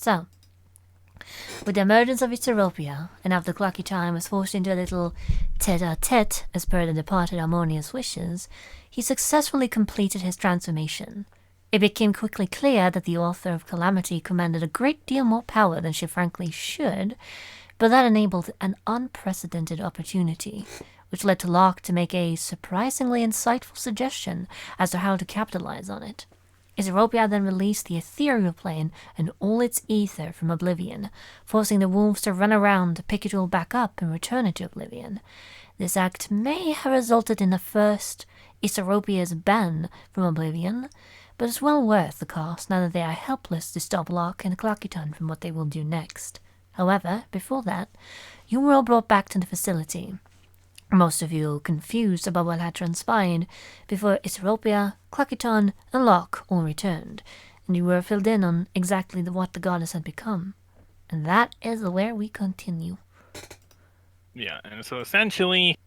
So, with the emergence of Ethiopia, and after Clocky Time was forced into a little tete-a-tete as per the departed Harmonia's wishes, he successfully completed his transformation. It became quickly clear that the author of Calamity commanded a great deal more power than she frankly should, but that enabled an unprecedented opportunity, which led to Locke to make a surprisingly insightful suggestion as to how to capitalize on it. Ethiopia then released the ethereal plane and all its ether from Oblivion, forcing the wolves to run around to pick it all back up and return it to Oblivion. This act may have resulted in the first Ethiopya's ban from Oblivion, but it's well worth the cost now that they are helpless to stop Locke and Clockyton from what they will do next. However, before that, you were all brought back to the facility. Most of you confused about what had transpired before Ethiopia, Clockyton, and Locke all returned, and you were filled in on exactly what the goddess had become. And that is where we continue. Yeah, and so essentially,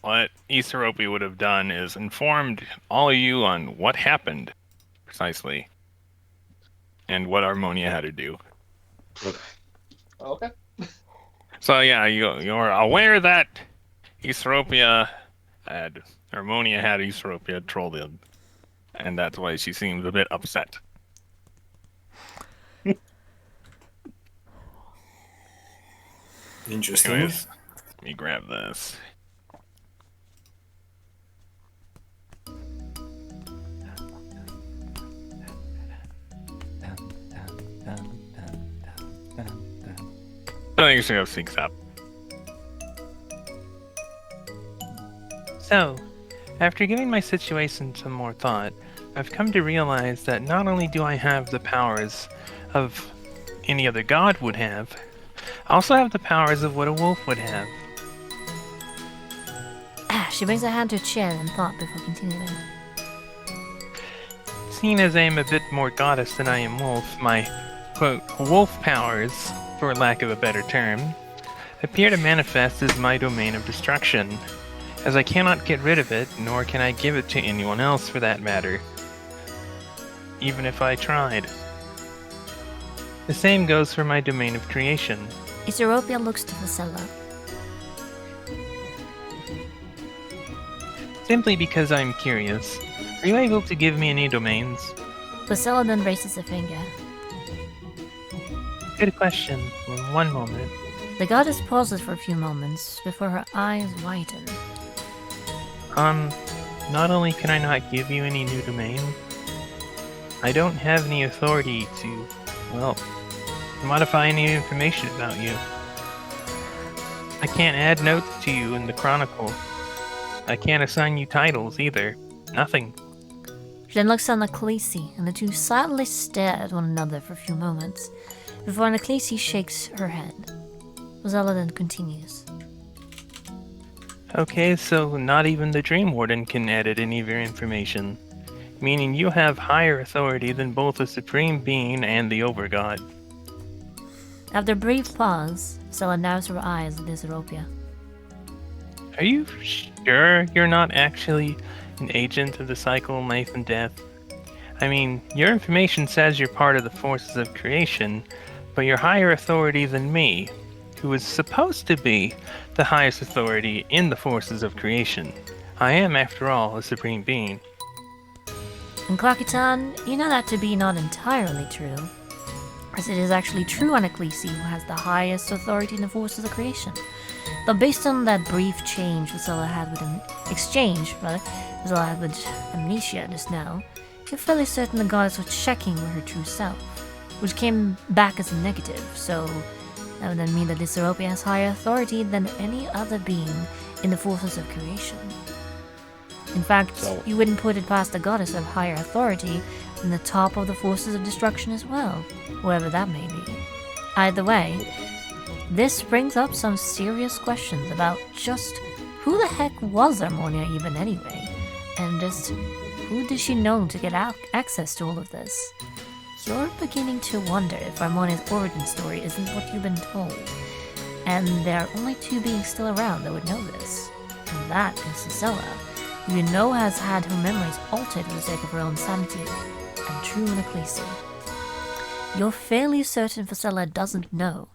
what Ethiopia would have done is informed all of you on what happened, precisely, and what Harmonia had to do. Okay. So yeah, you're aware that Harmonia had Ethiopia trolled him, and that's why she seems a bit upset. Interesting. Anyways, let me grab this. I think it's gonna sync up. So, after giving my situation some more thought, I've come to realize that not only do I have the powers of any other god would have, I also have the powers of what a wolf would have. She brings her hand to her chin in thought before continuing. Seeing as I am a bit more goddess than I am wolf, my, quote, wolf powers, for lack of a better term, appear to manifest as my domain of destruction, as I cannot get rid of it, nor can I give it to anyone else for that matter, even if I tried. The same goes for my domain of creation. Ethiopia looks to Vasella. Simply because I'm curious, are you able to give me any domains? Vasella then raises a finger. Good question. One moment. The goddess pauses for a few moments before her eyes widen. Not only can I not give you any new domain, I don't have any authority to, well, modify any information about you. I can't add notes to you in the Chronicle. I can't assign you titles either. Nothing. She then looks on Khaleesi, and the two silently stare at one another for a few moments, before Khaleesi shakes her head. Vasella then continues. Okay, so not even the Dream Warden can edit any of your information, meaning you have higher authority than both the Supreme Being and the Overgod. After a brief pause, Vasella narrows her eyes at Ethiopia. Are you sure you're not actually an agent of the cycle of life and death? I mean, your information says you're part of the forces of creation, but you're higher authority than me, who is supposed to be the highest authority in the forces of creation. I am, after all, a supreme being. And Clockyton, you know that to be not entirely true, as it is actually true on Khaleesi who has the highest authority in the forces of creation. But based on that brief Vasella had with Amnesia just now, you're fairly certain the goddess was checking with her true self, which came back as a negative, so that would then mean that Ethiopia has higher authority than any other being in the forces of creation. In fact, you wouldn't put it past the goddess of higher authority than the top of the forces of destruction as well, whoever that may be. Either way, this brings up some serious questions about just who the heck was Harmonia even anyway, and just who did she know to get access to all of this? You're beginning to wonder if Harmonia's origin story isn't what you've been told, and there are only two beings still around that would know this, and that is Vasella, who you know has had her memories altered for the sake of her own sanity, and true Khaleesi. you're fairly certain Vasella doesn't know,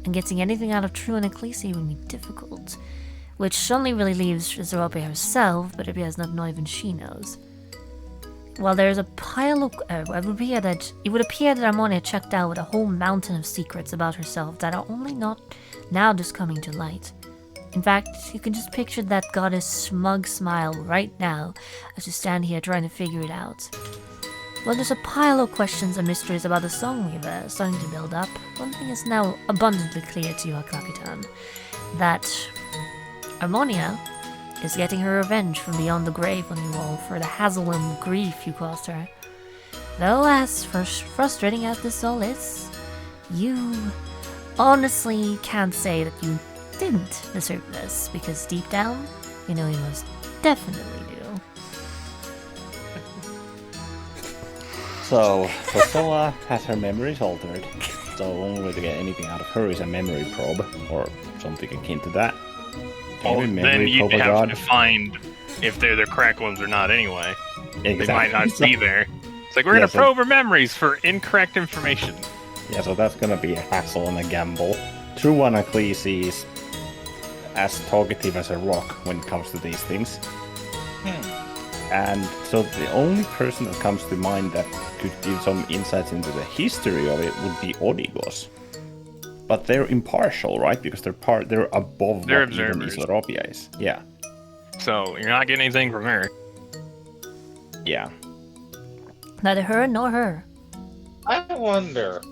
and getting anything out of True and Ecclesi would be difficult, which only really leaves Zeropia herself, but it appears not even she knows. While there is a pile of... it would appear that Harmonia checked out with a whole mountain of secrets about herself that are only not now just coming to light. In fact, you can just picture that goddess' smug smile right now as you stand here trying to figure it out. Well, there's a pile of questions and mysteries about the song we've starting to build up. One thing is now abundantly clear to you, Klakitan, that Harmonia is getting her revenge from beyond the grave on you all for the Hazelum grief you caused her. Though as frustrating as this all is, you honestly can't say that you didn't deserve this, because deep down, you know you most definitely do. So, Vasella has her memories altered, so only way to get anything out of her is a memory probe, or something akin to that. Well, Maybe then memory you'd probe a have god. to find if they're the correct ones or not anyway. Exactly. They might not be there. It's like, we're Yeah, gonna so- probe her memories for incorrect information. Yeah, so that's gonna be a hassle and a gamble. True and Ecclesi is as talkative as a rock when it comes to these things. And so the only person that comes to mind that could give some insights into the history of it would be Odigos. But they're impartial, right? Because they're above They're what even observers. Isleropia is. Yeah. So you're not getting anything from her. Yeah. Neither her nor her. I wonder,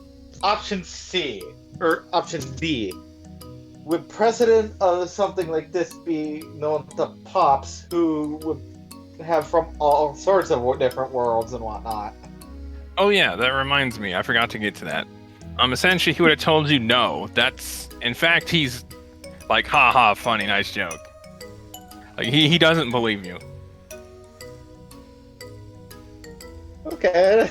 option C, or option B, would president of something like this be known to Pops, who would have from all sorts of different worlds and whatnot? Oh yeah, that reminds me. I forgot to get to that. Essentially, he would have told you no. In fact, he's like, haha, funny, nice joke. Like, he doesn't believe you. Okay.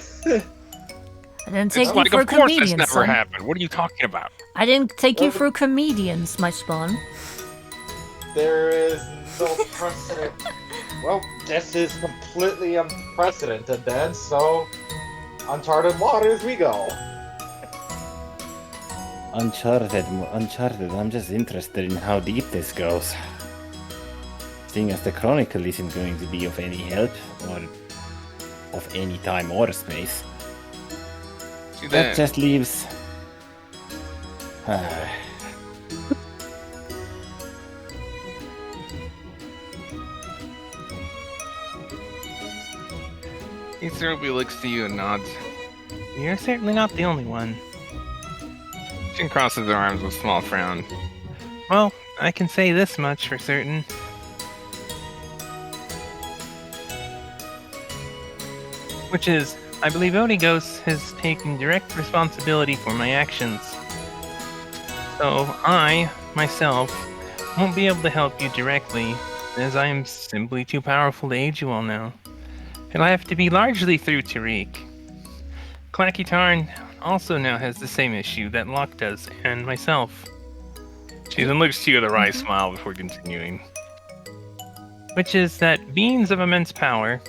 I didn't take It's you like, for a of course this comedian, never son. happened. What are you talking about? I didn't take you for comedians, my spawn. There is no precedent. Well, this is completely unprecedented then, so uncharted waters we go. Uncharted. I'm just interested in how deep this goes. Seeing as the Chronicle isn't going to be of any help, or of any time or space. See, That just leaves... Etherobia looks to you and nods. You're certainly not the only one. Jin crosses her arms with a small frown. Well, I can say this much for certain. Which is, I believe Odigos has taken direct responsibility for my actions. So I, myself, won't be able to help you directly, as I am simply too powerful to aid you all now. It'll have to be largely through Tariq. Klakitarn also now has the same issue that Locke does, and myself. She then looks to you with a wry smile before continuing. Which is that beings of immense power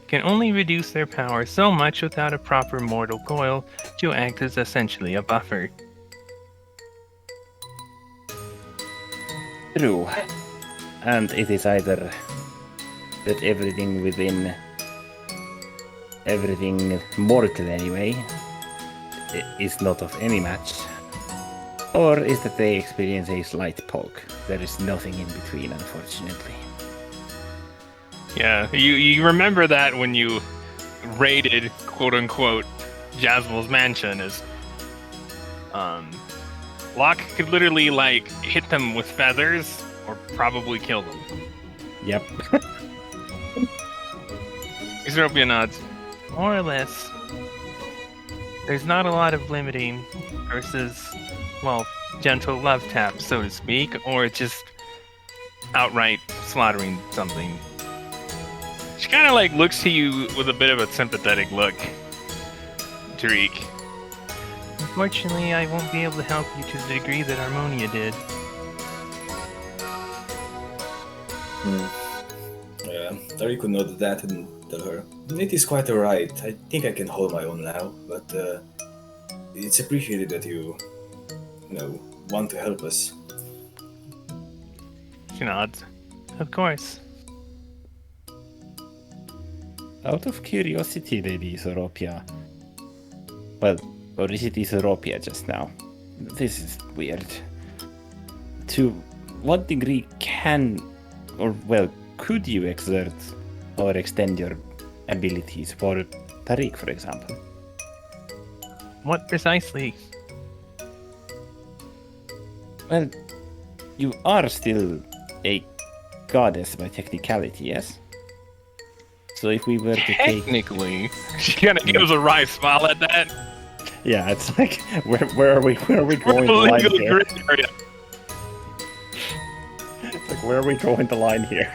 can only reduce their power so much without a proper mortal coil to act as essentially a buffer. True. And it is either that everything within... everything mortal anyway, is not of any match, or is that they experience a slight poke. There is nothing in between, unfortunately. Yeah, you remember that when you raided, quote-unquote, Jasmine's mansion, is... Locke could literally, like, hit them with feathers, or probably kill them. Yep. Etherobia nods. More or less. There's not a lot of limiting versus, well, gentle love taps, so to speak, or just Outright slaughtering something. She kind of, like, looks to you with a bit of a sympathetic look. Tariq. unfortunately I won't be able to help you to the degree that Harmonia did. Yeah, Tariq could note that and tell her, it is quite alright. I think I can hold my own now, but it's appreciated that you want to help us. She nods. Of course. Out of curiosity, Lady Zoropia. Well, or is it Zoropia just now? This is weird. To what degree could you exert or extend your abilities for Tariq, for example? What precisely? Well, you are still a goddess by technicality, yes? So if we were to take... Technically, she kind of gives a wry smile at that. Yeah, it's like, where are we going the We're line legally here? gray area. It's like, where are we going the line here?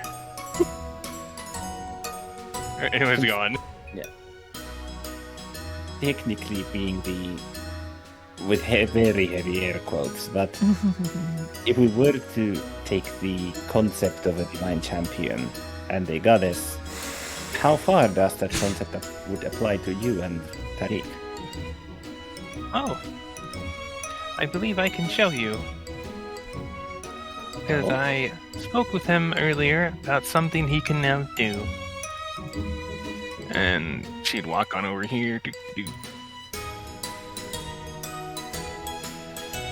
Anyways, go on. Technically being with very heavy air quotes, but if we were to take the concept of a divine champion and a goddess, how far does that concept would apply to you and Tariq? Oh. I believe I can show you. Because I spoke with him earlier about something he can now do. And she'd walk on over here.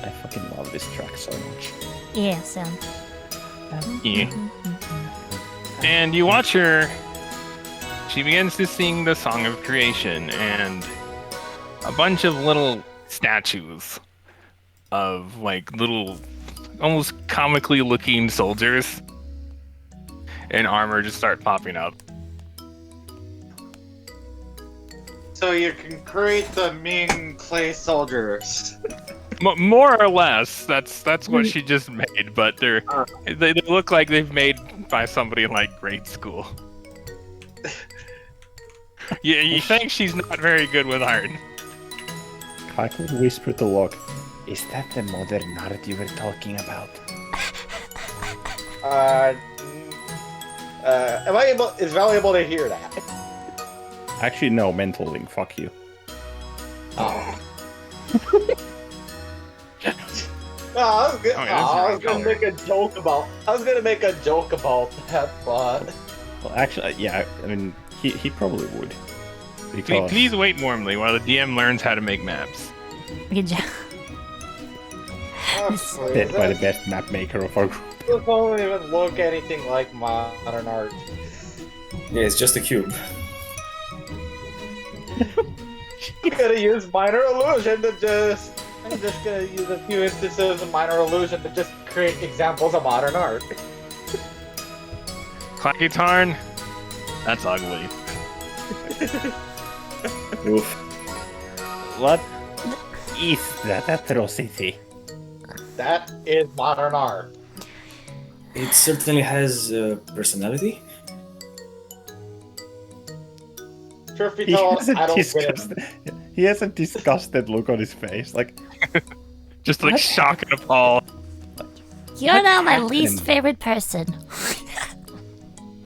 I fucking love this track so much. Yeah, so. Yeah. And you watch her. She begins to sing the Song of Creation, and a bunch of little statues of like little, almost comically looking soldiers in armor just start popping up. So you can create the Ming clay soldiers. More or less, that's what she just made, but they look like they've made by somebody in like grade school. Yeah, you think she's not very good with art. I could whisper to Locke, is that the modern art you were talking about? Is Val able to hear that? Actually, no, mental link, fuck you. Oh. I was gonna make a joke about that, but Well, actually, yeah, I mean, he probably would. Because... Please wait warmly while the DM learns how to make maps. Good job. Dead by the best map maker of our group. It don't even look anything like modern art. Yeah, it's just a cube. I'm gonna use minor illusion to just. I'm just gonna use a few instances of minor illusion to just create examples of modern art. Clacky Tarn? That's ugly. Oof. What is that atrocity? That is modern art. It certainly has personality. Truth be told, I don't get it. He has a disgusted look on his face, like... Just like What? shock and appall. You're now my happened? least favorite person.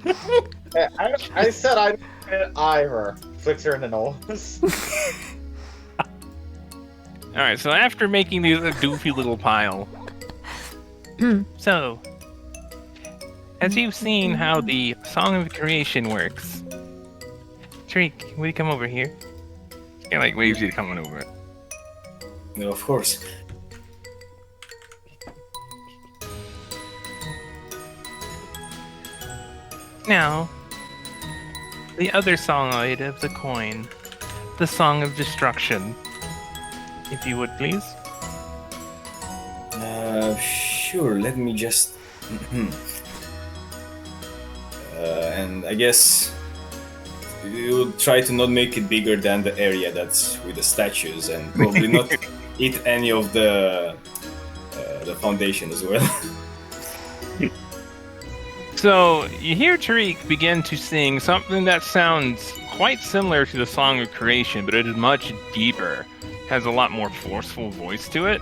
I said I don't get it either. Flicks her in the nose. Alright, so after making these a goofy little pile. So, as you've seen how the Song of Creation works, Tariq, will you come over here? She kinda like waves you to come on over. No, of course. Now, the other side of the coin, the Song of Destruction. If you would, please. Sure, let me just... and I guess you'll try to not make it bigger than the area that's with the statues, and probably not eat any of the foundation as well. So, you hear Tariq begin to sing something that sounds quite similar to the Song of Creation, but it is much deeper. Has a lot more forceful voice to it.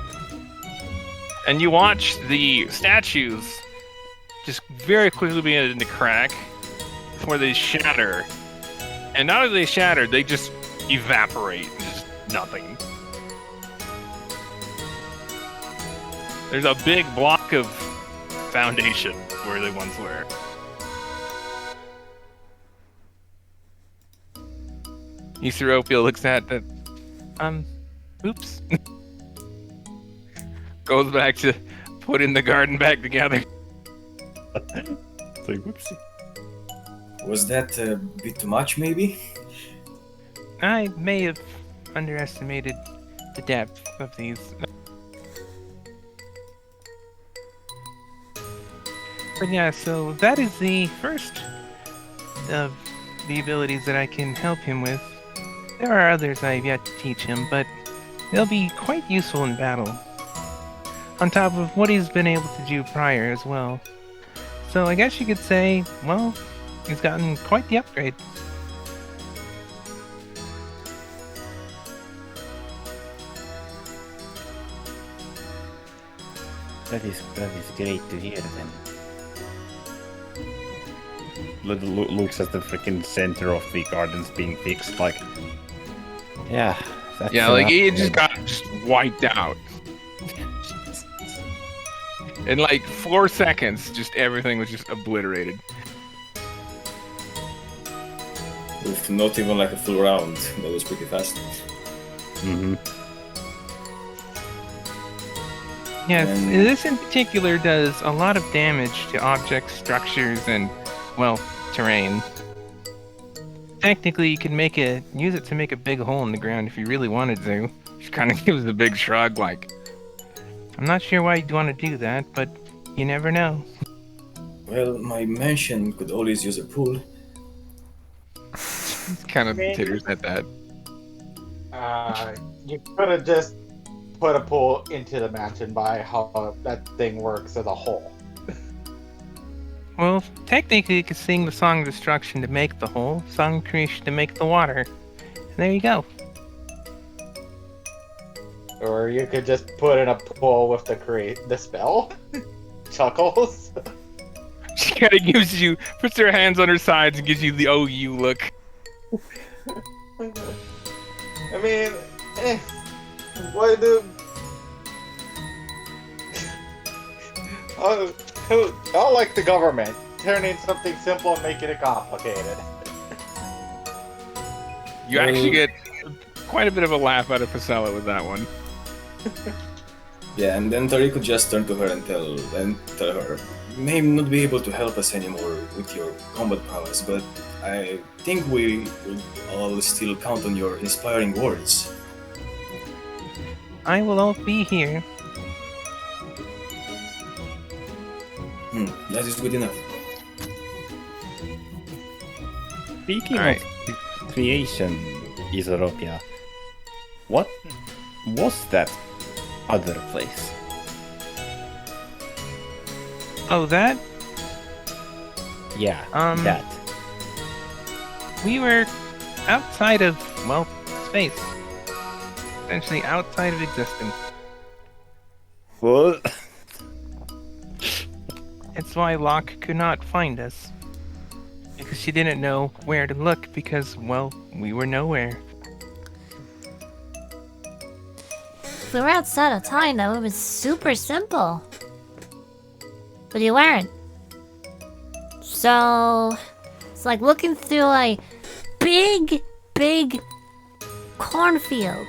And you watch the statues just very quickly begin to crack before they shatter. And not only they shatter, they just evaporate. Just nothing. There's a big block of foundation where they once were. Ethiopia looks at that. Oops. Goes back to putting the garden back together. It's like, whoopsie. Was that a bit too much, maybe? I may have underestimated the depth of these. But yeah, so that is the first of the abilities that I can help him with. There are others I have yet to teach him, but they'll be quite useful in battle. On top of what he's been able to do prior as well. So I guess you could say, well, he's gotten quite the upgrade. That is great to hear then. Looks at the freaking center of the gardens being fixed, like, yeah. That's Yeah, like it just got wiped out. In like 4 seconds, just everything was just obliterated. Oof, not even like a full round. That was pretty fast. Mm-hmm. Yes, And- this in particular does a lot of damage to objects, structures, and, well, terrain. Technically, you could use it to make a big hole in the ground if you really wanted to. Just kind of gives a big shrug, like, I'm not sure why you'd want to do that, but you never know. Well, my mansion could always use a pool. kind of titters at that. You could have just put a pool into the mansion by how that thing works as a whole. Well, technically, you could sing the Song of Destruction to make the hole, Song of Creation to make the water. And there you go. Or you could just put in a pool with the spell. Chuckles. She kind of puts her hands on her sides and gives you the OU look. I mean, why do? I like the government turning something simple and making it complicated. You actually get quite a bit of a laugh out of Priscilla with that one. Yeah, and then Tori could just turn to her and tell her, you may not be able to help us anymore with your combat prowess, but I think we will all still count on your inspiring words. I will all be here. That is good enough. Speaking Alright. of creation, Isoropia, what was that other place? Oh, that? Yeah, that. We were outside of, well, space. Essentially outside of existence. What? It's why Locke could not find us. Because she didn't know where to look because, well, we were nowhere. If we were outside of time, though, it was super simple. But you weren't. So, it's like looking through a big cornfield.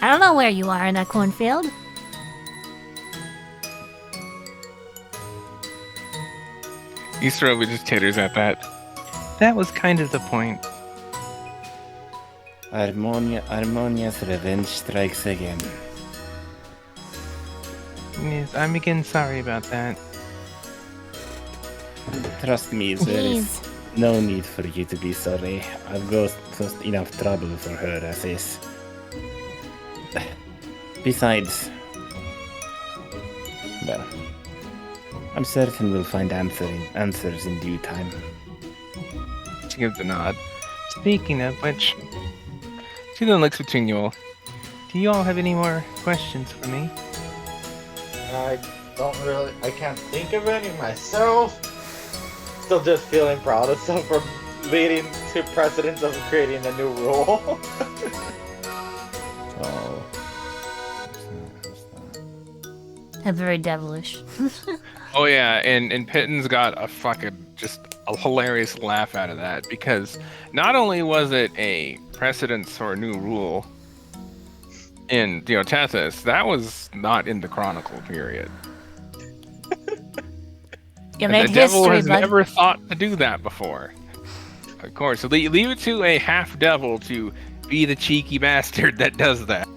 I don't know where you are in that cornfield. Easter just titters at that. That was kind of the point. Harmonia's revenge strikes again. Yes, I'm again sorry about that. Trust me, there is Please. no need for you to be sorry. I've caused enough trouble for her as is. Besides, well, I'm certain we'll find answers in due time. She gives a nod. Speaking of which, She then looks between you all. do you all have any more questions for me? I can't think of any myself. Still just feeling proud of stuff for leading to precedence of creating a new rule. So, And very devilish. Oh yeah, and Pitten's got a fucking just a hilarious laugh out of that because not only was it a precedence or a new rule in Tethys, that was not in the Chronicle period. You made The devil history, has bud. never thought to do that before. Of course, so leave it to a half devil to be the cheeky bastard that does that.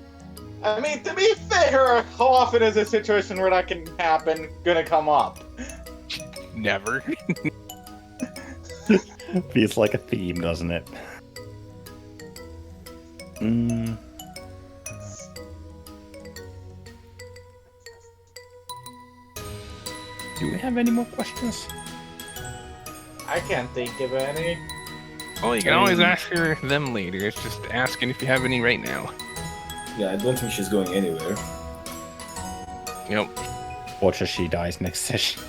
I mean, to be fair, how often is a situation where that can happen gonna come up? Never. Feels like a theme, doesn't it? Mm. Do we have any more questions? I can't think of any. Well, you can always ask her them later. It's just asking if you have any right now. Yeah, I don't think she's going anywhere. Yep. Watch as she dies next session.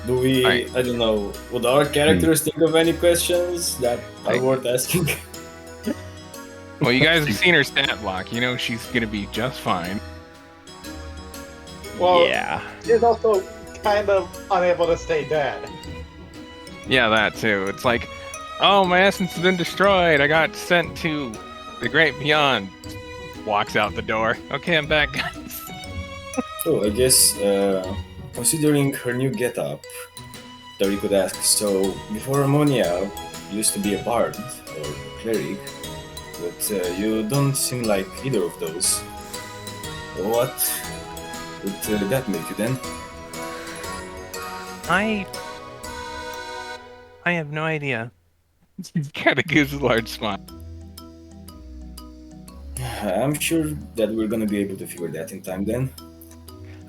Do we, Right. I don't know, would our characters think of any questions that are Right. worth asking? Well, you guys have seen her stat block. You know she's gonna be just fine. Well, Yeah. she's also kind of unable to stay dead. Yeah, that too. It's like, oh, my essence has been destroyed. I got sent to the great beyond. Walks out the door. Okay, I'm back, guys. So, I guess, considering her new getup, Tori could ask, so, before Ammonia used to be a bard, or a cleric, but you don't seem like either of those. What would that make you then? I have no idea. He kind of gives a large smile. I'm sure that we're gonna be able to figure that in time then.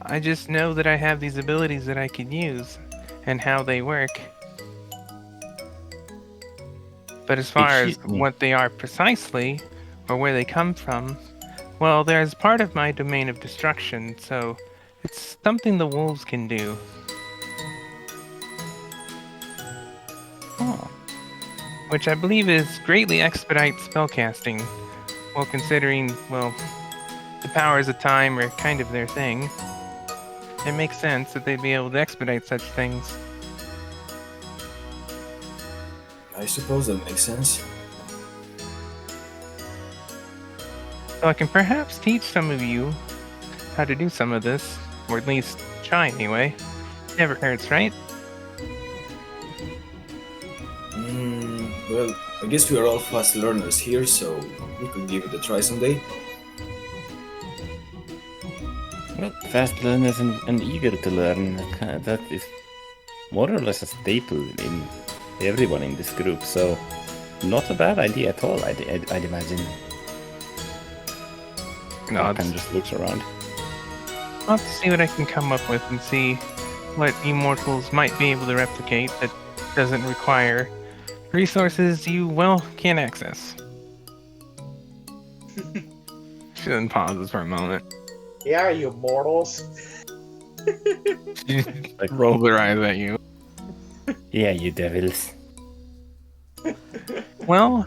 I just know that I have these abilities that I can use, and how they work. But as far as what they are precisely, or where they come from, well, there's part of my domain of destruction, so it's something the wolves can do. Oh. Which I believe is greatly expedite spellcasting. Well, considering, well, the powers of time are kind of their thing. It makes sense that they'd be able to expedite such things. I suppose that makes sense. So I can perhaps teach some of you how to do some of this, or at least try anyway. Never hurts, right? Well, I guess we are all fast learners here, so we could give it a try someday. Well, fast learners and eager to learn, that is more or less a staple in everyone in this group, so not a bad idea at all, I'd imagine. No, Hakan just looks around. I'll have to see what I can come up with and see what immortals might be able to replicate that doesn't require resources you, well, can't access. She then pauses for a moment. Yeah, you mortals. She rolls her eyes at you. Yeah, you devils. Well,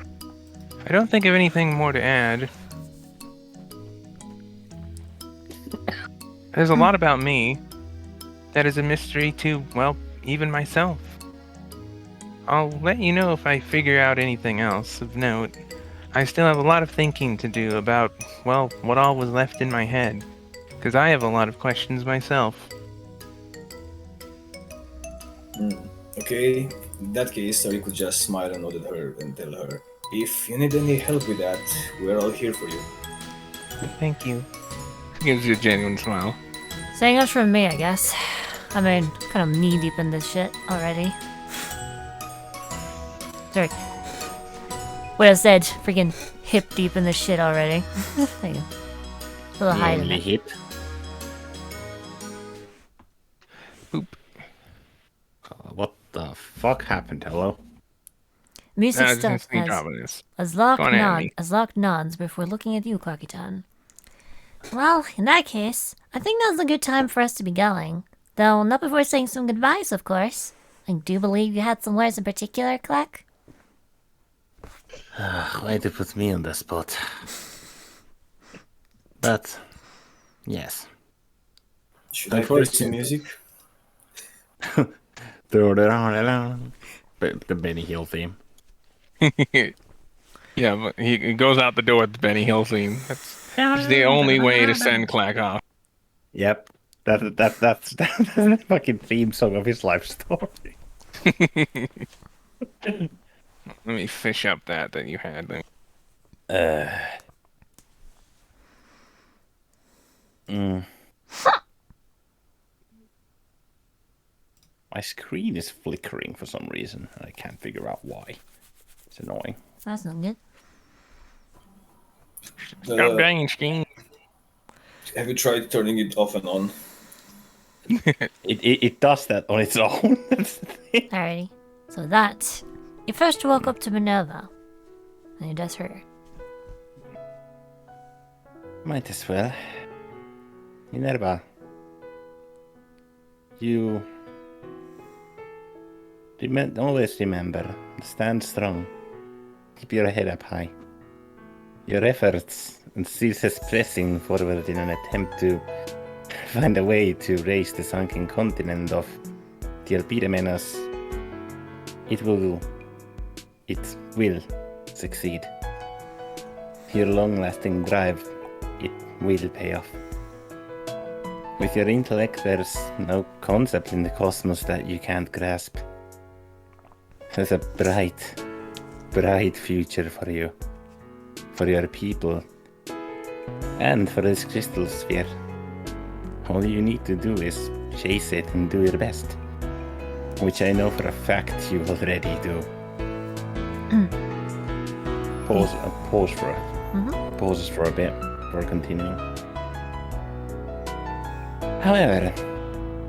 I don't think of anything more to add. There's a lot about me that is a mystery to, well, even myself. I'll let you know if I figure out anything else of note. I still have a lot of thinking to do about, well, what all was left in my head. Because I have a lot of questions myself. Okay, in that case, Tori could just smile and nod at her and tell her, if you need any help with that, we're all here for you. Thank you. She gives you a genuine smile. Saying us from me, I guess. I mean, kind of knee deep in this shit already. Sorry. What I said, freaking hip deep in this shit already. There you go. A little high in Only it. hip. Boop. What the fuck happened? Hello? Music I was stuff just dropping this. as Go on, Annie. Locke nods before looking at you, Clarky-tan. Well, in that case, I think now's a good time for us to be going. Though not before saying some goodbyes, of course. I do believe you had some words in particular, Clark? Why to put me on the spot? But, yes. Should I play some music? The Benny Hill theme. Yeah, but he goes out the door with the Benny Hill theme. That's the only way to send Clack off. Yep. That's the fucking theme song of his life story. Let me fish up that you had there. My screen is flickering for some reason. I can't figure out why. It's annoying. That's not good. Stop banging screen. Have you tried turning it off and on? It does that on its own. That's the thing. Alrighty. So that. You first walk up to Minerva. And you does her. Might as well. Minerva. You... always remember, stand strong. Keep your head up high. Your efforts and ceaseless pressing forward in an attempt to find a way to raise the sunken continent of the Alpiremenos. It will succeed. Your long-lasting drive, it will pay off. With your intellect, there's no concept in the cosmos that you can't grasp. There's a bright future for you, for your people, and for this crystal sphere. All you need to do is chase it and do your best, which I know for a fact you already do. Pause for it. Pauses for a bit before continuing. However,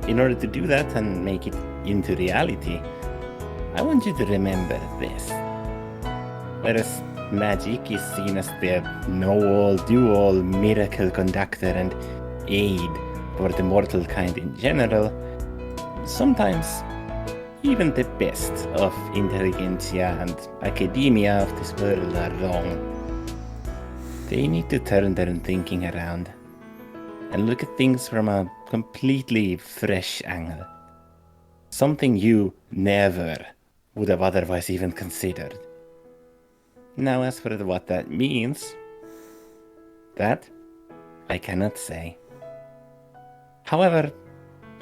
in order to do that and make it into reality, I want you to remember this. Whereas magic is seen as the know-all, do-all miracle conductor and aid for the mortal kind in general, sometimes even the best of intelligentsia and academia of this world are wrong. They need to turn their thinking around and look at things from a completely fresh angle. Something you never would have otherwise even considered. Now, as for what that means, that I cannot say. However,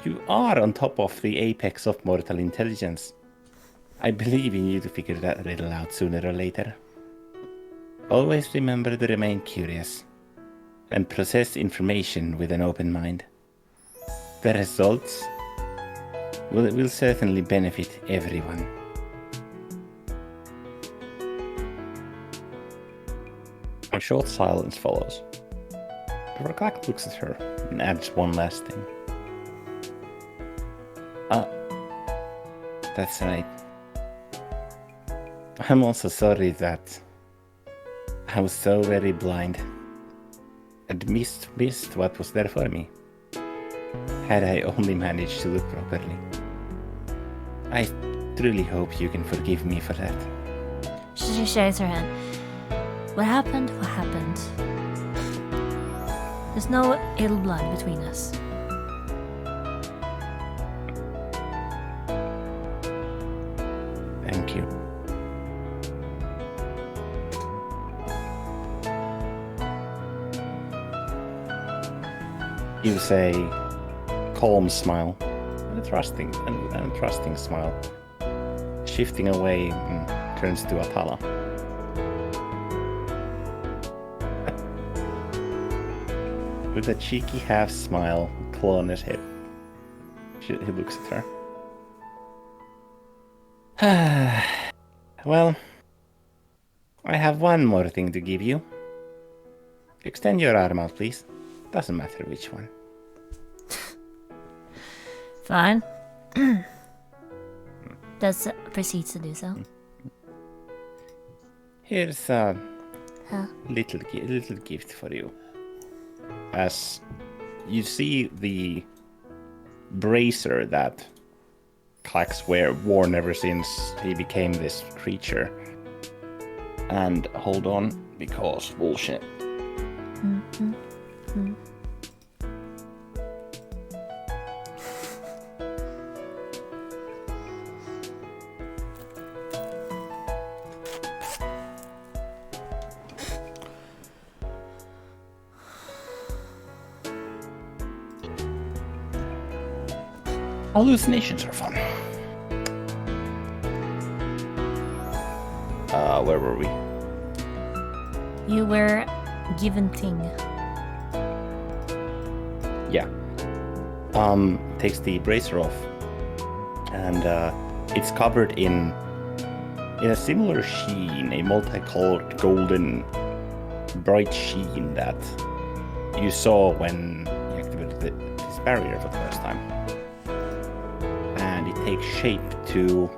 you are on top of the apex of mortal intelligence. I believe in you to figure that riddle out sooner or later. Always remember to remain curious and process information with an open mind. The results will certainly benefit everyone. A short silence follows. Clack looks at her and adds one last thing. That's right. I'm also sorry that I was so very blind and missed what was there for me. Had I only managed to look properly. I truly hope you can forgive me for that. She shakes her head. What happened? What happened? There's no ill blood between us. Thank you. You say calm smile and a trusting smile. Shifting away and turns to Atala. With a cheeky half smile, claw on his head. He looks at her. Well, I have one more thing to give you. Extend your arm out, please. Doesn't matter which one. Fine. Does proceeds to do so. Here's a little gift for you. As you see the bracer that Clack's worn ever since he became this creature. And hold on, because bullshit. Hallucinations are fun. Where were we? You were given thing. Yeah. Takes the bracer off, and it's covered in a similar sheen, a multicolored golden bright sheen that you saw when you activated this barrier for the first time. And it takes shape to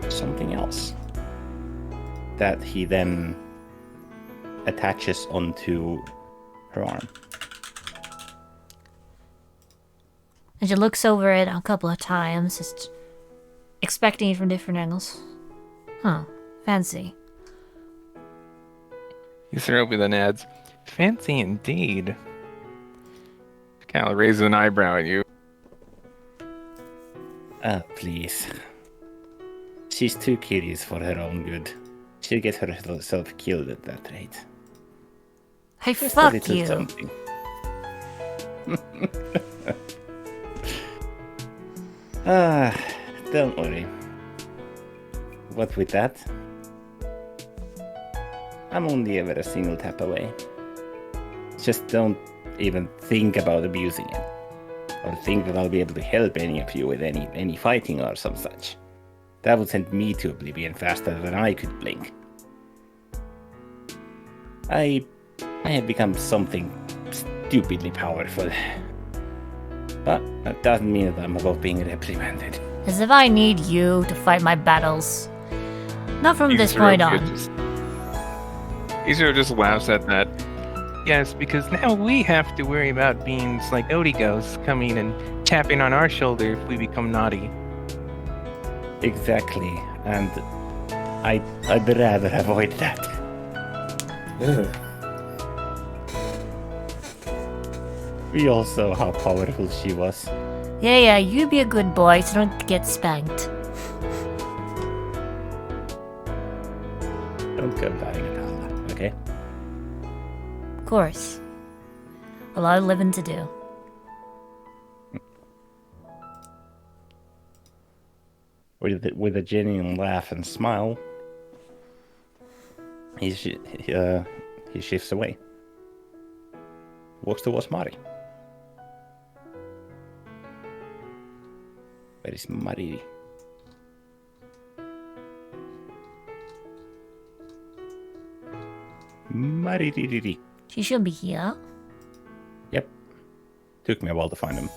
something else that he then attaches onto her arm. And she looks over it a couple of times, just expecting it from different angles. Huh, fancy. Usarobi then adds, fancy indeed. Kind of raises an eyebrow at you. Please. She's too curious for her own good. She'll get herself killed at that rate. Hey, Just a fuck little you. something. Don't worry. What with that? I'm only ever a single tap away. Just don't even think about abusing it. Or think that I'll be able to help any of you with any fighting or some such. That would send me to oblivion faster than I could blink. I have become something stupidly powerful. But that doesn't mean that I'm above being reprimanded. As if I need you to fight my battles. Not from this point on. Isaro just laughs at that. Yes, because now we have to worry about beings like Odigos coming and tapping on our shoulder if we become naughty. Exactly, and I'd rather avoid that. We all saw how powerful she was. Yeah, you be a good boy so don't get spanked. Don't go dying at Allah, okay? Of course. A lot of living to do. With a genuine laugh and smile, he shifts away. Walks towards Mari. Where is Mari? Mari. She should be here. Yep. Took me a while to find him.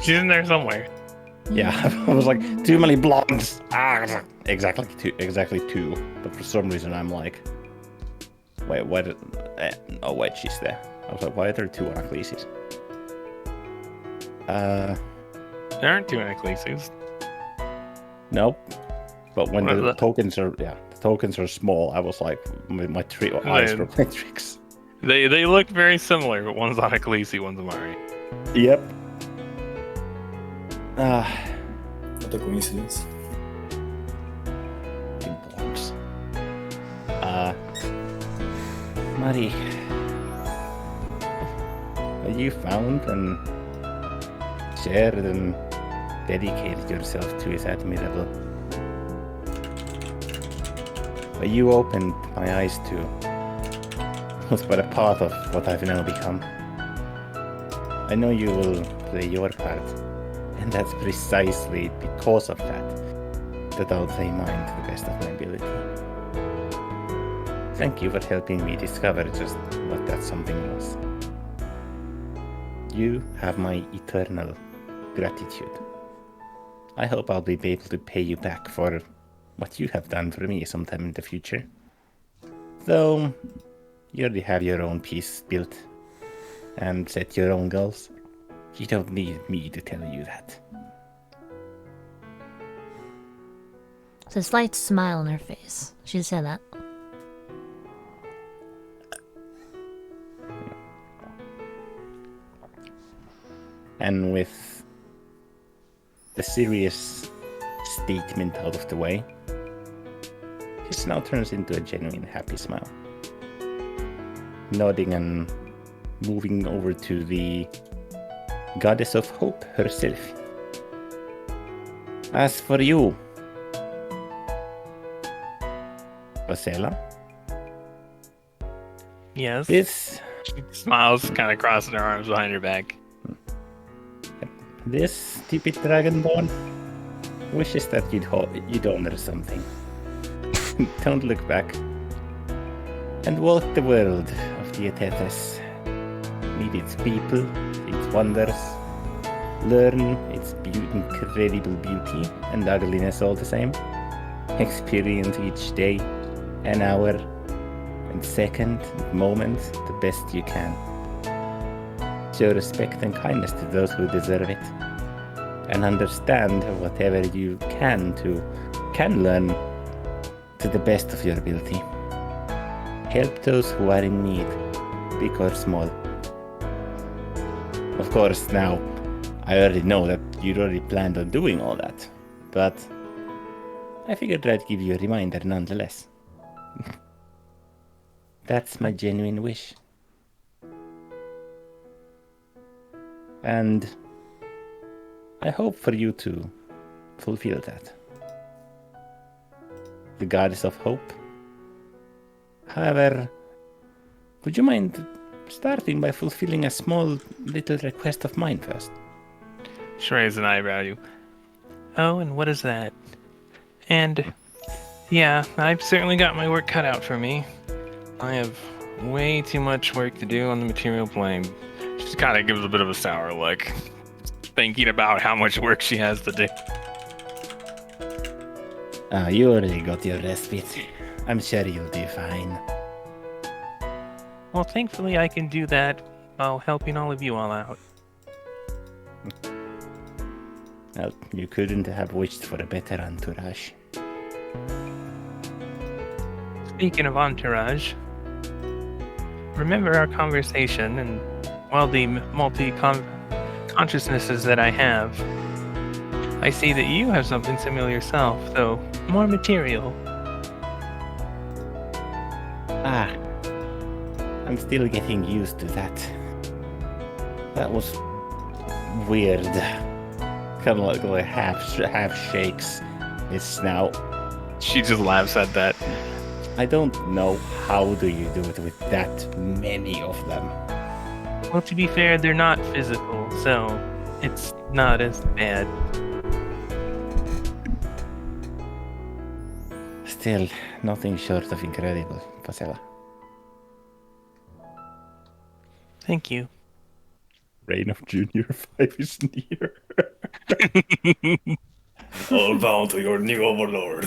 She's in there somewhere. Yeah, I was like, too many blondes. Exactly two. But for some reason, I'm like, wait, what? Oh, wait, she's there. I was like, why are there two Anacleses? There aren't two Anacleses. Nope. But when What the the- tokens are small, I was like, my eyes were playing tricks. They look very similar, but one's Anaclese, one's Amari. Yep. What a coincidence. Blondes. Mari. You found and shared and dedicated yourself to is admirable. But you opened my eyes to what's but a part of what I've now become. I know you will play your part, and that's precisely because of that I'll play mine to the best of my ability. Thank you for helping me discover just what that something was. You have my eternal gratitude. I hope I'll be able to pay you back for what you have done for me sometime in the future. Though, you already have your own piece built and set your own goals. You don't need me to tell you that. There's a slight smile on her face. She said that. And with the serious statement out of the way, this now turns into a genuine happy smile. Nodding and moving over to the goddess of hope herself. As for you, Vasela, Yes. this She smiles, kind of crossing her arms behind her back. stupid dragonborn wishes that you'd honor something. Don't look back. And walk the world of the Aethetes. Meet its people, its wonders. Learn its incredible beauty and ugliness all the same. Experience each day, an hour, and second, and moment the best you can. Show respect and kindness to those who deserve it. And understand whatever you can learn to the best of your ability. Help those who are in need, big or small. Of course, now, I already know that you'd already planned on doing all that, but I figured I'd give you a reminder nonetheless. That's my genuine wish. And I hope for you to fulfill that. The goddess of hope. However, would you mind starting by fulfilling a small little request of mine first? She raises an eyebrow at you. Oh, and what is that? And yeah, I've certainly got my work cut out for me. I have way too much work to do on the material plane. She just kind of gives a bit of a sour look, thinking about how much work she has to do. You already got your respite. I'm sure you'll do fine. Well, thankfully I can do that while helping all of you all out. Well, you couldn't have wished for a better entourage. Speaking of entourage, remember our conversation and, well, the multi-consciousnesses that I have. I see that you have something similar yourself, though more material. I'm still getting used to that. That was weird. Kind of like half shakes his snout. She just laughs at that. I don't know how do you do it with that many of them. Well, to be fair, they're not physical, so it's not as bad. Still, nothing short of incredible, Vasela. Thank you. Reign of Junior 5 is near. All bound to your new overlord.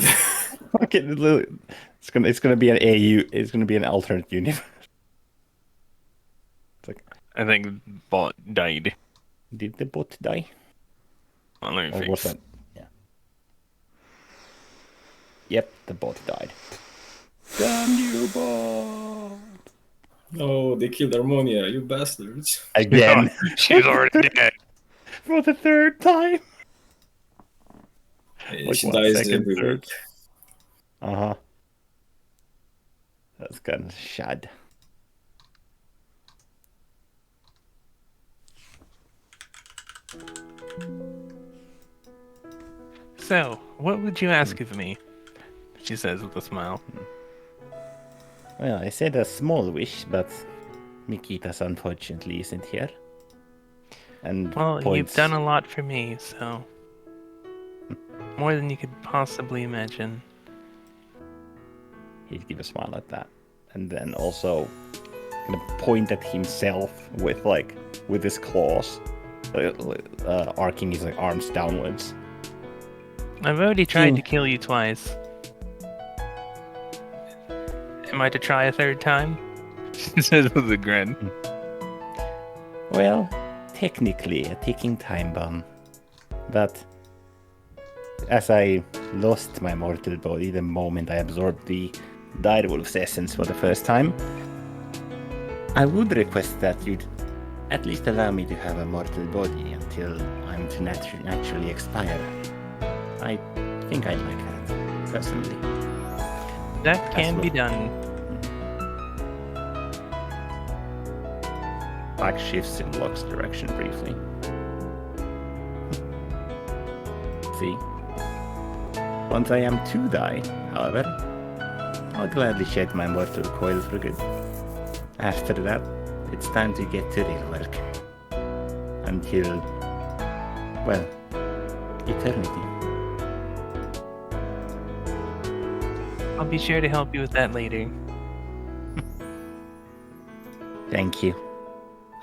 It's gonna be an AU. It's gonna be an alternate universe. It's like, I think bot died. did the bot die? Well, let me Or was fix. that? Yeah. Yep, the bot died. Damn you, bot! Oh, they killed Harmonia, you bastards. Again, She's already dead. for the third time. Hey, Like she what, dies second, every third? week. Uh-huh. That's kind of sad. So, what would you ask of me? She says with a smile. Well, I said a small wish, but Mikitas unfortunately isn't here. And Well, points... you've done a lot for me, so... More than you could possibly imagine. He'd give a smile at that. And then also kind of point at himself with his claws, arcing his arms downwards. I've already tried to kill you twice. Am I to try a third time? She says with a grin. Well, technically a ticking time bomb. But as I lost my mortal body the moment I absorbed the direwolf's essence for the first time, I would request that you'd at least allow me to have a mortal body until I'm to naturally expire. I think I'd like that, personally. That can be well. done. Back shifts in Locke's direction briefly. see. Once I am to die, however, I'll gladly shed my mortal coil for good. After that, it's time to get to real work. Until, well, eternity. I'll be sure to help you with that later. Thank you.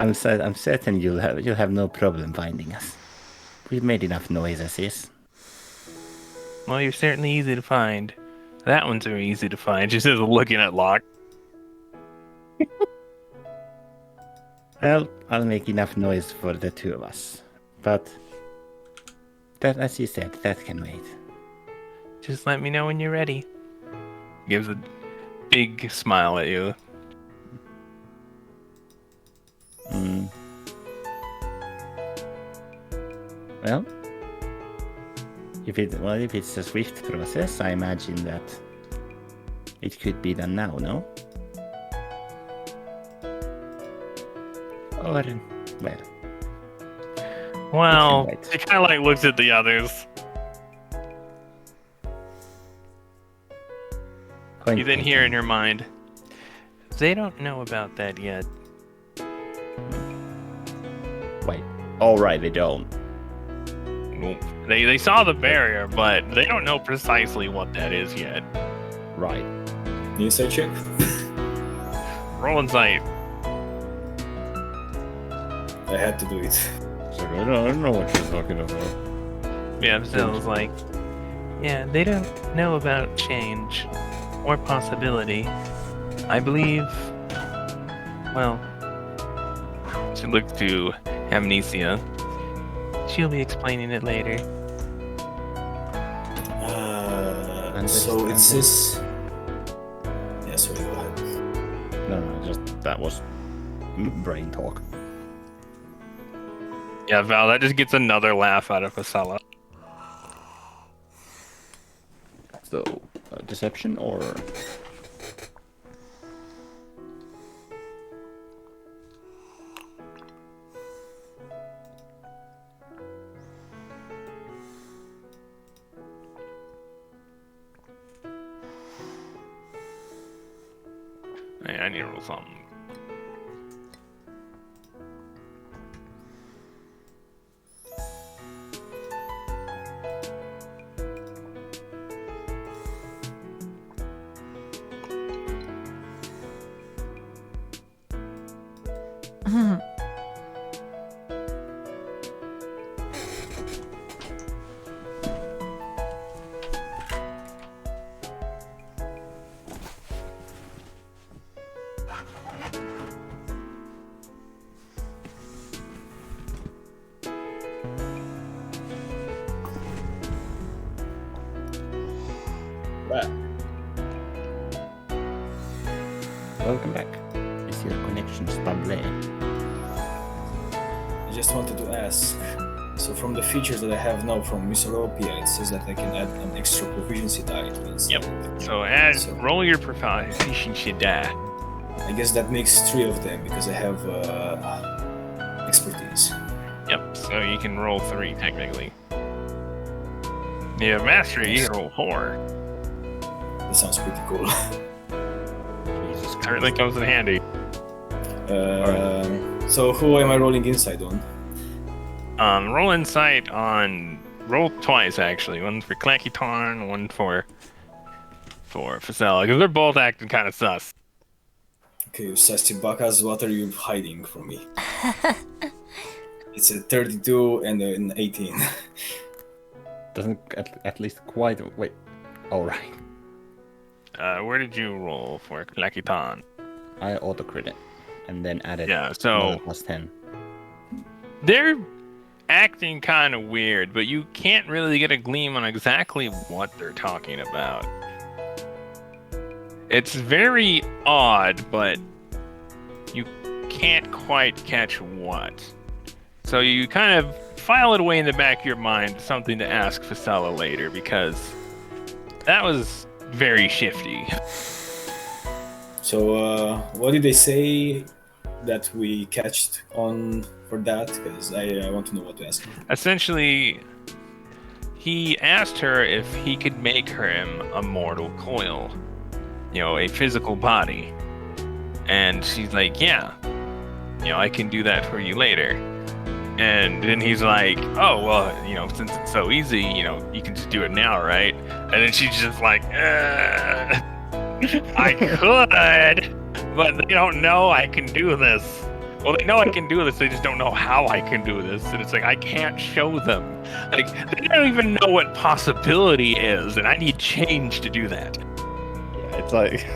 I'm certain you'll have no problem finding us. We've made enough noise as is. Well, you're certainly easy to find. That one's very easy to find. Just as looking at Locke. Well, I'll make enough noise for the two of us. But that, as you said, that can wait. Just let me know when you're ready. Gives a big smile at you. Well, if it's a swift process, I imagine that it could be done now, no? Or, well... Well, wait. he kind of like looks at the others. Point You then taken. hear in your mind, they don't know about that yet. Wait. Alright, they don't. Well, they saw the barrier, but they don't know precisely what that is yet. Right. Insight check. Roll insight. I had to do it. So I don't know what you're talking about. Yeah, Vasil's like, yeah, they don't know about change or possibility. I believe, well, She looks to Amnesia. she'll be explaining it later. So it says. Yeah, sorry, go ahead. No, just that was brain talk. Yeah, Val, that just gets another laugh out of Vasella. So, deception or... Hey, I need to roll something. Right. Welcome back. Is your connection stable? I just wanted to ask. So from the features that I have now from Misoropia, it says that I can add an extra proficiency die to it. Yep. So roll your proficiency die. I guess that makes 3 of them because I have expertise. Yep. So you can roll 3 technically. You have mastery. You can roll 4. That sounds pretty cool. Jesus Certainly comes in handy. So who am I rolling inside on? Roll insight on. Roll twice actually. One for Clacky Tarn, one for Fasella, because they're both acting kind of sus. Okay, you sassy buckas, what are you hiding from me? It's a 32 and an 18. Doesn't at least quite... Wait. Alright. Where did you roll for Clacky Tarn? I auto-crit and then added Yeah, so another plus 10. they're acting kind of weird, but you can't really get a gleam on exactly what they're talking about. It's very odd, but you can't quite catch what. So you kind of file it away in the back of your mind, something to ask Fasella later, because that was very shifty. So, what did they say that we catched on for that? Because I want to know what to ask. Essentially, he asked her if he could make him a mortal coil, a physical body. And she's like, yeah, I can do that for you later. And then he's like, oh, well, since it's so easy, you can just do it now, right? And then she's just like, I could, but they don't know I can do this. Well, they know I can do this, they just don't know how I can do this. And it's like, I can't show them. Like, they don't even know what possibility is, and I need change to do that. Yeah, it's like...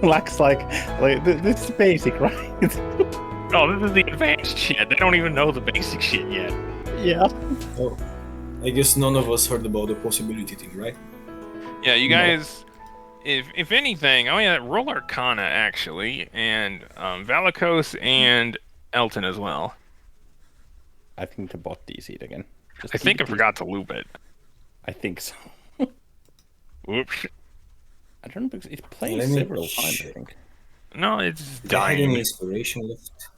Lacks like this is basic, right? Oh, this is the advanced shit. They don't even know the basic shit yet. Yeah. Oh, I guess none of us heard about the possibility thing, right? Yeah, you guys, if anything, roll Arcana actually, and Valikos and Elton as well. I think the bot DC'd again. I think I forgot to loop it. I think so. Whoops. I don't know because it plays several times, I think. No, it's Did I have any dying. inspiration left?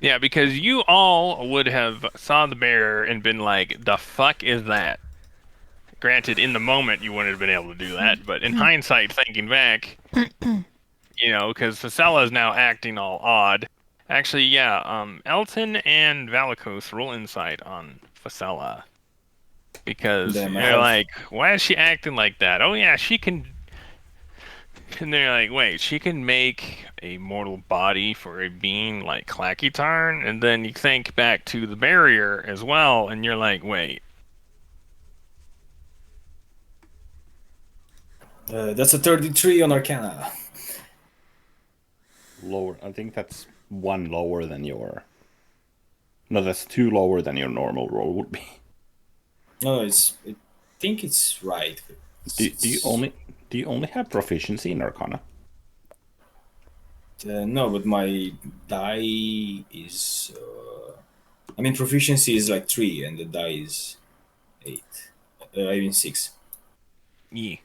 Yeah, because you all would have saw the bear and been like, the fuck is that? Granted, in the moment you wouldn't have been able to do that, but in hindsight, thinking back, because Fasella is now acting all odd. Actually, yeah, Elton and Valikos roll insight on Fasella. Because they're like, why is she acting like that? Oh yeah, she can... And they're like, wait, she can make a mortal body for a being like Clackytarn? And then you think back to the barrier as well, and you're like, wait. That's a 33 on Arcana. Lower. I think that's one lower than your... No, that's two lower than your normal roll would be. No, I think it's right. Do you only have proficiency in Arcana? No, but my die is... proficiency is like 3, and the die is 8. I mean 6. Yeah.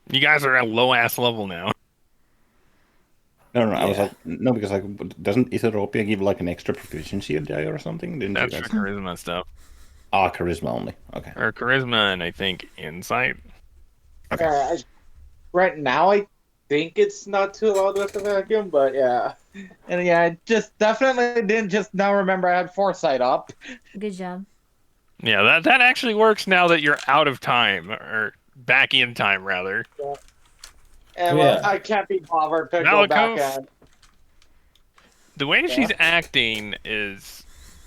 You guys are at low-ass level now. No, I was like, no, because doesn't Ethiopia give like an extra proficiency die or something? Didn't That's you for guys? charisma stuff. Ah, charisma only. Okay. Or charisma and I think insight. Okay. Right now, I think it's not too loud with the vacuum, but yeah. And yeah, I just definitely didn't just now remember I had foresight up. Good job. Yeah, that actually works now that you're out of time, or back in time, rather. And I can't be bothered to go back Valikos, and... the way she's acting is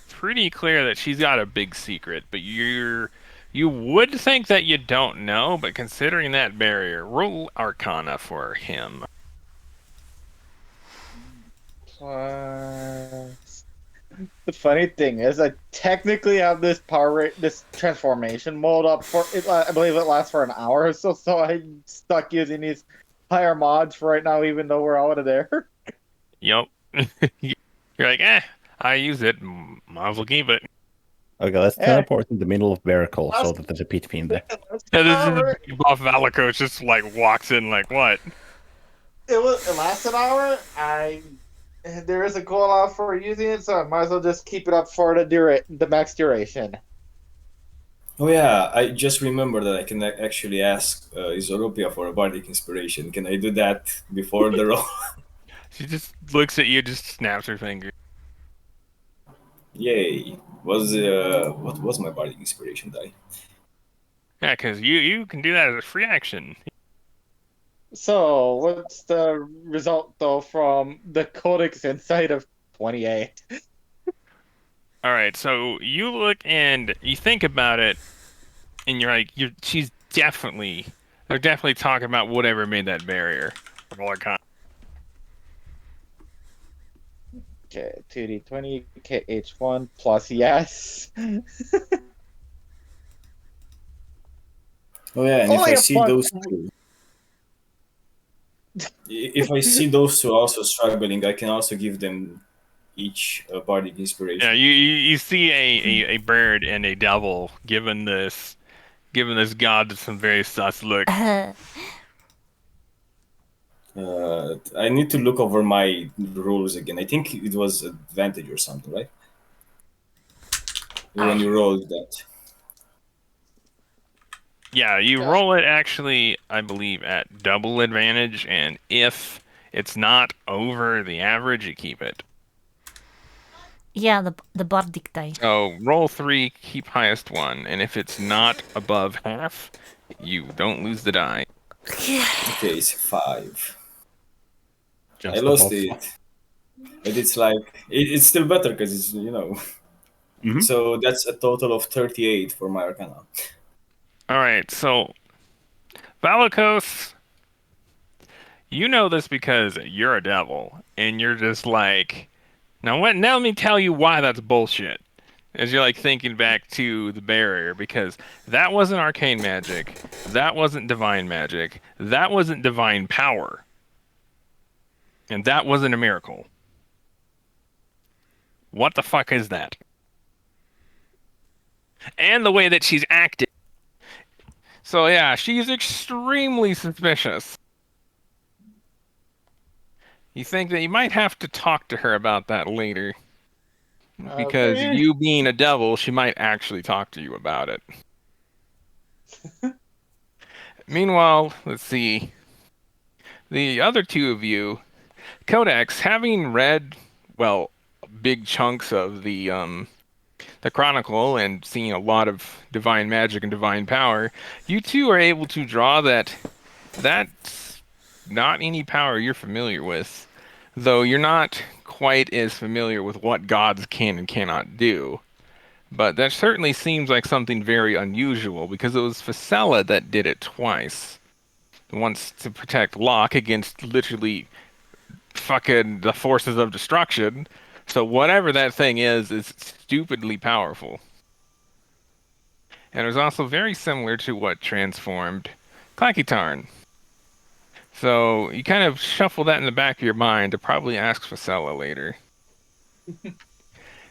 pretty clear that she's got a big secret, but you would think that you don't know, but considering that barrier, roll Arcana for him. The funny thing is, I technically have this this transformation mode up for it. I believe it lasts for an hour or so. So I'm stuck using these higher mods for right now, even though we're out of there. Yup. You're like, I use it. Might as well keep it. Okay, let's teleport in the middle of Miracle so that there's a pit pin there. Yeah, this is the big buff Valikos just like walks in like, what? It lasts an hour. There is a cooldown for using it, so I might as well just keep it up for the max duration. Oh yeah, I just remember that I can actually ask Isoropia for a bardic inspiration. Can I do that before the roll? She just looks at you, just snaps her finger. Yay! What was my bardic inspiration die? Yeah, because you can do that as a free action. So, what's the result, though, from the Codex Insight of 28? All right, so you look and you think about it, and you're like, they're definitely talking about whatever made that barrier. Okay, 2d20, KH1 plus yes. Oh yeah, and if I see those two... If I see those two also struggling, I can also give them each a bardic inspiration. Yeah, you see a bird and a devil giving this god some very sus look. I need to look over my rules again. I think it was advantage or something, right? When you rolled that. Yeah, you roll it actually, I believe, at double advantage, and if it's not over the average, you keep it. Yeah, the bardic die. So roll 3, keep highest 1, and if it's not above half, you don't lose the die. Okay, it's 5. Just I lost above. it, but it's like it's still better because it's Mhm. So that's a total of 38 for my Arcana. Alright, so Valakos, you know this because you're a devil, and you're just like, now let me tell you why that's bullshit. As you're like thinking back to the barrier, because that wasn't arcane magic, that wasn't divine magic, that wasn't divine power, and that wasn't a miracle. What the fuck is that? And the way that she's acted. So yeah, she's extremely suspicious. You think that you might have to talk to her about that later. Because Okay. you being a devil, she might actually talk to you about it. Meanwhile, let's see. The other two of you, Codex, having read, well, big chunks of the Chronicle and seeing a lot of divine magic and divine power, you two are able to draw that that's not any power you're familiar with, though you're not quite as familiar with what gods can and cannot do. But that certainly seems like something very unusual, because it was Facella that did it twice. Once to protect Locke against literally fucking the forces of destruction. So whatever that thing is stupidly powerful. And it was also very similar to what transformed Clackytarn. So you kind of shuffle that in the back of your mind to probably ask Facella later.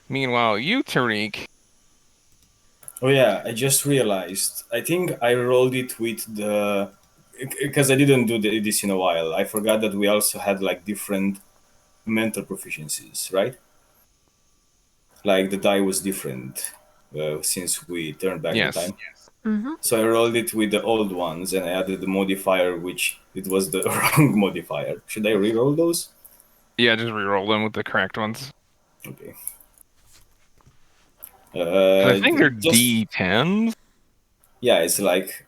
Meanwhile, you, Tariq, Oh yeah, I just realized. I think I rolled it with the because I didn't do this in a while. I forgot that we also had like different mental proficiencies, right? Like the die was different since we turned back the yes. time. So I rolled it with the old ones and I added the modifier, which it was the wrong modifier. Should I re-roll those? Yeah, just re-roll them with the correct ones. Okay. 'Cause I think they're Just D10s. yeah, it's like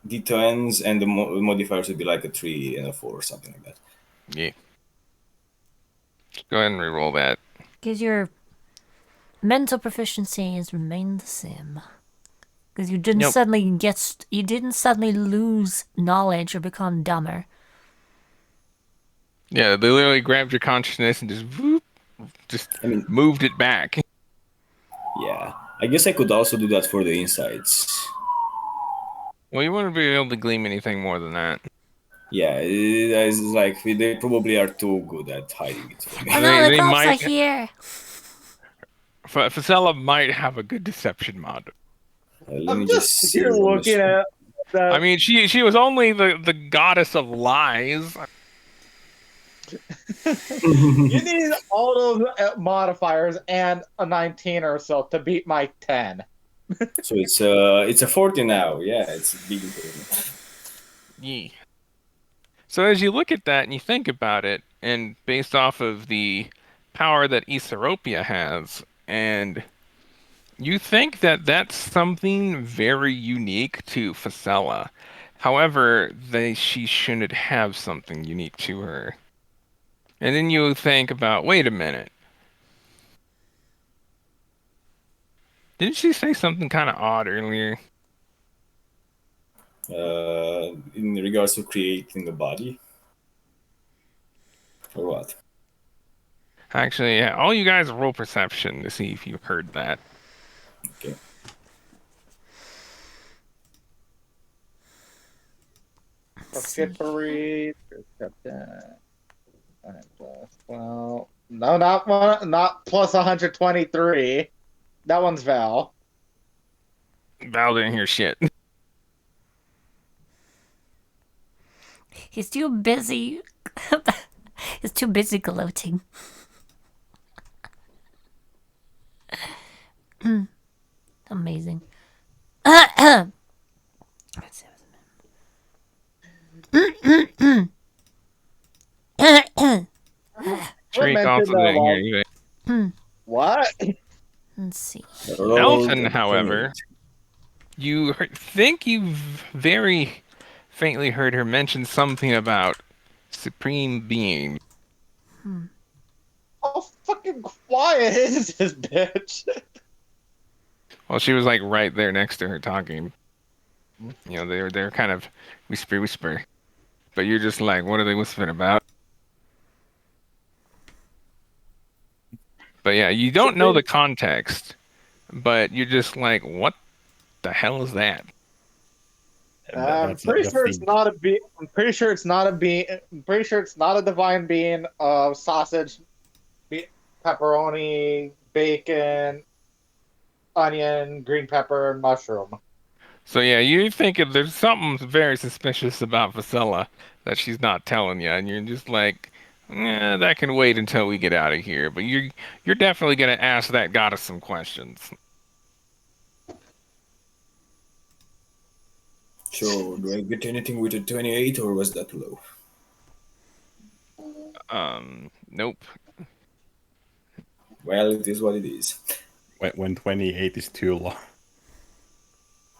D10s and the modifiers would be like a 3 and a 4 or something like that. Yeah. Go ahead and re-roll that. Because your mental proficiency has remained the same. Because you didn't Nope. you didn't suddenly lose knowledge or become dumber. Yeah, they literally grabbed your consciousness and just I mean, moved it back. yeah. I guess I could also do that for the insights. Well, you wouldn't be able to glean anything more than that. Yeah, it's like they probably are too good at hiding it from me. Oh no, the They cops are might. here! Facella might have a good deception mod. Let me I'm just just see here on the looking screen. at that. I mean, she was only the goddess of lies. You need all those modifiers and a 19 or so to beat my 10. So it's a 40 now. Yeah, it's a big improvement. Yeah. So as you look at that and you think about it, and based off of the power that Etheropia has, and you think that that's something very unique to Facella. However, she shouldn't have something unique to her. And then you think about, wait a minute. Didn't she say something kind of odd earlier? In regards to creating a body, or what? Actually, yeah, all you guys roll perception to see if you heard that. Okay. Skippery. Well, no, not one, not plus 123. That one's Val. Val didn't hear shit. He's too busy. He's too busy gloating. Amazing. Shriek mentioned also didn't hear you. What? Let's see. Nelson, however, you think you've very faintly heard her mention something about Supreme Being. How fucking quiet is this bitch? Well, she was like right there next to her talking. You know, they're kind of whisper. But you're just like, what are they whispering about? But yeah, you don't know the context, but you're just like, what the hell is that? I'm pretty sure it's not a being. I'm pretty sure it's not a being. I'm pretty sure it's not a divine being of sausage, pepperoni, bacon, onion, green pepper, and mushroom. So yeah, you think there's something very suspicious about Vasella that she's not telling you, and you're just like, that can wait until we get out of here. But you're definitely gonna ask that goddess some questions. So, do I get anything with a 28 or was that low? Nope. Well, it is what it is. When 28 is too low.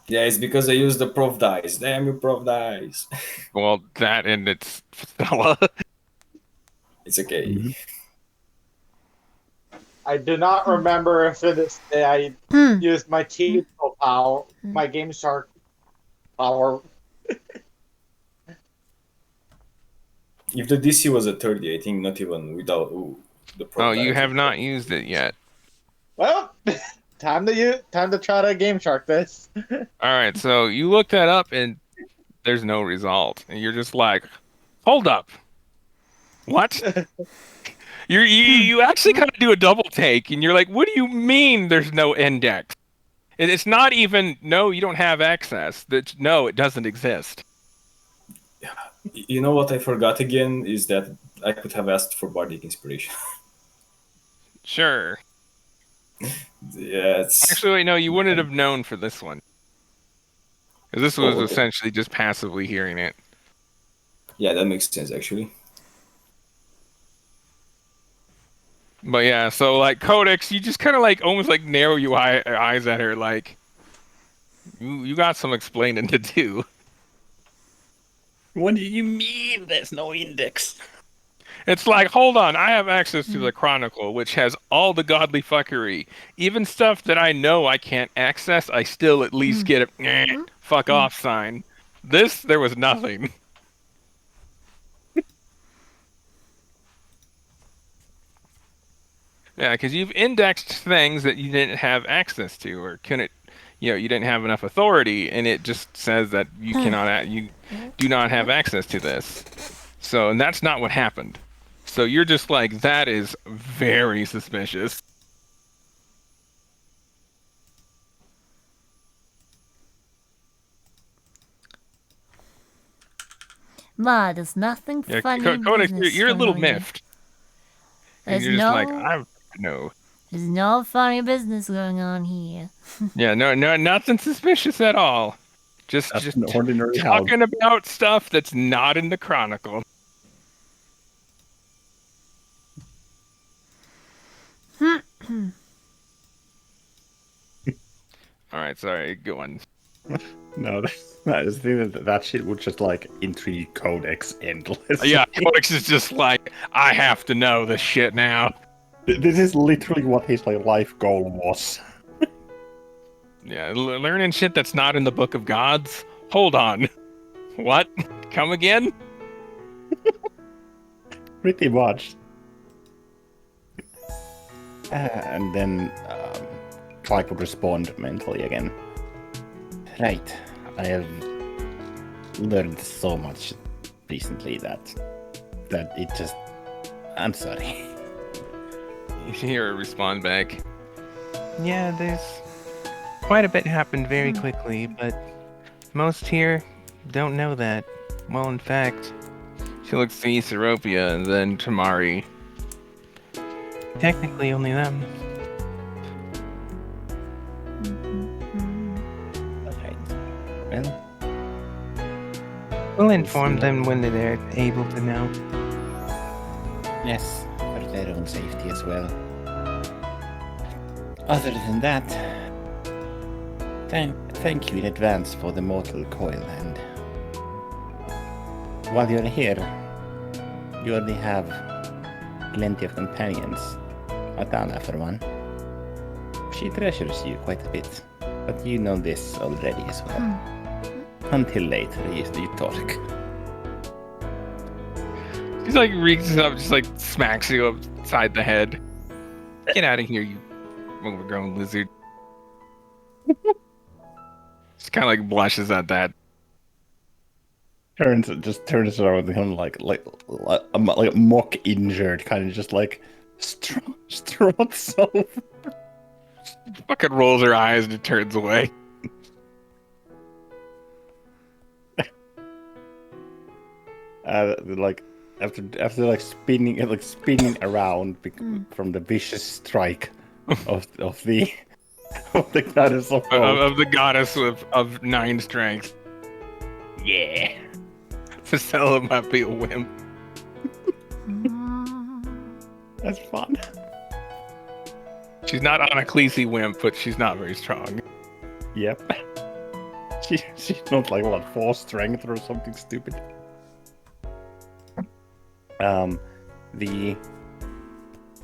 Yeah, it's because I used the prof dice. Damn you, prof dice. Well, that and it's Vasella. It's okay. Mm-hmm. I do not remember if to this day I used my T power, my Game Shark power. If the DC was a 30, I think not even without the prof Oh, you dice. have not used it yet. Well, time to try to Game Shark this. All right, so you look that up and there's no result, and you're just like, hold up, what? You actually kind of do a double take, and you're like, what do you mean there's no index? It's not even no, you don't have access. No, it doesn't exist. You know what I forgot again is that I could have asked for bardic inspiration. Sure. Yeah, it's... Actually, wait, no, you wouldn't have known for this one. 'Cause this was okay. essentially just passively hearing it. Yeah, that makes sense actually. But yeah, so like Codex, you just kind of like almost like narrow your eyes at her, like you got some explaining to do. What do you mean there's no index? It's like, hold on, I have access to the Chronicle, which has all the godly fuckery. Even stuff that I know I can't access, I still at least get a fuck off sign. This, there was nothing. Yeah, because you've indexed things that you didn't have access to, or couldn't, you didn't have enough authority, and it just says that you cannot, you do not have access to this. So, and that's not what happened. So you're just like, that is very suspicious. Ma, there's nothing Yeah, funny. Codex, business you're a little going on here. miffed. And There's you're just no, like, I no. there's no funny business going on here. Yeah, no, nothing suspicious at all. Just an ordinary house. talking about stuff that's not in the Chronicle. All right, sorry, go on. No, I just think that shit would just like intrigue Codex endless. Yeah, Codex is just like, I have to know this shit now. This is literally what his like life goal was. Yeah, learning shit that's not in the Book of Gods? Hold on. What? Come again? Pretty much. And then Clyde would respond mentally again. Right, I have learned so much recently that it just... I'm sorry. You hear her respond back. Yeah, there's quite a bit happened very quickly, but most here don't know that. Well, in fact, She looks to Ethiopia and then Tamari. technically only them. Alright. Well, We'll inform them when they're able to know. yes, very their own safety as well. Other than that, thank you in advance for the mortal coil, and while you're here, you already have plenty of companions. Atala, for one. She treasures you quite a bit, but you know this already as well. Until later, you talk. He's like reaches up, just like smacks you upside the head. Get out of here, you overgrown lizard. Just kind of like blushes at that. Turns around with him like mock injured, kind of just like struts over. Fucking rolls her eyes and turns away. Like after like spinning around from the vicious strike of the goddess of the goddess of 9 strength. yeah. Priscilla might be a wimp. That's fun. She's not on a Khaleesi wimp, but she's not very strong. Yep. She's not like 4 strength or something stupid. The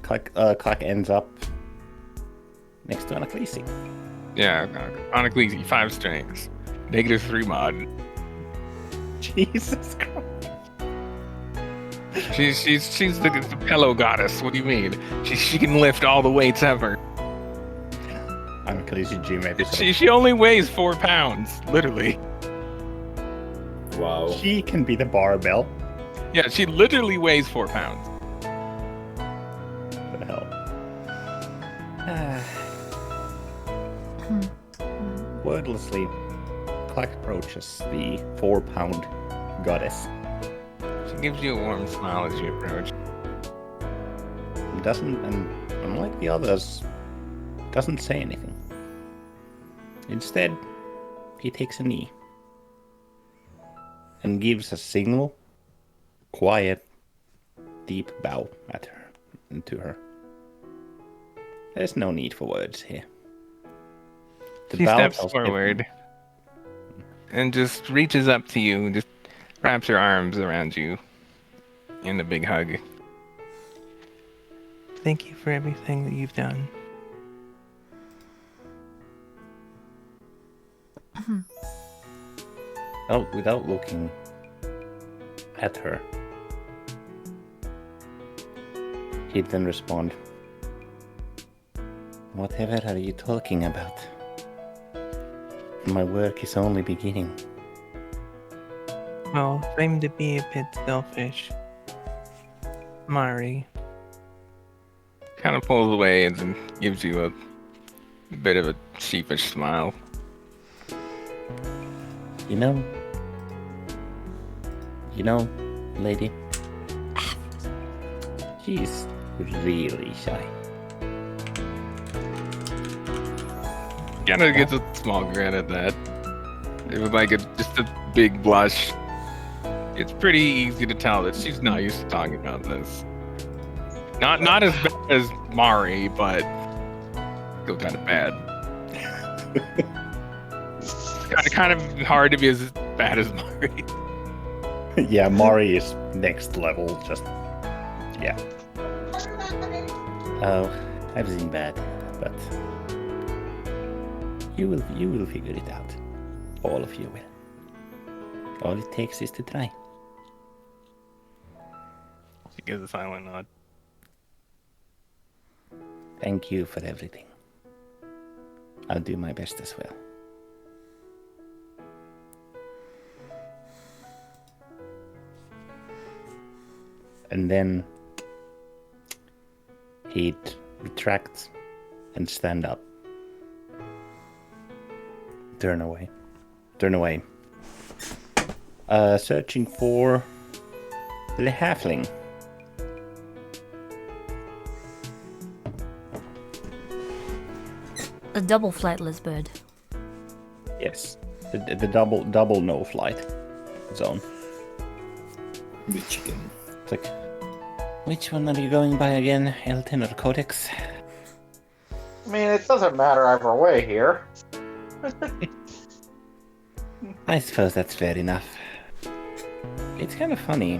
clock ends up next to Anaklisi. Yeah, on a Khaleesi, 5 strengths. -3 mod. Jesus Christ. She's the pillow goddess. What do you mean? She can lift all the weights ever. Anaklisi G maybe. She only weighs 4 pounds, literally. Wow. She can be the barbell. Yeah, she literally weighs 4 pounds. What the hell? Wordlessly, Clark approaches the 4-pound goddess. She gives you a warm smile as you approach. Doesn't, and unlike the others, doesn't say anything. Instead, he takes a knee and gives a single, quiet, deep bow at her and to her. There's no need for words here. The She bow steps tells forward and just reaches up to you and just wraps her arms around you in a big hug. Thank you for everything that you've done. Without looking at her, he'd then respond, "Whatever are you talking about? My work is only beginning." Well, seem to be a bit selfish. Mari kind of pulls away and then gives you a bit of a sheepish smile. You know, lady, she's really shy. Kind of gets a small grin at that. It was like just a big blush. It's pretty easy to tell that she's not used to talking about this. Not as bad as Mari, but still kind of bad. kind of hard to be as bad as Mari. Yeah, Mari is next level. Just yeah. Oh, I've seen bad, but you will figure it out. All of you will. All it takes is to try. She gives a silent nod. Thank you for everything. I'll do my best as well. And then he'd retract and stand up. Turn away. Searching for the halfling. A double flightless bird. Yes, the double no flight zone. The chicken. It's like Which one are you going by again, Elton or Codex? I mean, it doesn't matter either way here. I suppose that's fair enough. It's kind of funny.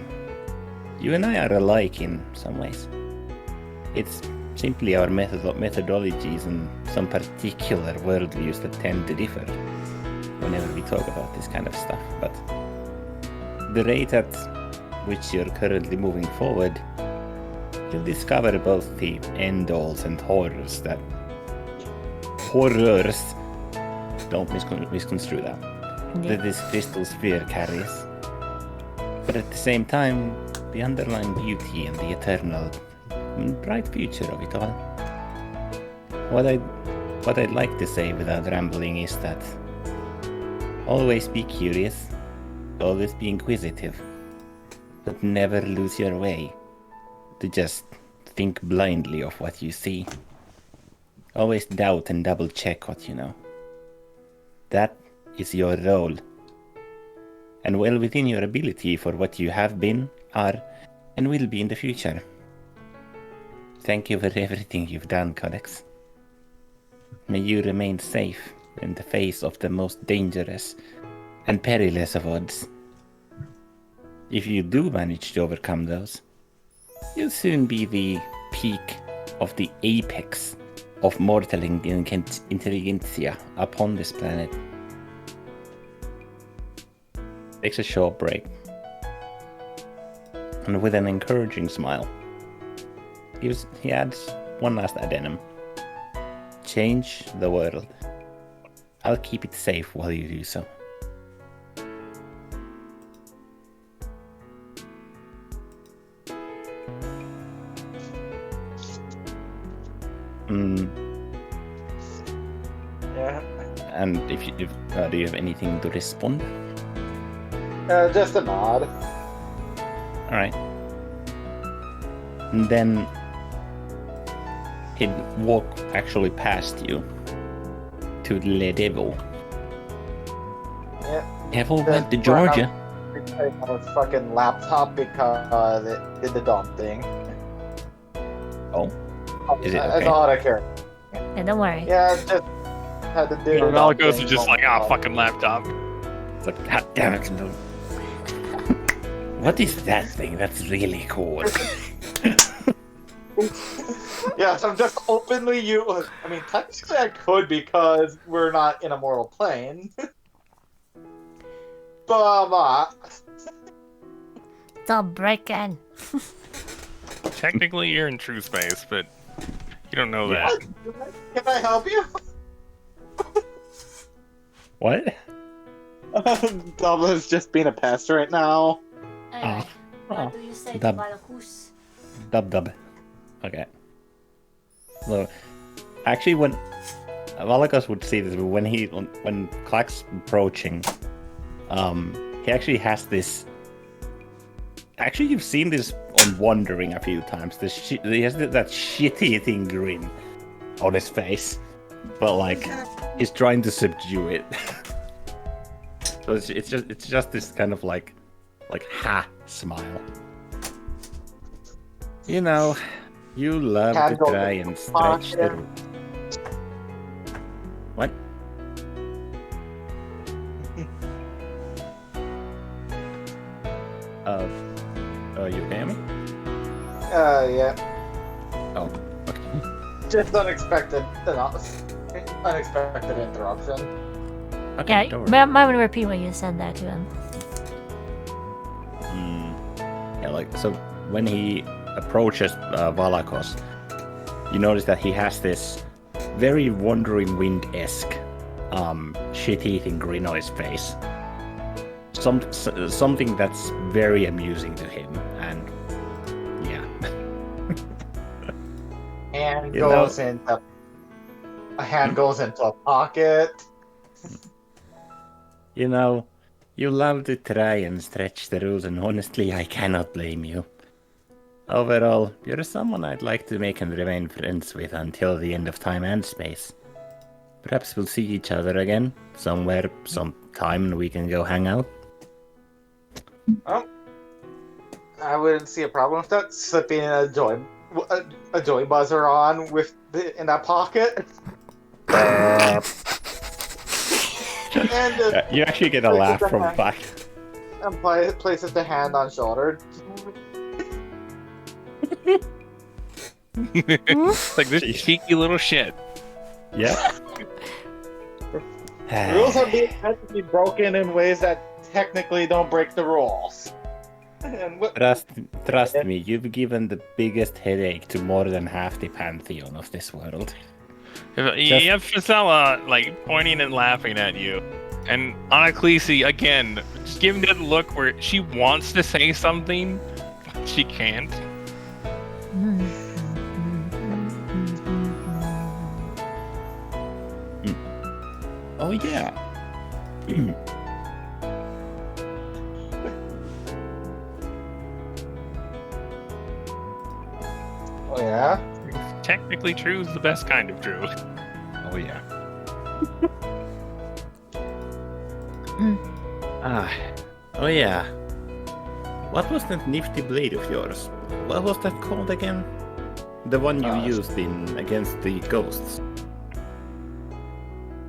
You and I are alike in some ways. It's simply our methodologies and some particular worldviews that tend to differ whenever we talk about this kind of stuff. But the rate at which you're currently moving forward, you'll discover both the end-alls and horrors that... Horrors! Don't misconstrue that. That this crystal sphere carries. But at the same time, the underlying beauty and the eternal bright future of it all. What I'd like to say without rambling is that always be curious, always be inquisitive, but never lose your way to just think blindly of what you see. Always doubt and double check what you know. That is your role, and well within your ability for what you have been, are, and will be in the future. Thank you for everything you've done, Codex. May you remain safe in the face of the most dangerous and perilous of odds. If you do manage to overcome those, you'll soon be the peak of the apex of mortal intelligentsia upon this planet. Takes a short break, and with an encouraging smile, he adds one last addendum. Change the world. I'll keep it safe while you do so. Yeah. And if do you have anything to respond? Just a nod. Alright. And then he'd walk actually past you to Le Devil. Yeah. Devil went to Georgia. I have a fucking laptop because it did the dumb thing. Oh. Is it That's okay? all I care. Yeah, don't worry. Yeah, it just had to do the dumb Malagos thing. is just like, fucking laptop. It's like, god damn it. No. What is that thing? That's really cool. Yes, I'm just openly I mean, technically I could because we're not in a mortal plane. But Stop breaking. Technically, you're in true space, but you don't know that. Can I help you? What? Dublin's just being a pest right now. Anyway, Oh. what do you say to Dub. Balacus? Dub. Okay. So, actually, when Valakos would see this, but when Clack's approaching, he actually has this. Actually, you've seen this on Wandering a few times. He has that shit-eating grin on his face, but like he's trying to subdue it. So it's just this kind of like ha smile. You know, you love to Candle try and stretch the. What? You okay, Amy? Yeah. Oh, okay. Just unexpected interruption. Okay, Yeah, don't but worry. I might want to repeat what you said there to him. Yeah, like, so when he approaches Valakos, you notice that he has this very Wandering Wind-esque shit-eating grin on his face. Something that's very amusing to him, and yeah. A hand goes into a pocket. You know, you love to try and stretch the rules, and honestly, I cannot blame you. Overall, you're someone I'd like to make and remain friends with until the end of time and space. Perhaps we'll see each other again, somewhere, sometime, and we can go hang out. I wouldn't see a problem with that. Slipping a joy buzzer on in that pocket. And just You actually get a place laugh it from to hand- back. and place it to hand on shoulder. Like this cheeky little shit. Yeah. Rules are being meant to be broken in ways that technically don't break the rules. And Trust me, you've given the biggest headache to more than half the pantheon of this world. You have Frisella like pointing and laughing at you, and Anaclisi again just giving that look where she wants to say something, but she can't. Oh yeah. oh yeah. Technically, true is the best kind of true. Oh yeah. Oh yeah. What was that nifty blade of yours? What was that called again? The one you used against the ghosts.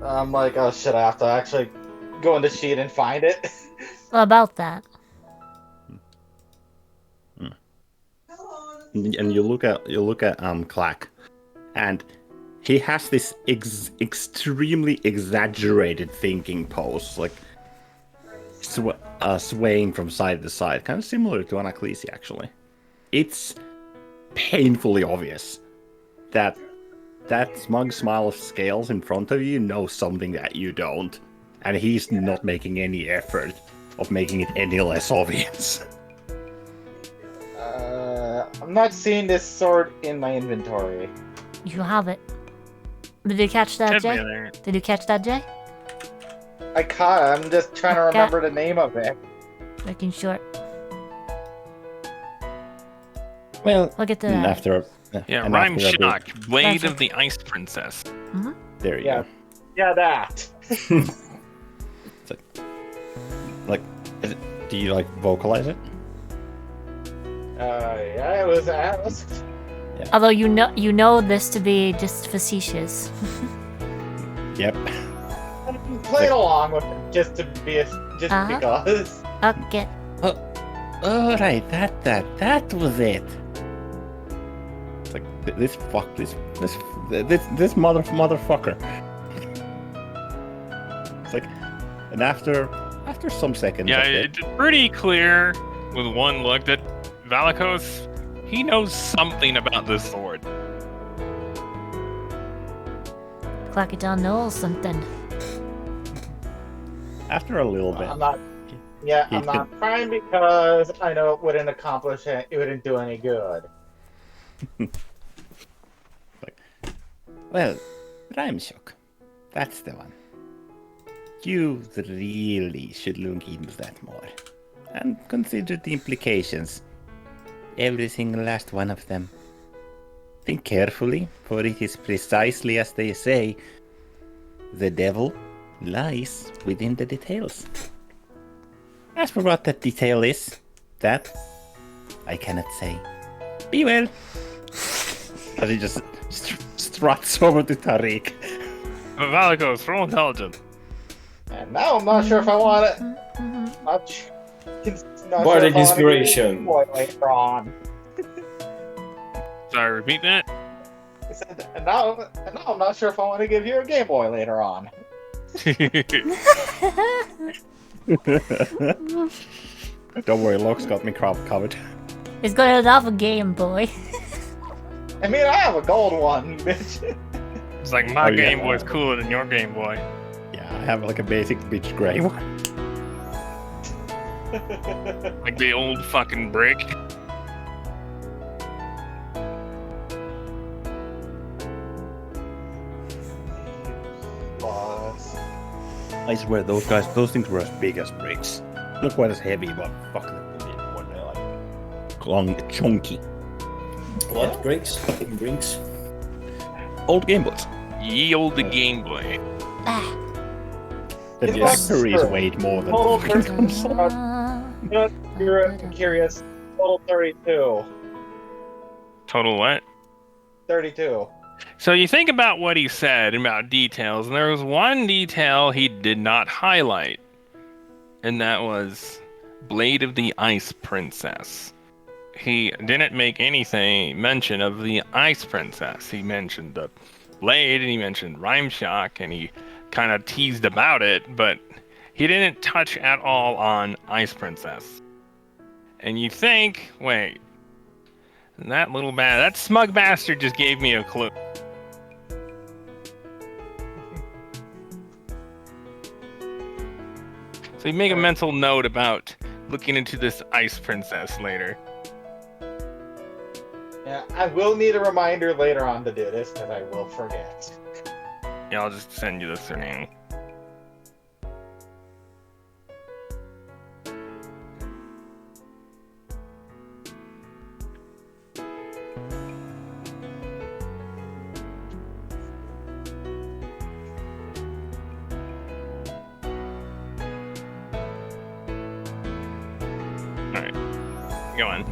I'm like, oh shit! I have to actually go in the sheet and find it. About that. And you look at Clack, and he has this extremely exaggerated thinking pose, like swaying from side to side, kind of similar to Anaclisi actually. It's painfully obvious that smug smile of Scales in front of you knows something that you don't, and he's not making any effort of making it any less obvious. I'm not seeing this sword in my inventory. You have it. Did you catch that, Should be Jay? there. Did you catch that, Jay? I caught it. I'm just trying to Okay. remember the name of it. Making sure. Well, We'll get to and that. after Yeah, and Rhyme after a bit- Shock, Blade That's of the Ice Princess. There you Yeah. go. Yeah, that. Like, do you like vocalize it? Yeah, it was. Although you know this to be just facetious. Yep. Played along with it just Uh-huh. because. Okay. All right, that was it. It's like this motherfucker. It's like, and after some seconds. Yeah, of it, it's pretty clear with one look that Valikos, he knows something about this sword. Clackaton knows something. after a little bit, I'm not. Yeah, He I'm not crying because I know it wouldn't accomplish it. It wouldn't do any good. well, Rhyme Shock, that's the one. You really should look into that more, and consider the implications. Every single last one of them. Think carefully, for it is precisely as they say. The devil lies within the details. As for what that detail is, that I cannot say. Be well. As he just struts over to Tariq. Valikos, roll intelligence. And now I'm not sure if I want it. Not Bardic if I wanna inspiration. give Boy later on. Sorry, repeat that. I said, and now I'm not sure if I want to give you a Game Boy later on. Don't worry, Locke's got me covered. He's got another Game Boy. I mean, I have a gold one, bitch. It's like my Oh, yeah. Game Boy's cooler than your Game Boy. Yeah, I have like a basic beach grey one. Like the old fucking brick. Boss. I swear, those things were as big as bricks. Not quite as heavy, but fucking what they're like long, chunky. What? Brinks? Old Game Boys. Ye olde Game Boy. Ah. The It was batteries true. weighed more than Total the fucking person. console. You know, you're curious. Total 32. Total what? 32. So you think about what he said about details, and there was one detail he did not highlight, and that was Blade of the Ice Princess. He didn't make anything mention of the Ice Princess. He mentioned the blade, and he mentioned Rhyme Shock, and he kind of teased about it, but he didn't touch at all on Ice Princess. And you think, wait, that smug bastard just gave me a clue. So you make a mental note about looking into this Ice Princess later. Yeah, I will need a reminder later on to do this, because I will forget. Yeah, I'll just send you the thing. Alright. Go on.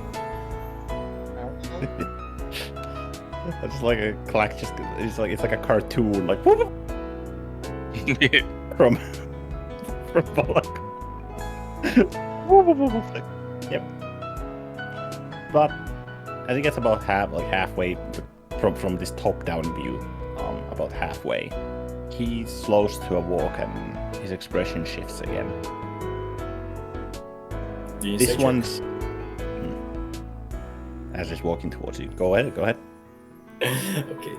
It's like a clack. It's like a cartoon, like from Pollock. Yep. But I think it's about halfway from this top-down view. About halfway, he slows to a walk and his expression shifts again. This one's as he's walking towards you. Go ahead. Okay.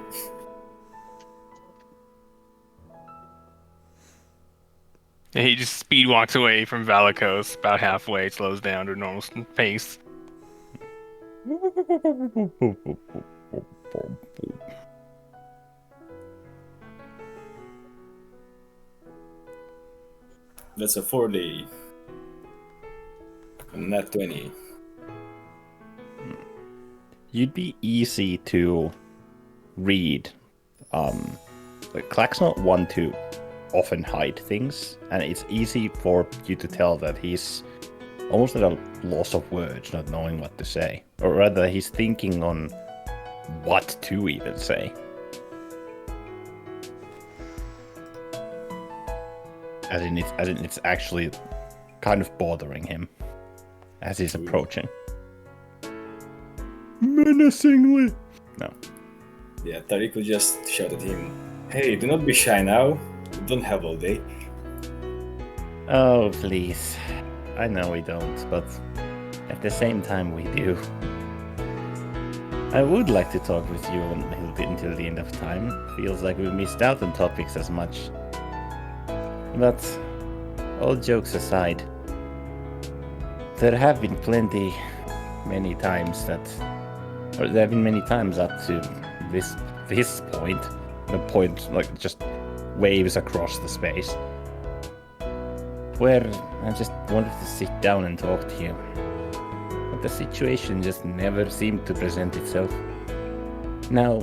He just speed walks away from Valikos about halfway, slows down to normal pace. That's a 40. Not 20. You'd be easy to read. Like Clack's not one to often hide things, and it's easy for you to tell that he's almost at a loss of words, not knowing what to say, or rather, he's thinking on what to even say. As in, it's actually kind of bothering him as he's approaching. Menacingly. No. Yeah, Tariq will just shout at him, "Hey, do not be shy now. We don't have all day." Oh, please. I know we don't, but at the same time we do. I would like to talk with you a little bit until the end of time. Feels like we missed out on topics as much. But, all jokes aside, there have been many times up to this point. The point, like, just waves across the space, where I just wanted to sit down and talk to you. But the situation just never seemed to present itself. Now,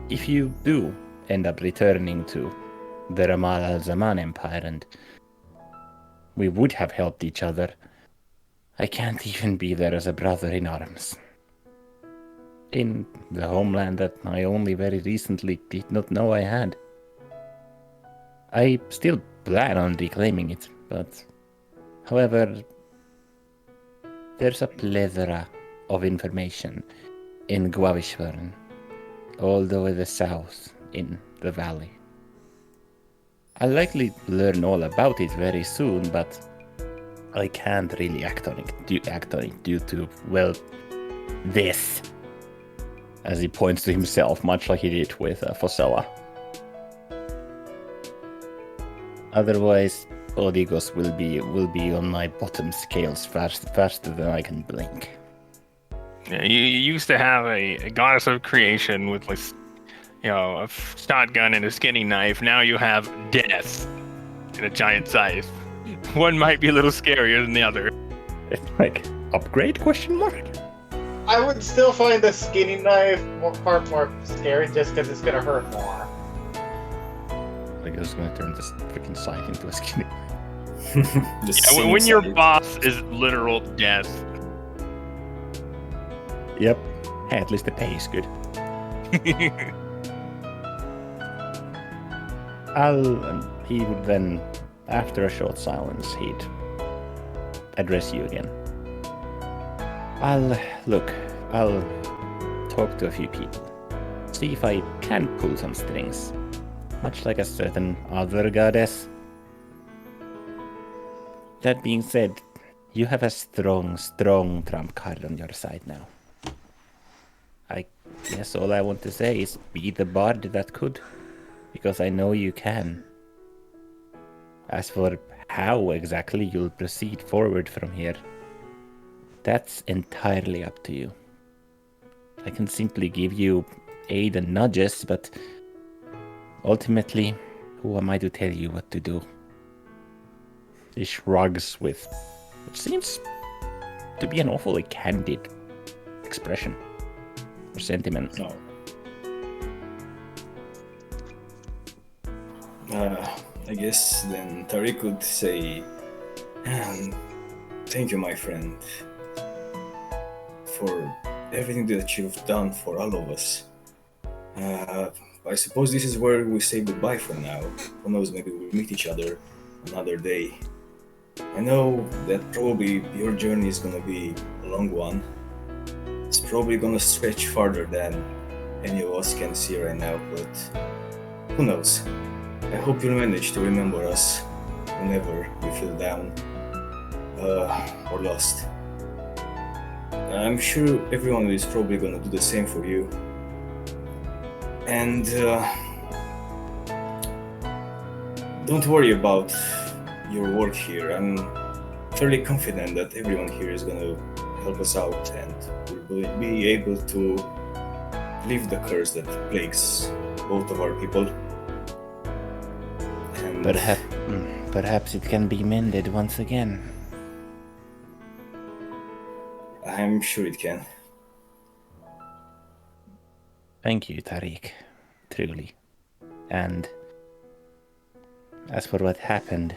if you do end up returning to the Ramal al-Zaman Empire and we would have helped each other, I can't even be there as a brother in arms. In the homeland that I only very recently did not know I had. I still plan on reclaiming it, but however, there's a plethora of information in Guavishvaran, all the way to the south in the valley. I'll likely learn all about it very soon, but I can't really act on it due to, well, this. As he points to himself, much like he did with Fosella. Otherwise, Odigos will be on my bottom scales faster than I can blink. Yeah, you used to have a goddess of creation with, like, a shotgun and a skinning knife. Now you have death and a giant scythe. One might be a little scarier than the other. It's like, upgrade, question mark? I would still find the skinning knife far more scary just because it's gonna hurt more. Like, it's gonna turn this freaking scythe into a skinny. When your boss is literal death. Yep. Hey, at least the pay is good. He would then, after a short silence, he'd address you again. I'll talk to a few people. See if I can pull some strings. Much like a certain other goddess. That being said, you have a strong trump card on your side now. I guess all I want to say is be the bard that could. Because I know you can. As for how exactly you'll proceed forward from here, that's entirely up to you. I can simply give you aid and nudges, but ultimately, who am I to tell you what to do? He shrugs with what seems to be an awfully candid expression or sentiment. No. I guess then Tariq could say, thank you, my friend, for everything that you've done for all of us. I suppose this is where we say goodbye for now. Who knows, maybe we'll meet each other another day. I know that probably your journey is gonna be a long one. It's probably gonna stretch farther than any of us can see right now, but who knows? I hope you'll manage to remember us whenever you feel down or lost. I'm sure everyone is probably gonna do the same for you. And don't worry about your work here. I'm fairly confident that everyone here is gonna help us out and we'll be able to leave the curse that plagues both of our people. And perhaps it can be mended once again. I'm sure it can. Thank you, Tariq. Truly. And as for what happened,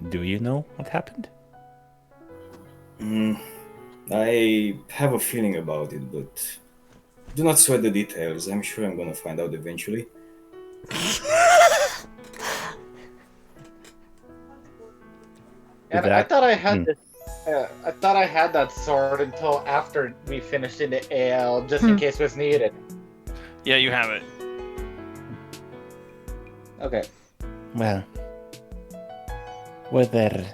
do you know what happened? I have a feeling about it, but do not sweat the details. I'm sure I'm gonna find out eventually. And I thought I had this. I thought I had that sword until after we finished in the AL, just in case it was needed. Yeah, you have it. Okay. Well, whether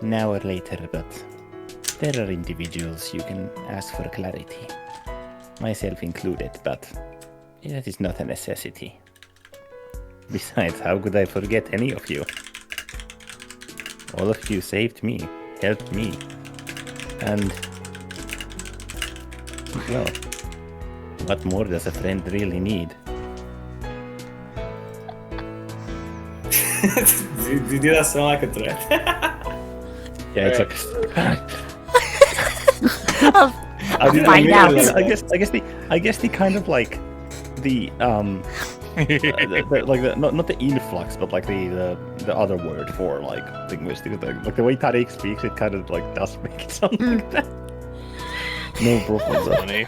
now or later, but there are individuals you can ask for clarity, myself included, but that is not a necessity. Besides, how could I forget any of you? All of you saved me, helped me, and, well, what more does a friend really need? Did that sound like a threat? Yeah, it's like... I'll find out. I guess the kind of like the like the, not the influx, but like the other word for like linguistic, like the way Tariq speaks, it kind of like does make it sound like that. No problem. Funny.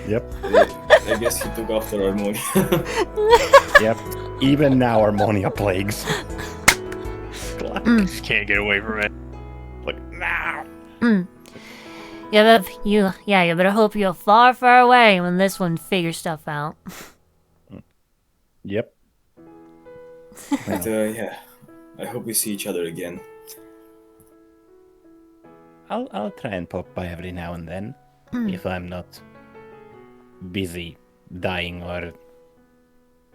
Yep. I guess he took after Harmonia. Yep. Even now, Harmonia plagues. Just can't get away from it. Like now. Yeah, but you better hope you're far, far away when this one figures stuff out. Yep. But yeah, I hope we see each other again. I'll try and pop by every now and then, if I'm not busy dying or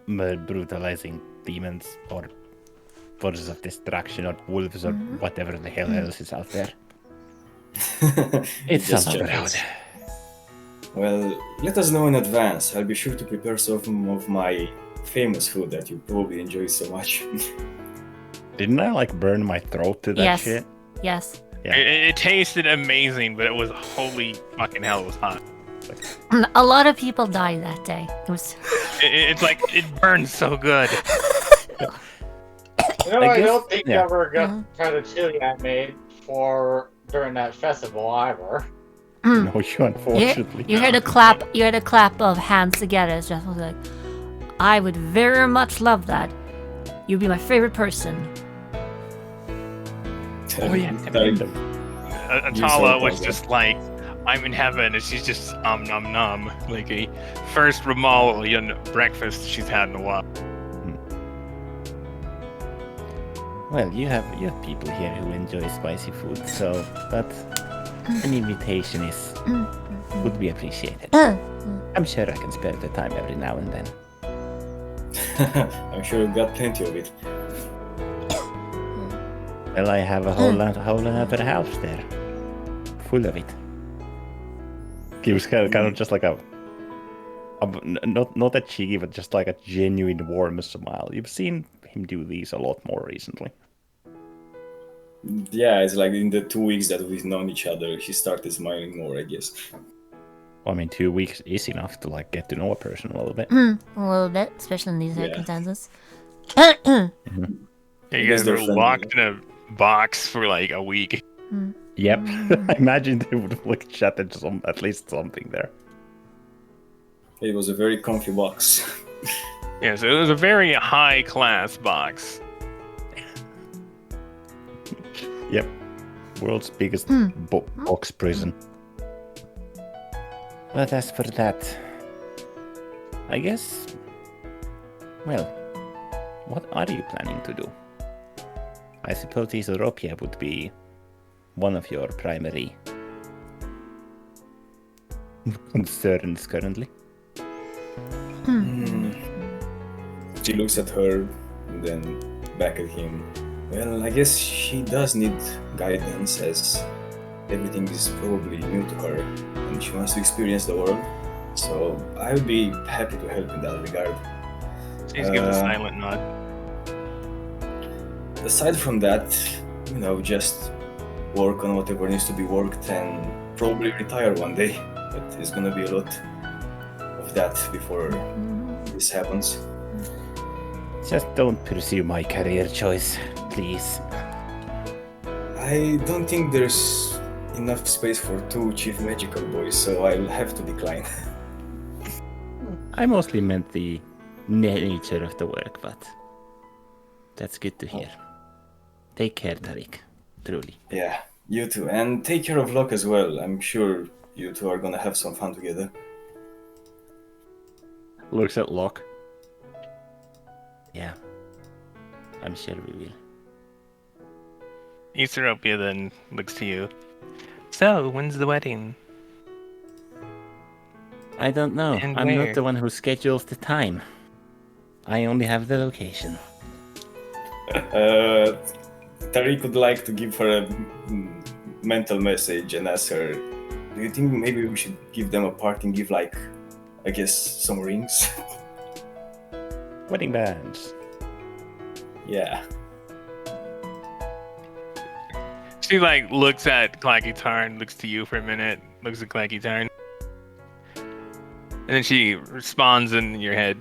brutalizing demons or forces of destruction or wolves or whatever the hell else is out there. It's Just all check around. it. Well, let us know in advance. I'll be sure to prepare some of my famous food that you probably enjoy so much. Didn't I like burn my throat to that Yes. shit? Yes. Yeah. It tasted amazing, but it was holy fucking hell. It was hot. A lot of people died that day. It was. It's like it burned so good. You know, I I guess- don't think yeah. I ever got kind of chili I made for during that festival either. No, you unfortunately. You heard a clap. You heard a clap of hands together. As Jeff was like, "I would very much love that. You'd be my favorite person." Oh, yeah. Atala was just like, I'm in heaven, and she's just nom nom, like a first Ramalian breakfast she's had in a while. Well, you have people here who enjoy spicy food, so but an invitation would be appreciated. I'm sure I can spare the time every now and then. I'm sure you've got plenty of it. Well, I have a whole another house there, full of it. Gives kind of just like a not a cheeky, but just like a genuine warm smile. You've seen him do these a lot more recently. Yeah, it's like in the 2 weeks that we've known each other, he started smiling more, I guess. Well, I mean, 2 weeks is enough to like get to know a person a little bit. A little bit, especially in these circumstances. Yeah, you guess guys they're were friendly. locked in a box for like a week. Yep, I imagine they would look chat at least something there. It was a very comfy box. Yeah, so it was a very high class box. Yep, world's biggest box prison. But as for that, I guess. Well, what are you planning to do? I suppose Ethiopia would be one of your primary concerns currently. She looks at her, and then back at him. Well, I guess she does need guidance, as everything is probably new to her, and she wants to experience the world. So I would be happy to help in that regard. She's given a silent nod. Aside from that, just work on whatever needs to be worked and probably retire one day. But there's gonna be a lot of that before this happens. Just don't pursue my career choice, please. I don't think there's enough space for 2 chief magical boys, so I'll have to decline. I mostly meant the nature of the work, but that's good to hear. Take care, Tariq. Truly. Yeah, you too. And take care of Locke as well. I'm sure you two are gonna have some fun together. Looks at Locke. Yeah. I'm sure we will. Ethiopia then looks to you. So, when's the wedding? I don't know. And I'm where? not the one who schedules the time. I only have the location. Tariq would like to give her a mental message and ask her, do you think maybe we should give them a party and give, like, I guess, some rings? Wedding bands. Yeah. She like looks at Clacky Tarn, looks to you for a minute, looks at Clacky Tarn. And then she responds in your head.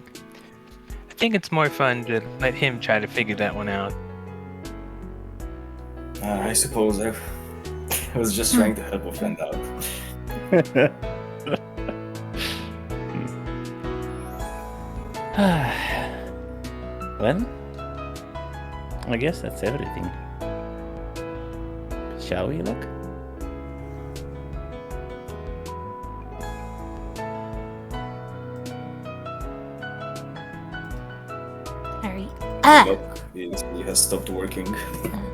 I think it's more fun to let him try to figure that one out. I suppose I was just trying to help a friend out. Well, I guess that's everything. Shall we look? Alright. Look, he has stopped working.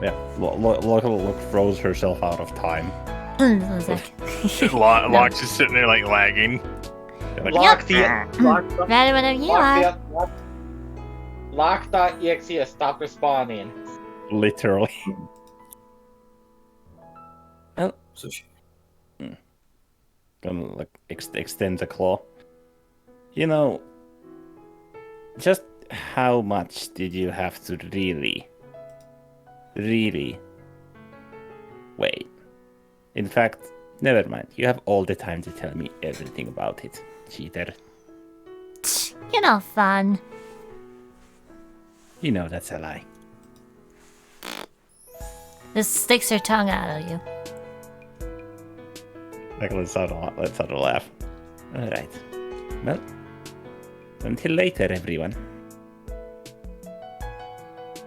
Yeah, Look throws herself out of time. One sec. Locke's just sitting there like lagging. Lock Ready whenever you are. Lock.exe has stopped responding. Literally. So she, Gonna like extend the claw. You know, just how much did you have to really wait? In fact, never mind. You have all the time to tell me everything about it, cheater. You're not fun. You know that's a lie. Just sticks her tongue out at you. Like, let's start a laugh. Alright. Well, until later, everyone.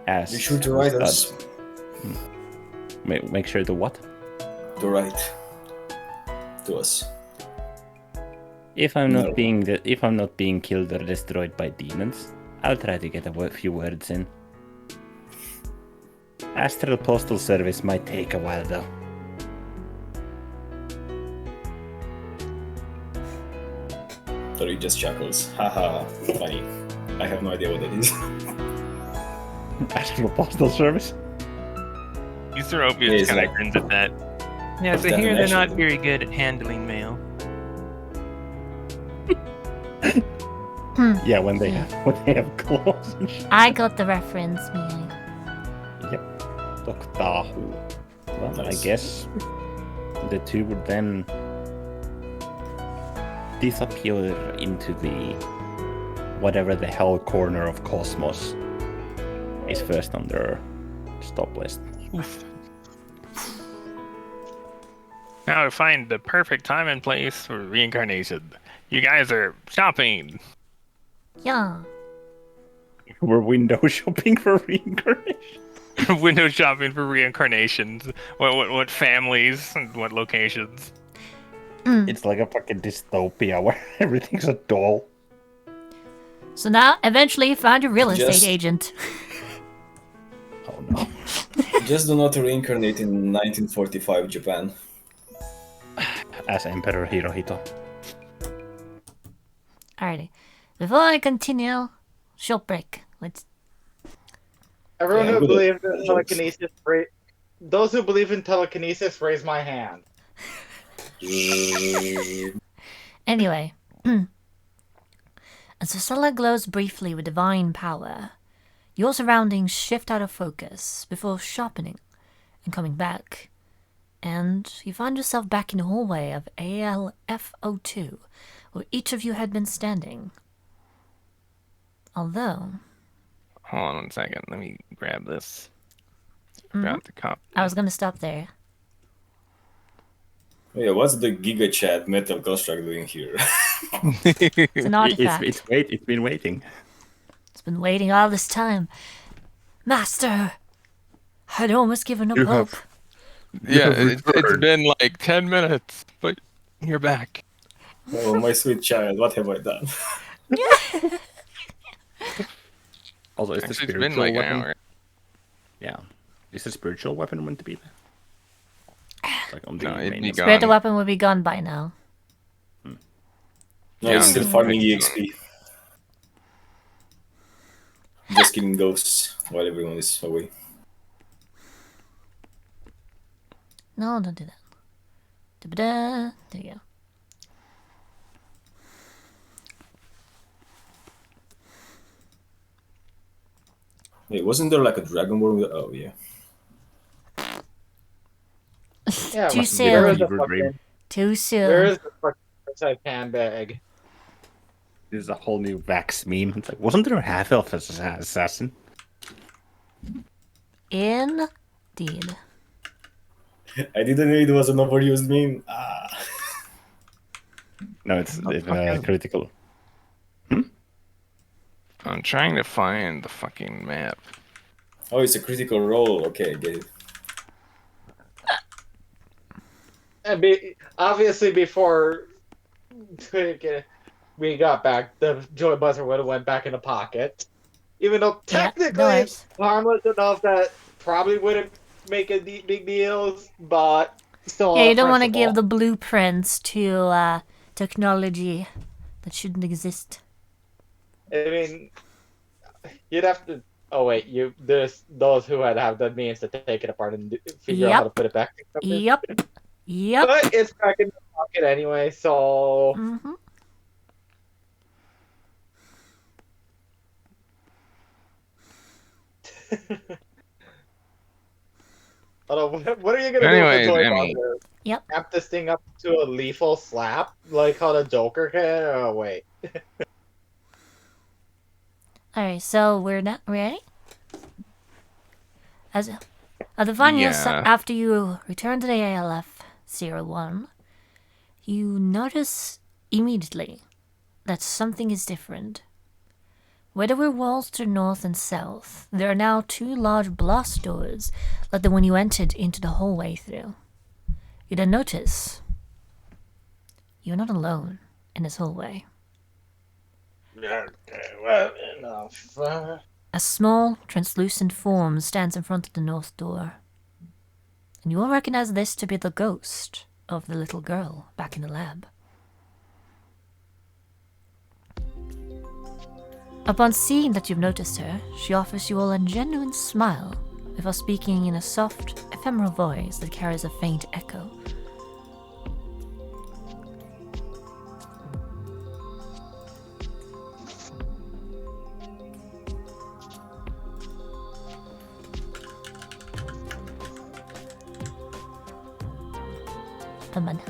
As Be sure to write us. Make sure to what? To write to us. If I'm not No. being killed or destroyed by demons, I'll try to get a few words in. Astral Postal Service might take a while, though. Tori just chuckles. Haha, funny. I have no idea what that is. Astral Postal Service? Easteropius Is kind of that- grins at that. Yeah, so that here an they're not actual- very good at handling mail. Yeah, when they have claws and shit. I got the reference, me. Yep. Doctor Who. Well, Nice. I guess the two would then disappear into the whatever the hell corner of Cosmos is first on their stop list. Now to find the perfect time and place for reincarnation. You guys are shopping. Yeah. We're window shopping for reincarnation. Window shopping for reincarnations. What families and what locations? It's like a fucking dystopia where everything's a doll. So now, eventually, you found your real estate Just- agent. Oh no. Just do not reincarnate in 1945 Japan. As Emperor Hirohito. Alrighty. Before I continue, short break. Let's. Everyone Yeah, who good. believes in telekinesis, those who believe in telekinesis, raise my hand. Anyway. As the cellar glows briefly with divine power, your surroundings shift out of focus before sharpening and coming back. And you find yourself back in the hallway of ALFO2, where each of you had been standing. Although, Hold on 1 second. Let me grab this. Forgot to copy. I was going to stop there. Yeah, what's the Giga Chat Metal Construct doing here? It's an artifact. It's been waiting. It's been waiting all this time. Master! I'd almost given up You hope. have- Yeah, it's been like 10 minutes, but you're back. Oh, my sweet child, what have I done? Also, is the Actually, it's spiritual been like an weapon? hour. Yeah. Is the spiritual weapon meant to be there? Like on the No, it'd be main- gone. Spiritual weapon would be gone by now. No, Yeah, it's I'm still just- farming EXP. Just killing ghosts while everyone is away. No, don't do that. Da-ba-da. There you go. Wait, wasn't there like a Dragonborn with... Oh, yeah. Yeah, Too but soon. there is a Fever dream. fucking, Too soon. there is a fucking outside handbag. This is a whole new Vax meme. It's like, wasn't there a half-elf assassin? Indeed. I didn't know it was an overused meme. Ah. No, it's critical. I'm trying to find the fucking map. Oh, it's a critical role. Okay, I get it. And obviously, before we got back, the joy buzzer would have went back in the pocket. Even though Yeah, technically no it's harmless enough that probably wouldn't make a big deal, but still. Yeah, you don't want to give the blueprints to technology that shouldn't exist. I mean, you'd have to. Oh wait, there's those who would have the means to take it apart and figure out how to put it back. Yep. Yep. But it's back in the pocket anyway, so. Mm-hmm. What are you gonna Anyways, do with the I toy mean- buzzer? Yep. Snap this thing up to a lethal slap, like how the Joker can? Oh wait. Alright, so we're not ready? As Advanya, Yeah. after you return to the ALF 01, you notice immediately that something is different. Where there were walls to north and south, there are now 2 large blast doors, like the one you entered into the hallway through. You then notice you're not alone in this hallway. Okay, well enough. A small, translucent form stands in front of the north door, and you all recognize this to be the ghost of the little girl back in the lab. Upon seeing that you've noticed her, she offers you all a genuine smile before speaking in a soft, ephemeral voice that carries a faint echo. Amanda.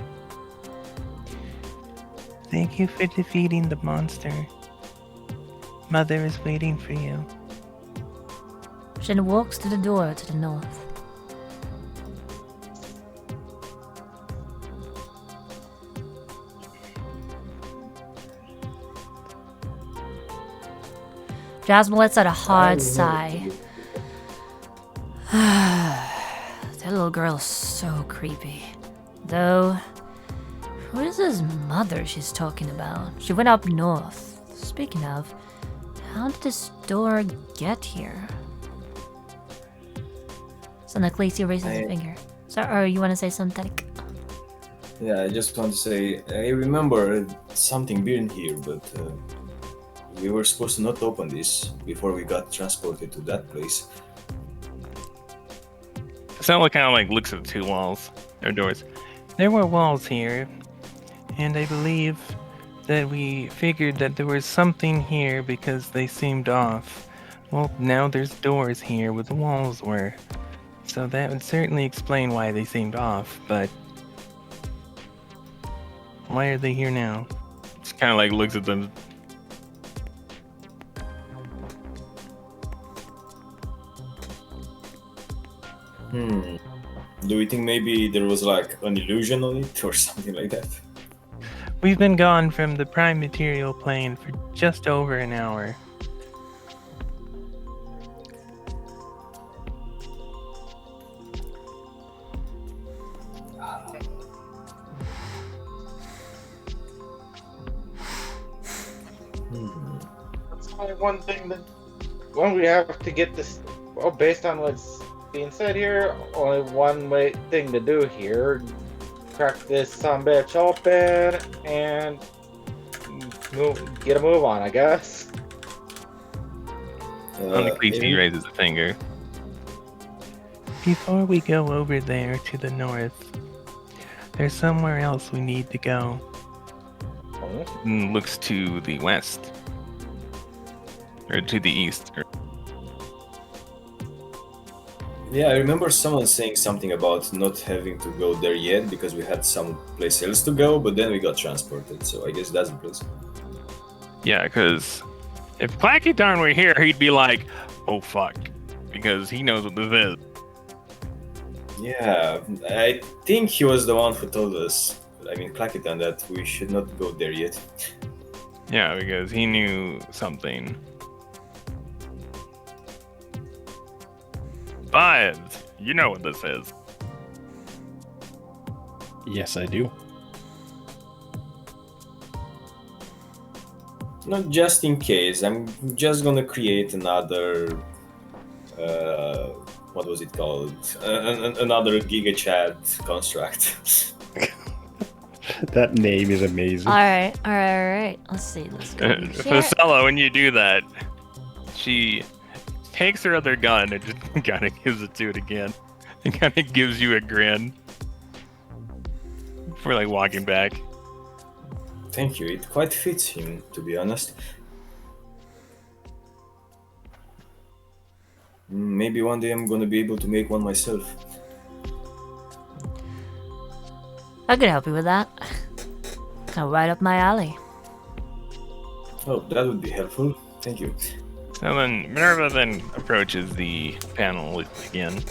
Thank you for defeating the monster. Mother is waiting for you. She then walks to the door to the north. Jasmine lets out a hard sigh. That little girl's so creepy. Though, who is this mother she's talking about? She went up north. Speaking of, how did this door get here? So Naklisi raises a finger. So, or you want to say something? Yeah, I just want to say, I remember something being here, but we were supposed to not open this before we got transported to that place. Stella kind of like looks at the 2 walls, or doors. There were walls here, and I believe that we figured that there was something here because they seemed off. Well, now there's doors here where the walls were. So that would certainly explain why they seemed off, but why are they here now? Just kind of like looks at them. Do we think maybe there was like an illusion on it or something like that? We've been gone from the prime material plane for just over an hour. That's only one thing that when we have to get this, well, based on what's being said here, only one thing to do here: crack this bitch open and get a move on, I guess. Naklisi raises a finger. Before we go over there to the north, there's somewhere else we need to go. And looks to the west. Or to the east. Yeah, I remember someone saying something about not having to go there yet because we had some place else to go, but then we got transported, so I guess that's the place. Yeah, because if Clacky Darn were here, he'd be like, oh fuck. Because he knows what this is. Yeah, I think he was the one who told us, I mean Clacketon, that we should not go there yet. Yeah, because he knew something. But you know what this is. Yes, I do. Not just in case, I'm just gonna create another what was it called? Another Giga Chat construct. That name is amazing. Alright. Let's see. Let's go. Fasella, when you do that, she takes her other gun and just kind of gives it to it again. And kind of gives you a grin. For like walking back. Thank you, it quite fits him, to be honest. Maybe one day I'm gonna be able to make one myself. I could help you with that. Kind of right up my alley. Oh, that would be helpful. Thank you. So then Minerva then approaches the panel again.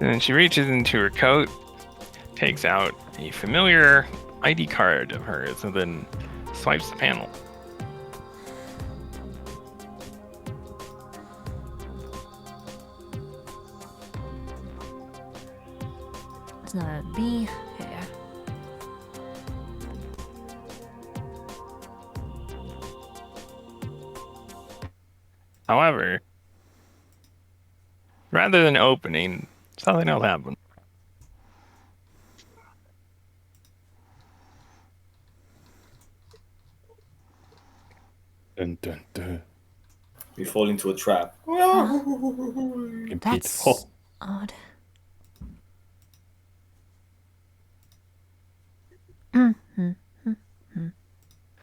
And then she reaches into her coat, takes out a familiar ID card of hers, and then swipes the panel. It's not a B here. However, rather than opening, something else happened. Dun, dun, dun. We fall into a trap. Impede. That's Oh, odd.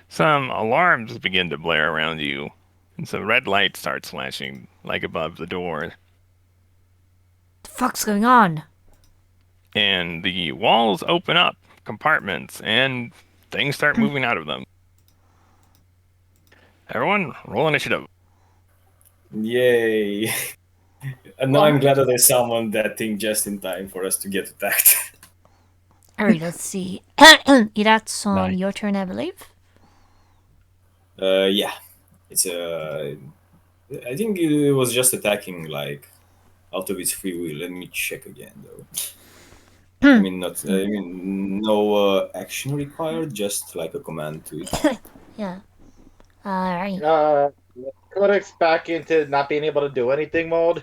Some alarms begin to blare around you, and some red light starts flashing, like above the door. The fuck's going on? And the walls open up, compartments, and things start moving out of them. Everyone, roll initiative. Yay! And now I'm glad that I summoned that thing just in time for us to get attacked. Alright, let's see. That's on Nice. your turn, I believe. Yeah. It's I think it was just attacking like out of its free will. Let me check again though. I mean, no action required, just like a command to it. Yeah. Alright. Codex back into not being able to do anything mode.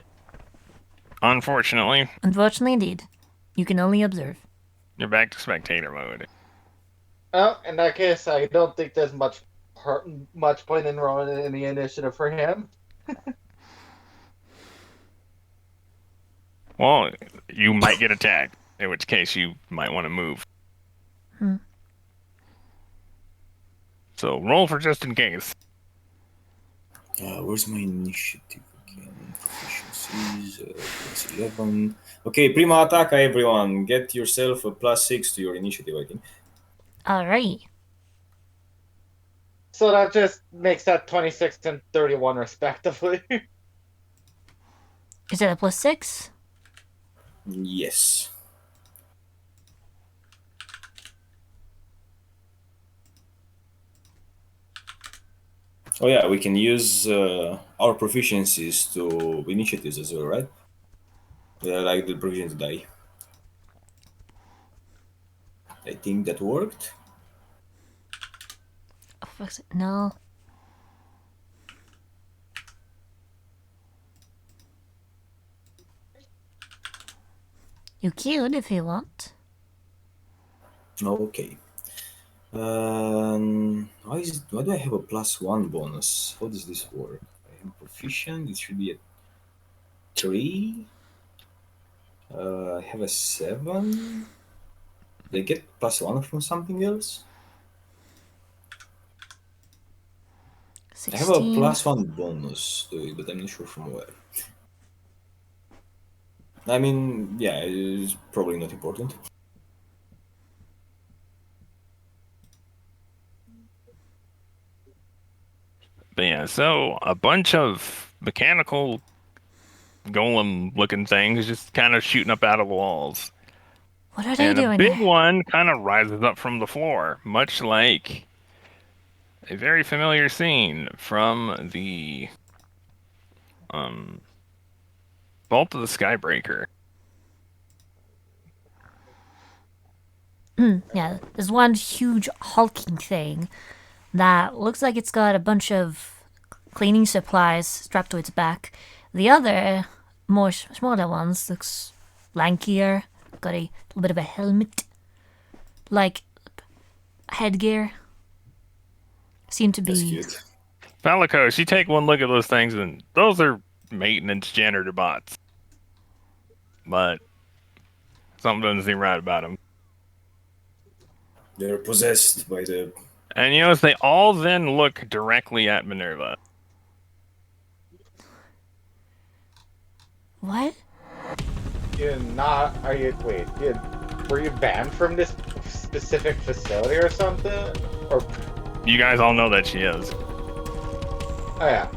Unfortunately, Unfortunately, indeed. You can only observe. you're back to spectator mode. Oh, in that case, I don't think there's much point in rolling any initiative for him. Well, you might get attacked, in which case you might want to move. So roll for just in case. Where's my initiative again? Proficiencies, plus 11. Okay, prima attacca, everyone. Get yourself a +6 to your initiative, I think. Alright. So that just makes that 26 and 31 respectively. Is that a +6? Yes. Oh yeah, we can use our proficiencies to initiatives as well, right? Yeah, like the proficiency die. I think that worked. Oh, fuck's sake. No. You could if you want. Okay. Why do I have a +1 bonus? How does this work? I am proficient. It should be a 3. I have a 7. Did I get +1 from something else? I have a 16. +1 bonus to it, but I'm not sure from where. I mean, yeah, it's probably not important. But yeah, so a bunch of mechanical golem-looking things just kind of shooting up out of the walls. What are they And a doing big here? one kind of rises up from the floor, much like a very familiar scene from the Vault of the Skybreaker. Yeah, there's one huge hulking thing that looks like it's got a bunch of cleaning supplies strapped to its back. The other, more smaller ones, looks lankier, got a little bit of a helmet, like headgear. Seem to That's be. cute. Palicos, you take one look at those things, and those are maintenance janitor bots. But something doesn't seem right about them. They're possessed by the. And you notice they all then look directly at Minerva. What? Were you banned from this specific facility or something? Or You guys all know that she is. oh yeah.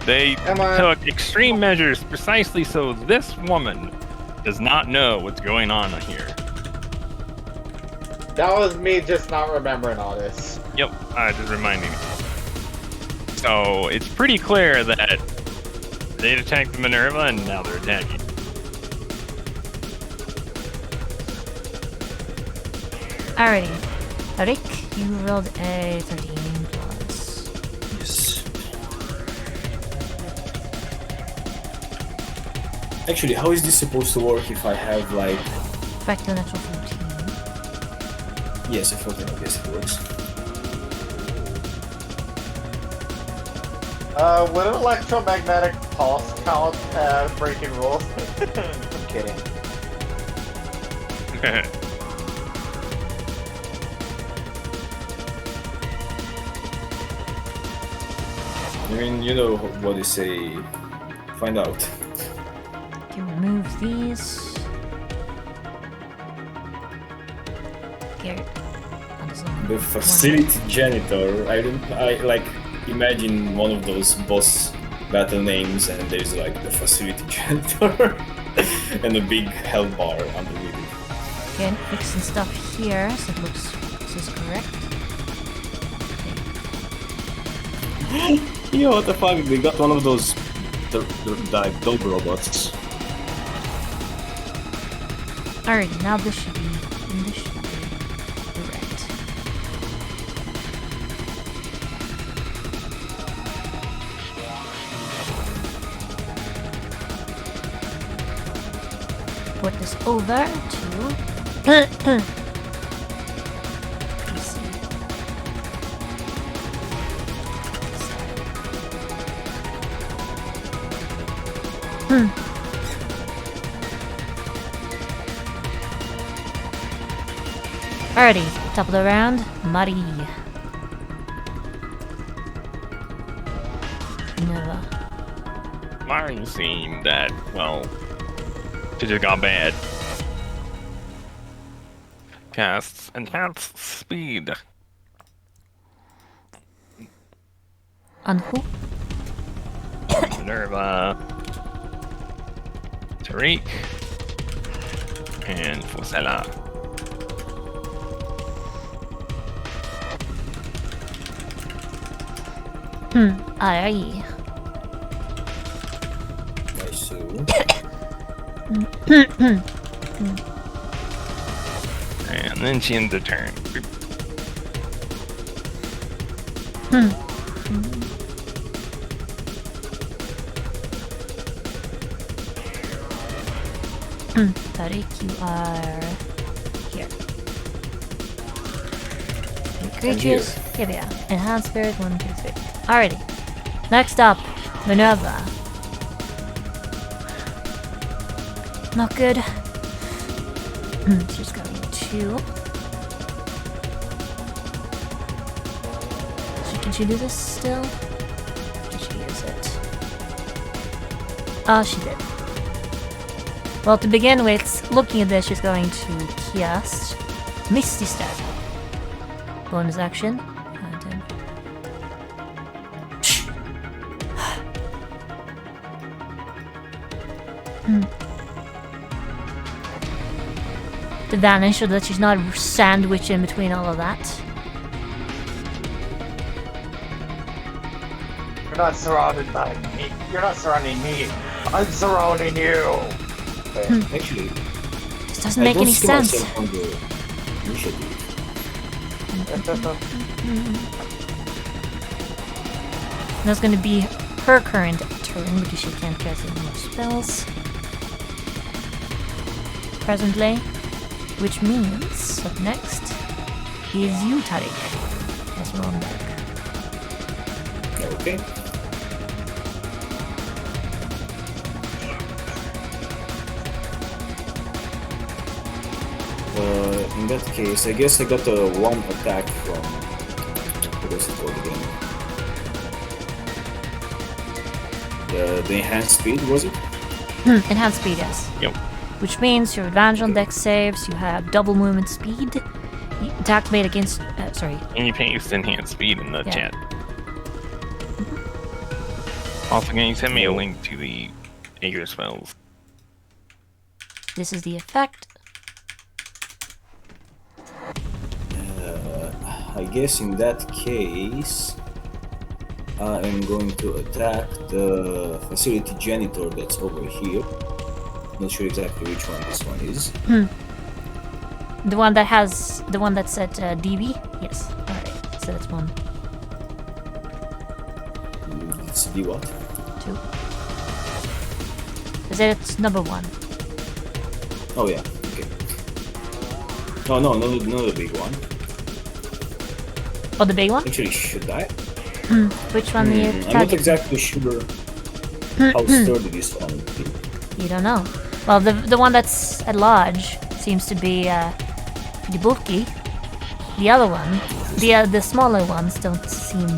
They Am I- took extreme measures precisely so this woman does not know what's going on here. That was me just not remembering all this. Yep, just reminding me. So it's pretty clear that they attacked Minerva and now they're attacking. Alrighty. Tarik, you rolled a 13 plus. Yes. Actually, how is this supposed to work if I have like? Back to natural 14. Yes, a 14. I guess it works. Would an electromagnetic pulse count as breaking rules? I'm kidding. I mean, you know what they say. Find out. Okay, remove these. Here. The facility janitor. I like imagine one of those boss battle names, and there's like the facility janitor and a big health bar underneath it. Okay, fixing stuff here, so it looks this is correct. Yo, what the fuck? They got one of those like dog robots. Alright, now this should be correct. Put this over to PC. Alrighty, top of the round, Mari. Nova. Mari seen that, well, she just got bad. Casts enhanced speed. On who? Minerva. Tariq. And Fosella. Aye. Nice. And then she ends the turn. Tariq, you are here. Creatures, here we are. Enhanced spirit, 1, 2, 3. Alrighty. Next up, Minerva. Not good. She's going to. Can she do this still? Did she use it? Oh, she did. Well, to begin with, looking at this, she's going to cast Misty Step. Bonus action. To vanish so that she's not sandwiched in between all of that. You're not surrounded by me. You're not surrounding me. I'm surrounding you. Actually, This doesn't make any sense. On the initiative. That's going to be her current turn because she can't cast any more spells presently, which means up next is you, Tariq, as we're on back. Okay. In that case, I guess I got a 1 attack from. What was it called again? The enhanced speed, was it? Enhanced speed, yes. Yep. Which means your advantage on dex saves, you have double movement speed, attacks made against. Sorry. And you paste enhanced speed in the Yeah. chat. Also, can you send me a link to the Aegir spells? This is the effect. I guess in that case, I am going to attack the facility janitor that's over here. Not sure exactly which one this one is. The one that's at DB? Yes. Alright, so that's 1. It's the what? 2. Is it number 1? Oh yeah, okay. Oh no, not the big one. Oh, the big one? Actually, should I? Which one are you I'm not targeting? exactly sure how sturdy this one would be. You don't know. Well, the one that's at large seems to be pretty bulky. The other one, the smaller ones don't seem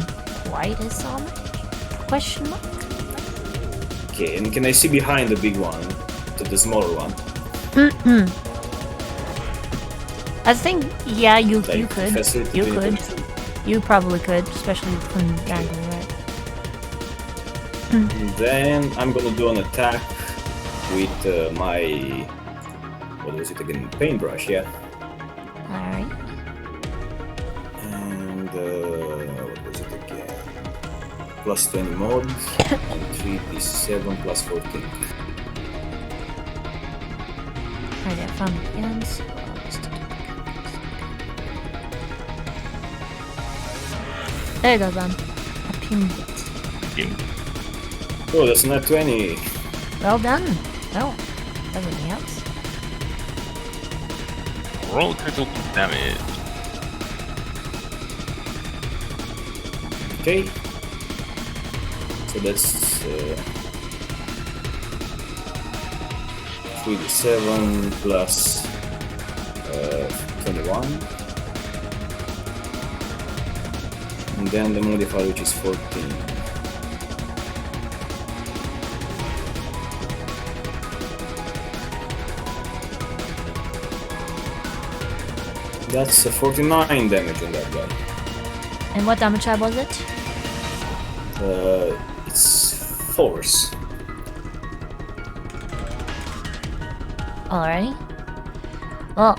quite as armored? Question mark? Okay, and can I see behind the big one, to the smaller one? I think, yeah, you Like, could. facility You janitor could. too. You probably could, especially from the angle, right? And then I'm gonna do an attack with my... What was it again? Paintbrush, yeah. Alright. And what was it again? Plus 20 mod and 3d7 plus 14. Alright, I found the ends. There you go, Ben. I pinned it. Oh, that's not 20. Well done. Oh, everything else. Roll critical damage. Okay. So that's 3d7 plus 21. And then the modifier, which is 14. That's 49 damage on that guy. And what damage type was it? It's force. Alrighty. Well,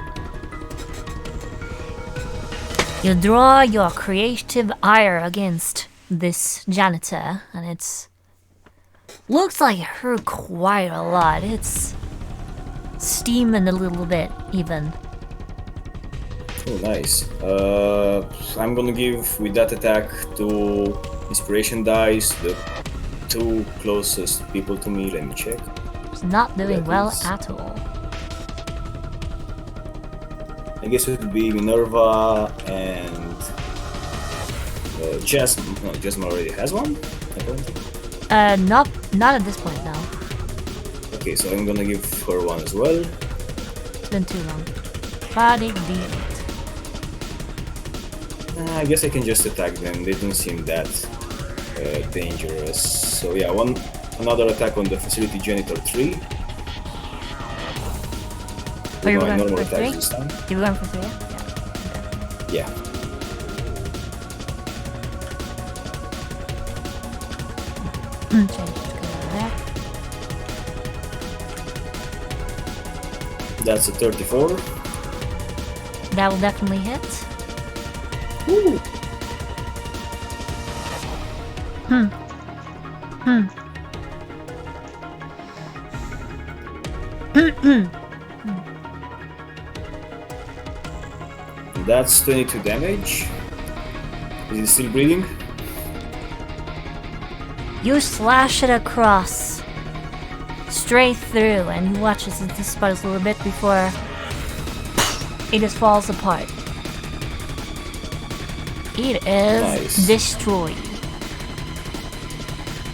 you draw your creative ire against this janitor, and it's looks like it hurt quite a lot. It's steaming a little bit, even. Oh, nice. I'm gonna give with that attack 2 inspiration dice, the 2 closest people to me. Let me check. It's not doing That well is- at all. I guess it would be Minerva and Jasmine. No, Jasmine already has one, apparently. Not at this point now. Okay, so I'm gonna give her one as well. It's been too long. Body beat. I guess I can just attack them. They don't seem that dangerous. So yeah, another attack on the facility janitor 3. Oh, you were Going going normal for attacks 3? this time. You were going for 3? Yeah. Yeah. Change it to go over there. That's a 34. That will definitely hit. Woo! That's 22 damage. Is he still breathing? You slash it across, straight through, and you watch as it sputters a little bit before it just falls apart. It is Nice. destroyed.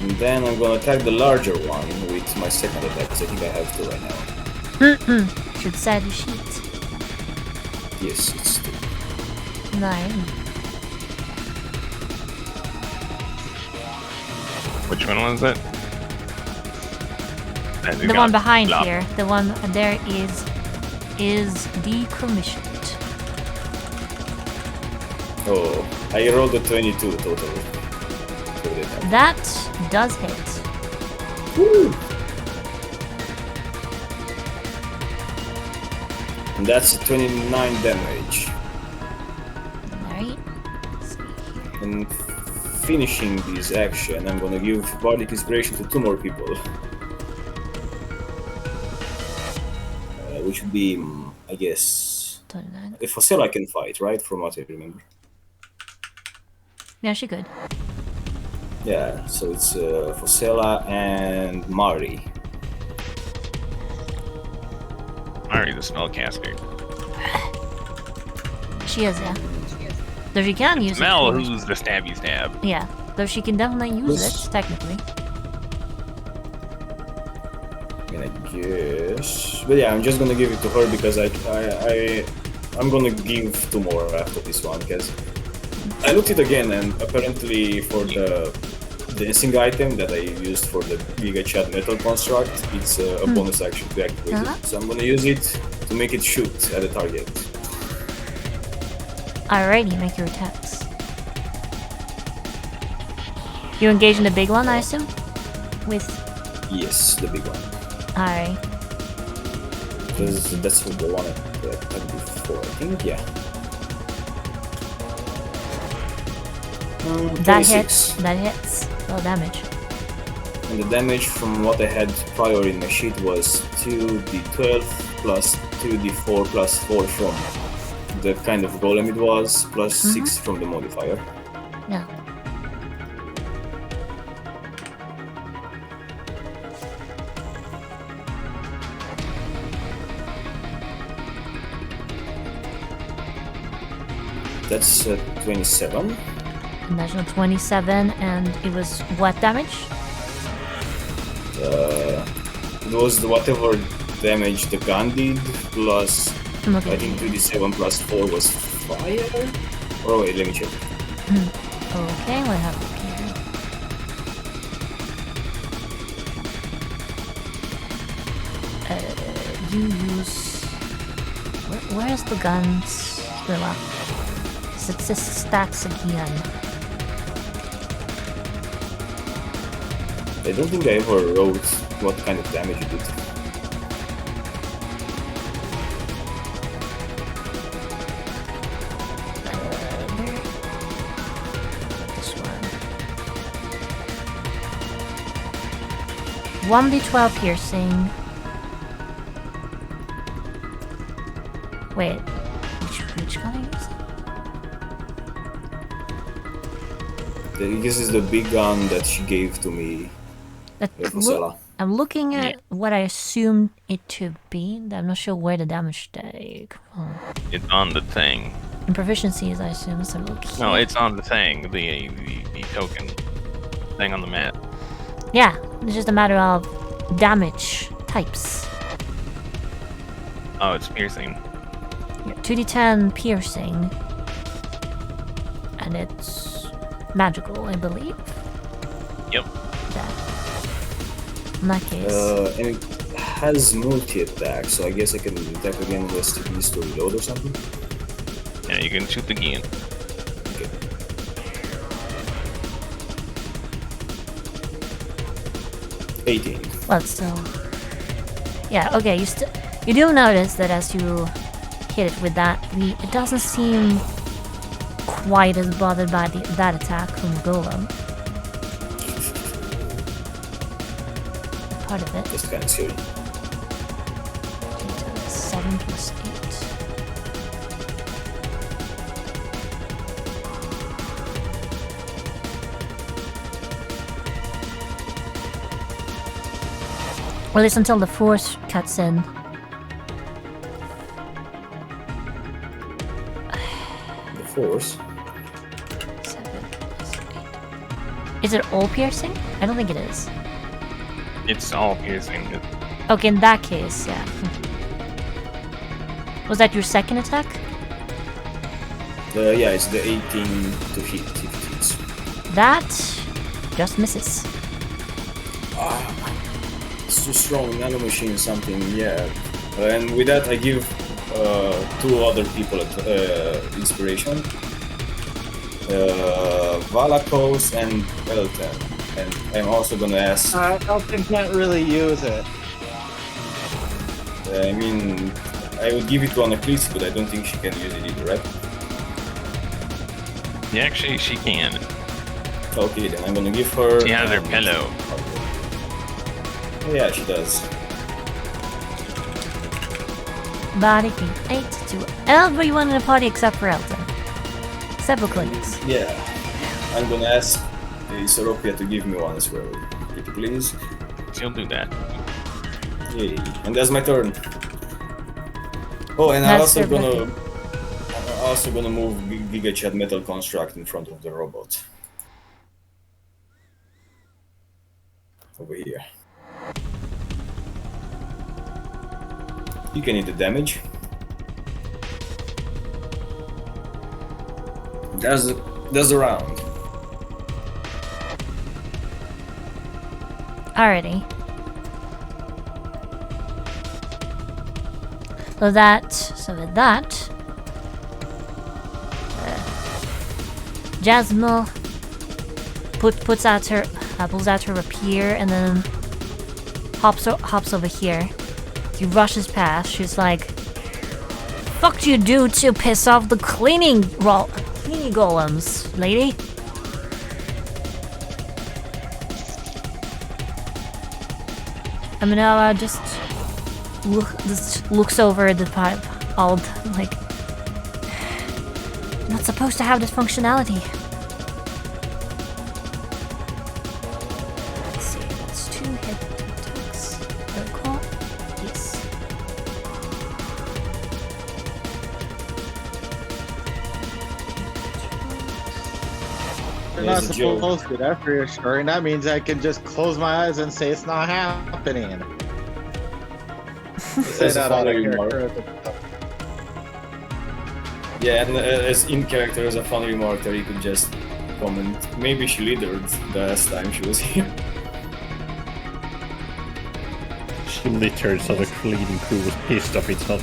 And then I'm gonna attack the larger one with my second attack, because I think I have to right now. Should side your sheet. Yes, it's 2. 9. Which one was it? And you The got one behind Lab. here, the one there is decommissioned. Oh, I rolled a 22 total. For the attack. That does hit. Woo! And that's 29 damage. Alright. And finishing this action, I'm gonna give Bardic Inspiration to 2 more people. Which would be, I guess... 29. If Fosella can fight, right? From what I remember. Yeah, she could. Yeah, so it's Fosella and Mari. Mari, the spellcaster. She is, yeah. Though she can use Mel, it. who's the stabby stab. Yeah, though she can definitely use it, technically. I mean, I guess... But yeah, I'm just gonna give it to her because I'm gonna give 2 more after this one, because I looked it again, and apparently for the dancing item that I used for the Giga Chat Metal Construct, it's a bonus action to activate it. So I'm gonna use it to make it shoot at the target. Alrighty, make your attacks. You engage in the big one, I assume? With... Yes, the big one. Alright. Because that's what the one I had before, I think, yeah. That 26. hits. That hits. Well, damage. And the damage from what I had prior in my sheet was 2d12 plus 2d4 plus 4 from the kind of golem it was, plus 6 from the modifier. Yeah. That's 27. National 27, and it was what damage? It was whatever damage the gun did, plus Okay. I think 2d7 plus 4 was fire? Oh wait, let me check. Okay, what happened here? You use... Where's the guns? Skrilla. It says stacks again. I don't think I ever wrote what kind of damage it did. This one. 1d12 piercing. Wait, which gun are you using? This is the big gun that she gave to me. I'm looking at what I assumed it to be. I'm not sure where the damage take. It's on the thing. And proficiencies, I assume. So look here. No, it's on the thing. The token thing on the mat. Yeah, it's just a matter of damage types. Oh, it's piercing. 2d10 piercing. And it's magical, I believe. Yep. That. In that case. And it has multi-attack, so I guess I can attack again unless it needs to reload or something. Yeah, you can shoot again. Okay. Well, still. Yeah, okay, you do notice that as you hit it with that, it doesn't seem quite as bothered by that attack from the golem. Part of it. Just kind of scary. 7 plus 8. Well, it's until the force cuts in. The force? 7 plus 8. Is it all piercing? I don't think it is. It's all piercing. Okay, in that case, yeah. Was that your second attack? Yeah, it's the 18 to hit if it hits. That just misses. It's too strong, nanomachine something, yeah. And with that I give 2 other people inspiration. Valakos and Elton. And I'm also gonna ask... Elton can't really use it. I mean, I would give it to Anaklisi, but I don't think she can use it either, right? Yeah, actually, she can. Okay, then I'm gonna give her. She has her pillow. Oh, yeah, she does. Body gain 8 to everyone in the party except for Elton. Except for Clinics. Yeah. I'm gonna ask Soropia to give me one as well. Pretty please. She'll do that. Yay. And that's my turn. Oh, and I'm also gonna move Giga Chad Metal Construct in front of the robot. Over here. You can eat the damage. That's the round. Alrighty. So with that, Jasmine pulls out her rapier and then hops over here. He rushes past. She's like, "Fuck you do to piss off the cleaning golems, lady." I mean, just looks over the pipe, all like, not supposed to have this functionality. Let's see, that's 2 hit attacks. Cool. Yes. You're not supposed to. That's reassuring. That means I can just close my eyes and say it's not happening. Say that out of character. Yeah, and as in character, as a fun remark, there you could just comment. Maybe she littered the last time she was here. She littered, so the cleaning crew was pissed off. It's not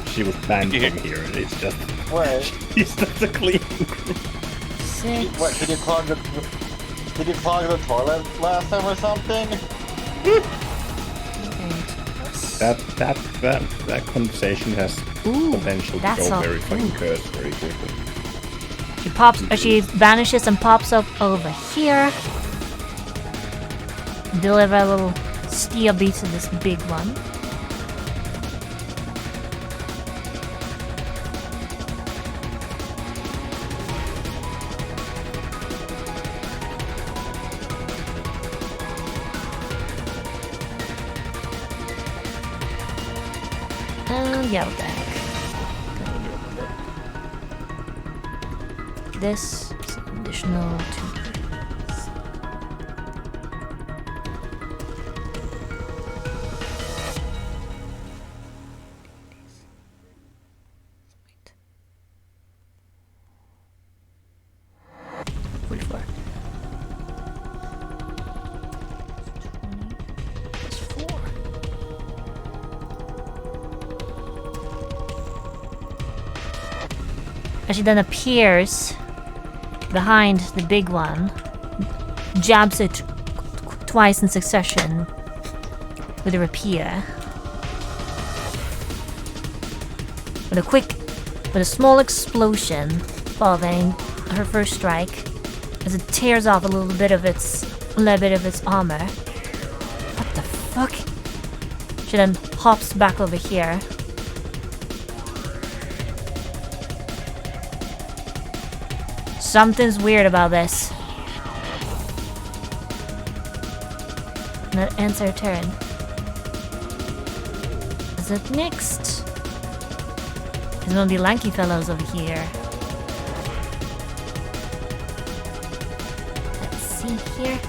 she was banned from here. It's just. Wait. She's not the cleaning crew. 6. What, did you clog the toilet last time or something? That conversation has potential to go very fucking curse very quickly. She vanishes and pops up over here. Deliver a little steel beat to this big one. Yeah, what the heck. This is an additional 2. She then appears behind the big one, jabs it twice in succession with a rapier. With a small explosion following her first strike, as it tears off a little bit of its armor. What the fuck? She then hops back over here. Something's weird about this. And that ends her turn. Is it next? There's one of the lanky fellows over here. Let's see here.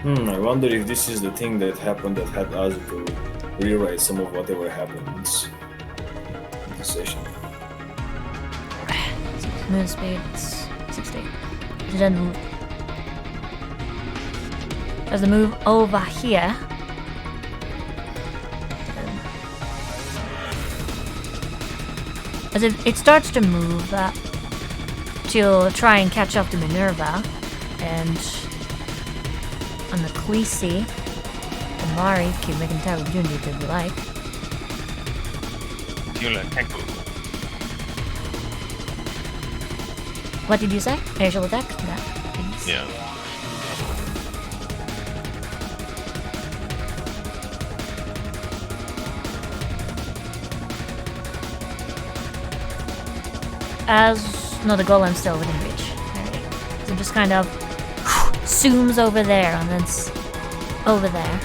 I wonder if this is the thing that happened that had us to rewrite some of whatever happened in this session. Moon speed, 60. She then move. There's a move over here. As if it starts to move, to try and catch up to Minerva, and on the Khaleesi and Mari can make an attack opportunity if they like. What did you say? Initial attack? That, please. Yeah. No, the golem's still within reach. Alright. So just kind of zooms over there and then over there.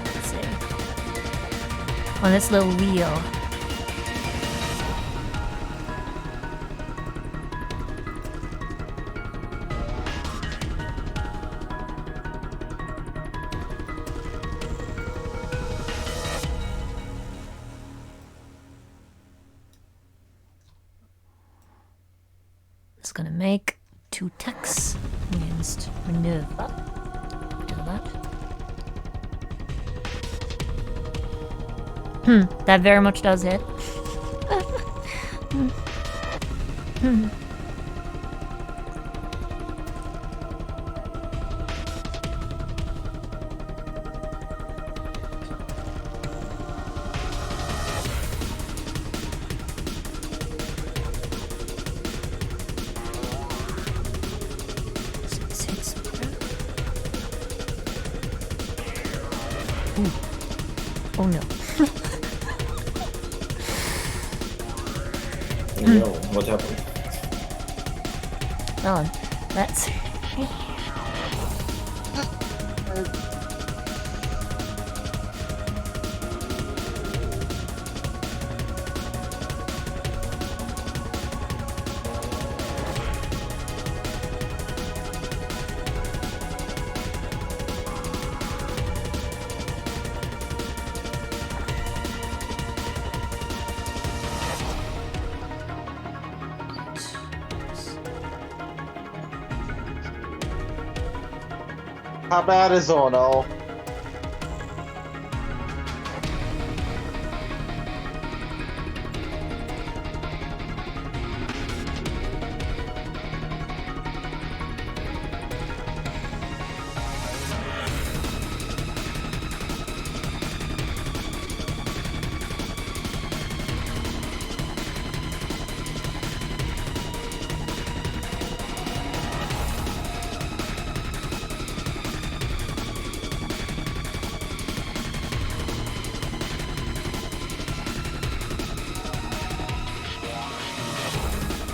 Let's see. On this little wheel. It's gonna make 2 attacks against Minerva. Do that. That very much does hit. Oh no. No, what happened? Oh, that's... How bad is Ono?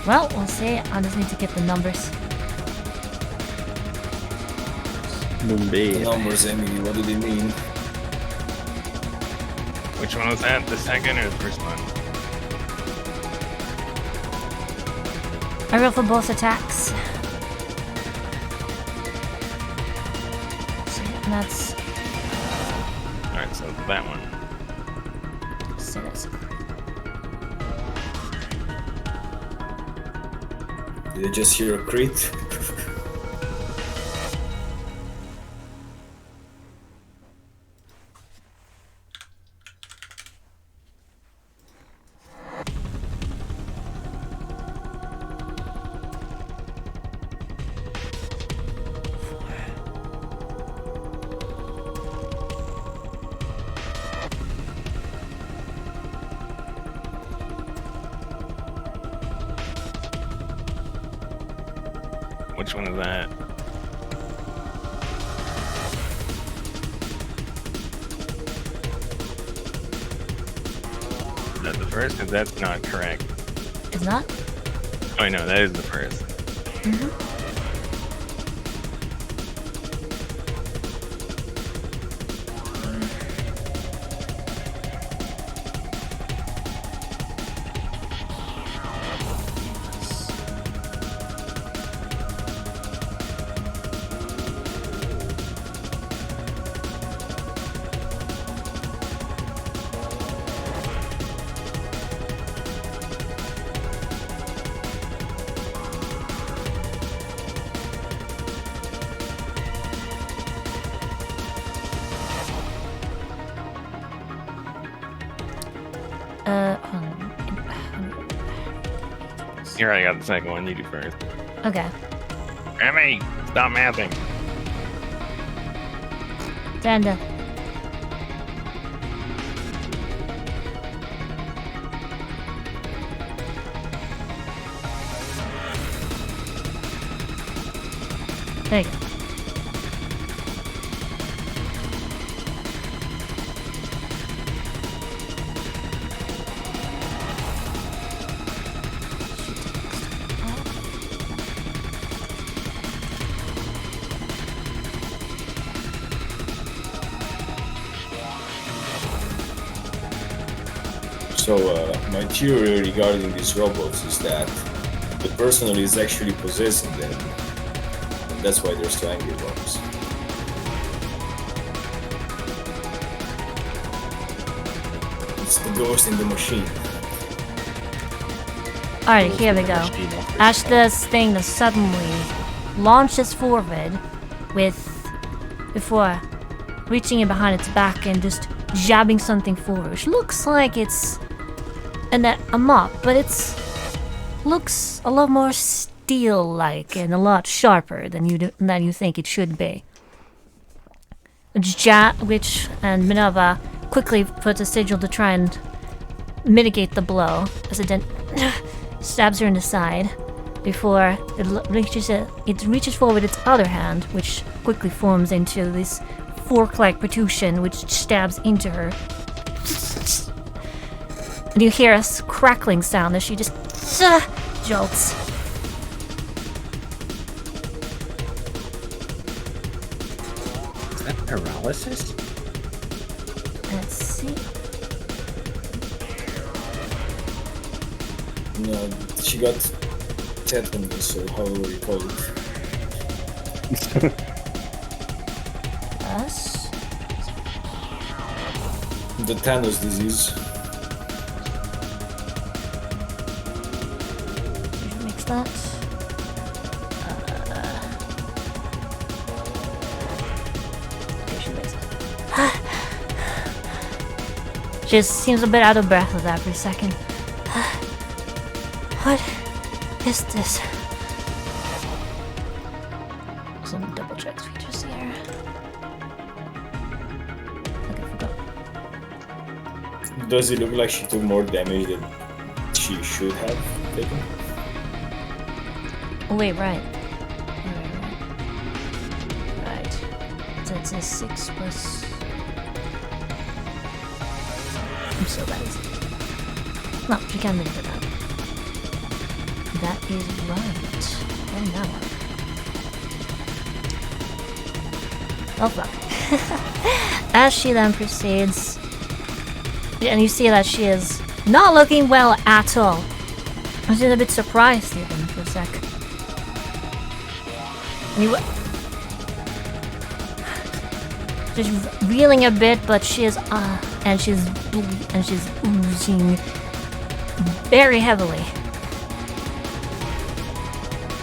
Well, we'll see. I just need to get the numbers. The numbers, Emily, what do they mean? Which one was that? The second or the first one? I roll for both attacks. And that's... Alright, so that one. So that's... Did I just hear a crit? Which one is that? Is that the first? Because that's not correct. It's not? Oh, no, that is the first. Mm-hmm. Hold on. Here, I got the second one. You do first. Okay. Emmy, stop mathing. Danda. There you go. So my theory regarding these robots is that the personal is actually possessing them, and that's why they're so angry robots. It's the ghost in the machine. Alright, here we go. As this thing suddenly launches forward before reaching in behind its back and just jabbing something forward, which looks like it's a mop, but looks a lot more steel-like and a lot sharper than you think it should be. Which and Minerva quickly puts a sigil to try and mitigate the blow as it then stabs her in the side before it reaches forward its other hand, which quickly forms into this fork-like protrusion which stabs into her. And you hear a crackling sound as she just jolts. Is that paralysis? Let's see. No, she got tetanus, so however you call it. Us? The Thanos disease. Mix that. Okay, she makes it. She just seems a bit out of breath with that for a second. What is this? Some double checks features here. Okay, forgot. Does it look like she took more damage than she should have taken? Oh wait, right. Right. So it's a 6 plus. I'm so bad. No, she can't move for that. That is right. And that one. Oh fuck. As she then proceeds, and you see that she is not looking well at all. I was a bit surprised even for a sec. And she's reeling a bit, but she is and she's oozing very heavily.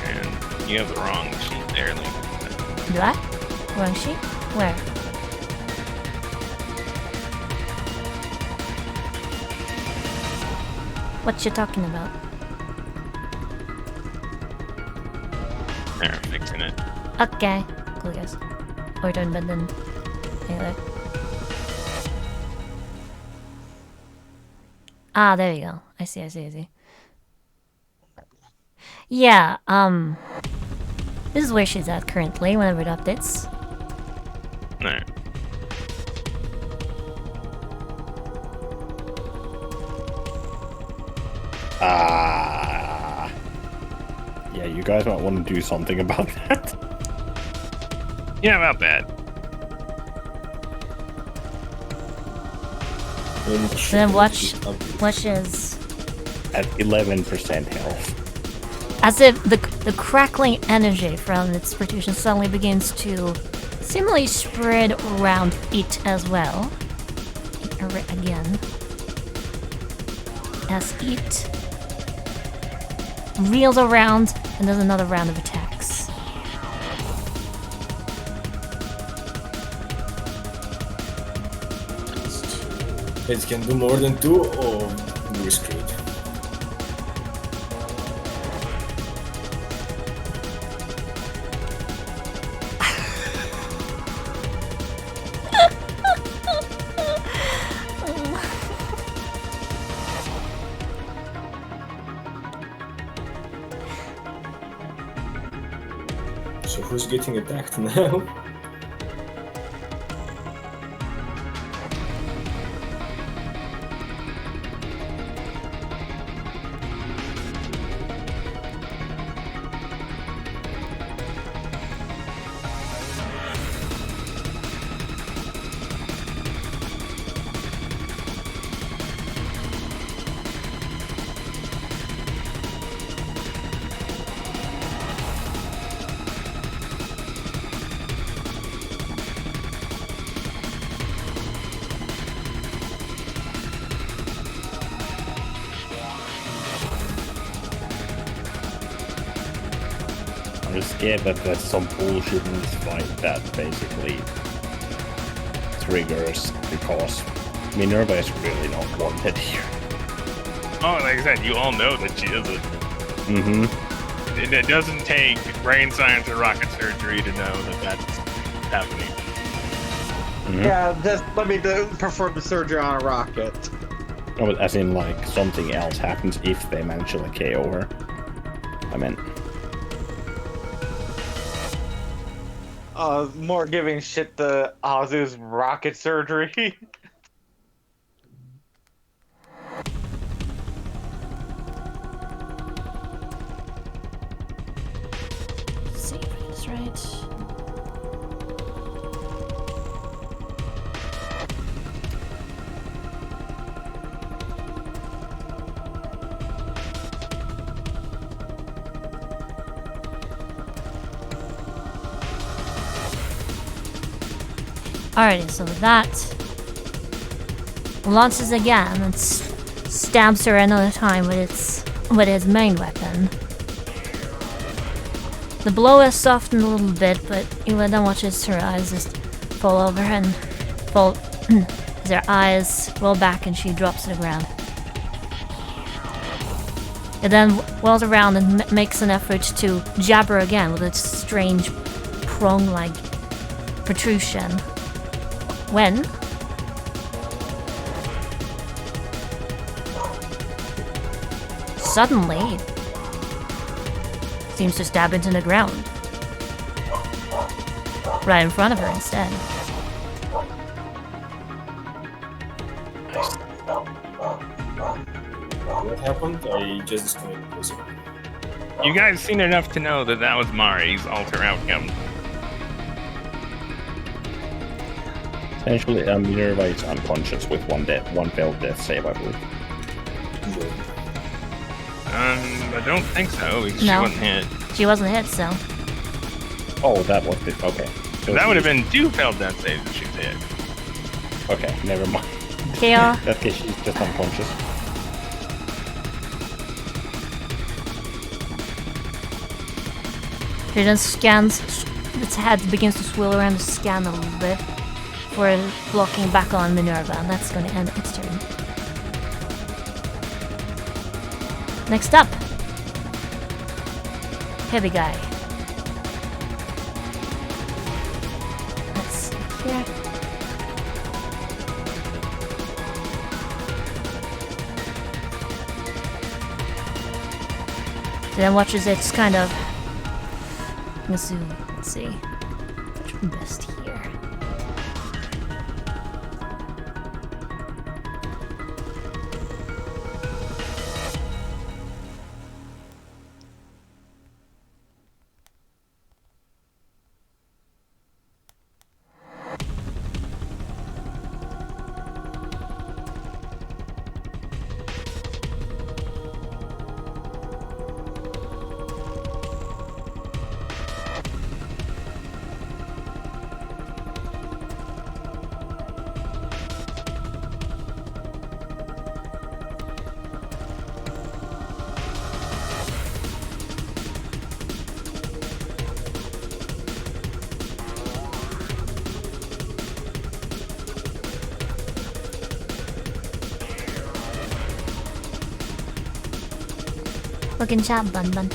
And you have the wrong sheet there, Link. Do I? Wrong sheet? Where? What you talking about? There, fixing it. Okay. Cool, guys. Or done, but then. Anyway. Ah, there you go. I see. Yeah, this is where she's at currently, whenever it updates. No. Yeah, you guys might want to do something about that. Yeah, about that. So then watch as At 11% health. as if the crackling energy from its protrusion suddenly begins to seemingly spread around it as well. Again. As it reels around and does another round of attacks. It can do more than 2 or we're screwed. So who's getting attacked now? I'm just scared that there's some bullshit in this fight that basically triggers because Minerva is really not wanted here. Oh, like I said, you all know that she isn't. Mm-hmm. It doesn't take brain science or rocket surgery to know that that's happening. Mm-hmm. Yeah, just let me perform the surgery on a rocket. No, but as in, like, something else happens if they manage to, like, KO her. I mean... More giving shit to Azu's rocket surgery. Save it, right? Alrighty, so with that, launches again and stabs her another time with his main weapon. The blow has softened a little bit, but Iwa then watches her eyes just fall over and fall as her eyes roll back and she drops to the ground. It then whirls around and makes an effort to jab her again with its strange prong-like protrusion. When suddenly seems to stab into the ground. Right in front of her instead. What happened? I just disconnected the person. You guys seen enough to know that that was Mari's alter outcome. Essentially, Minerva is unconscious with one failed death save, I believe. I don't think so, because No. she wasn't hit. She wasn't hit, so. Oh, that was it. Okay. So That would have she's- been 2 failed death saves if she was hit. Okay, never mind. KO. In that case, she's just unconscious. She then scans, its head begins to swirl around to scan a little bit before blocking back on Minerva, and that's going to end its turn. Next up, heavy guy. Let's see here. Then watches its kind of. Let's see. Which one best here? Fucking job, Bun Bun.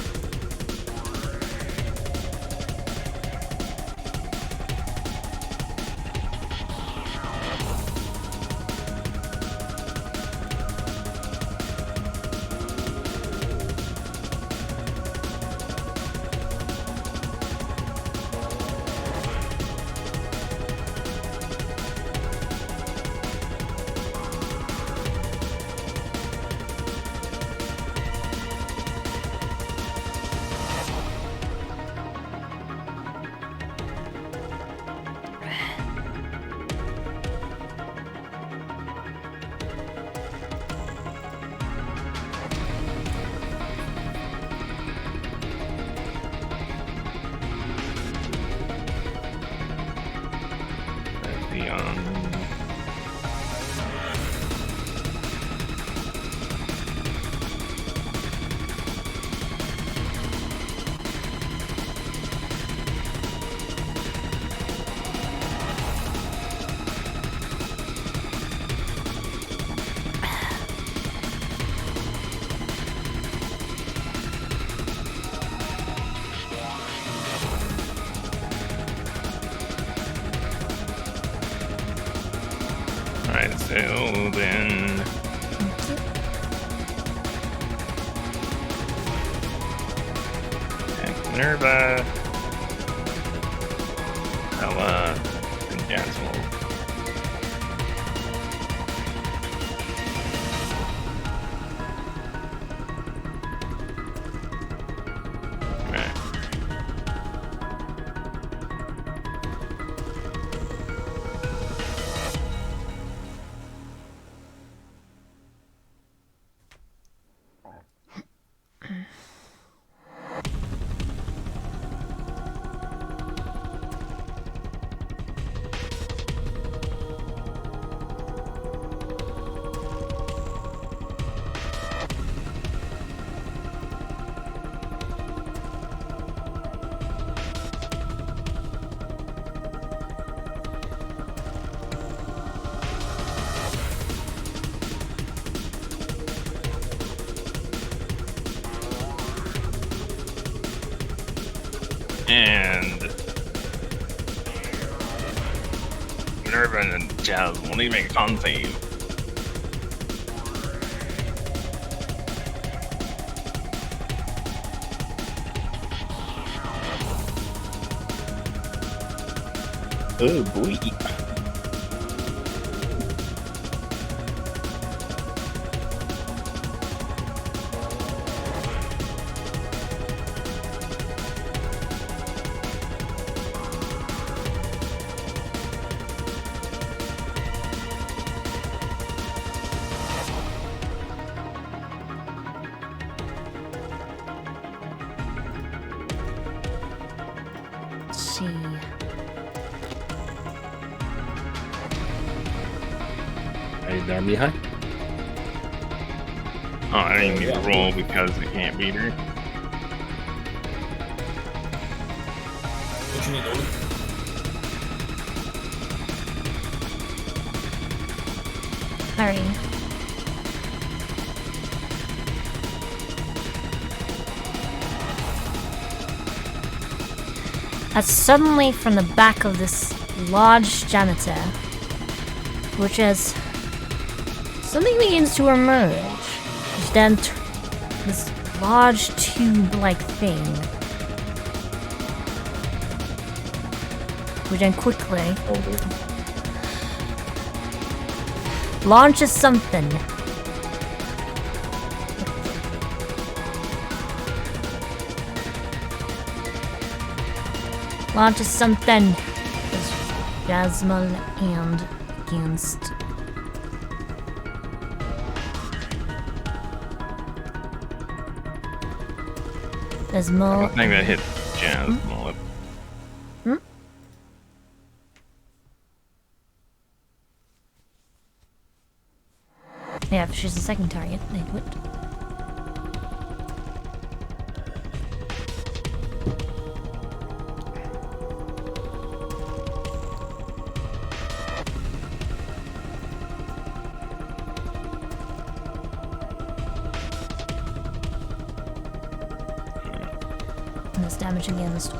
in. And Minerva, Ella, and Dazzle. Right. And Minerva and Jazz will need to make a con save. Oh boy. Let's see. Are you there, Mihai? Oh, I didn't need to roll because I can't beat her. What you need, Oli? Hurry. As suddenly from the back of this large janitor, which is something begins to emerge, which then this large tube-like thing, which then quickly launches something. Launches something as Jasmine and against there's I more. don't think that hit Jazz. Mullet. Yeah, if she's the second target, they would. And this damage against.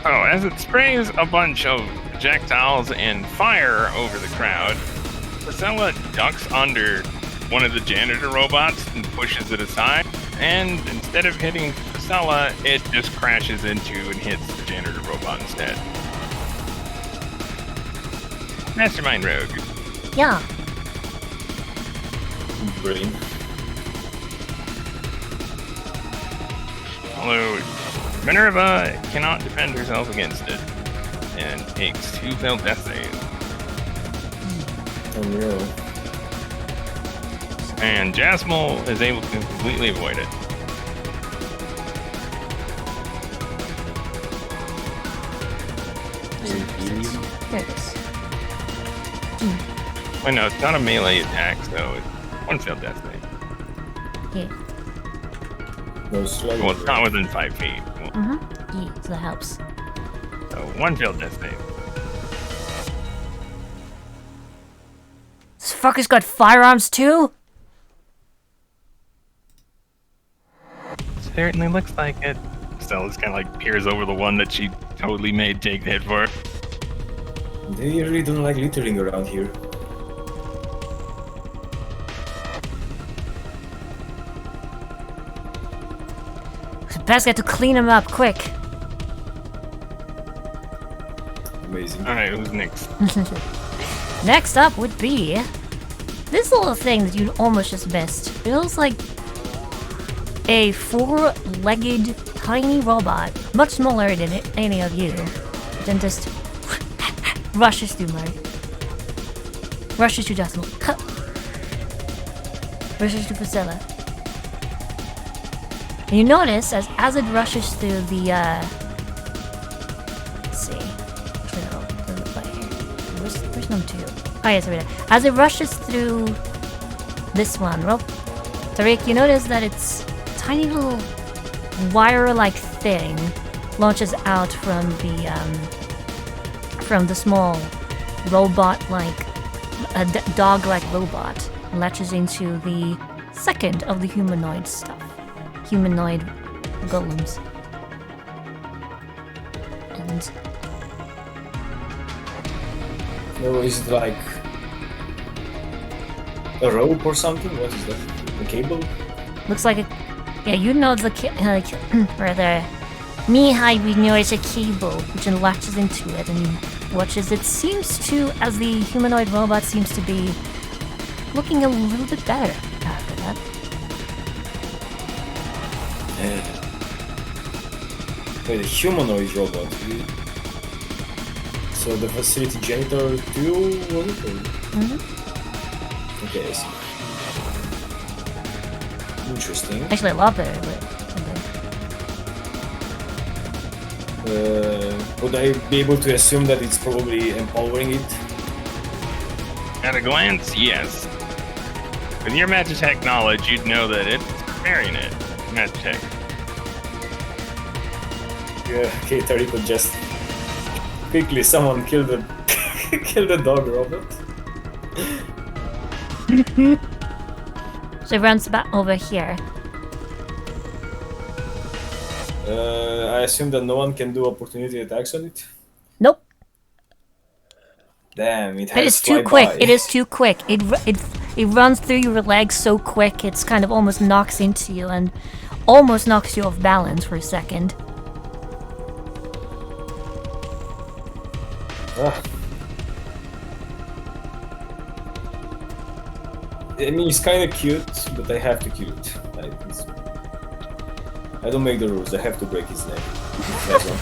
Oh, as it sprays a bunch of projectiles and fire over the crowd, Priscilla ducks under one of the janitor robots and pushes it aside. And instead of hitting Priscilla, it just crashes into and hits the janitor robot instead. Mastermind Rogue. Yeah. Brilliant. Although Minerva cannot defend herself against it, and takes 2 failed death saves. Oh no. And Jasmine is able to completely avoid it. There it is. Well, no, it's not a melee attack, so it's 1 failed death save. Yeah. No slug. Well, it's not within 5 feet. Yeah, so that helps. So 1 failed death save. This fucker's got firearms too? Certainly looks like it. Stella's kind of like peers over the one that she totally made take the hit for. They really don't like littering around here. Best get to clean him up quick. Amazing. Alright, who's next? Next up would be this little thing that you almost just missed. It looks like a 4-legged tiny robot, much smaller than any of you, then just rushes through rushes to Jasmine, rushes to Priscilla. And you notice as it rushes through the let's see, actually no, it doesn't apply here. Where's number 2? Oh yes, right there. As it rushes through this one, well, Tariq, you notice that it's tiny little wire-like thing launches out from the small robot-like, dog-like robot, and latches into the second of the humanoid stuff, humanoid golems, and No, is it like a rope or something? What is that? A cable? looks like a. Yeah, you know the rather. Mihai, we know it's a cable which then latches into it and watches. It seems to, as the humanoid robot seems to be looking a little bit better after that. Wait, a humanoid robot. So the facility janitor too, was it? Mm-hmm. Okay, I see. Interesting. Actually, a lot better, but. Would I be able to assume that it's probably empowering it? At a glance, yes. With your Magitech knowledge, you'd know that it's preparing it. Magitech. Yeah, okay, Tariq could just quickly someone kill the kill the dog robot. So it runs back over here. I assume that no one can do opportunity attacks on it. Nope. Damn, it has It is too fly quick. by. It is too quick. It runs through your legs so quick. It's kind of almost knocks into you and almost knocks you off balance for a second. Ah. I mean, it's kind of cute, but I have to kill it. I don't make the rules. I have to break his neck. That's all.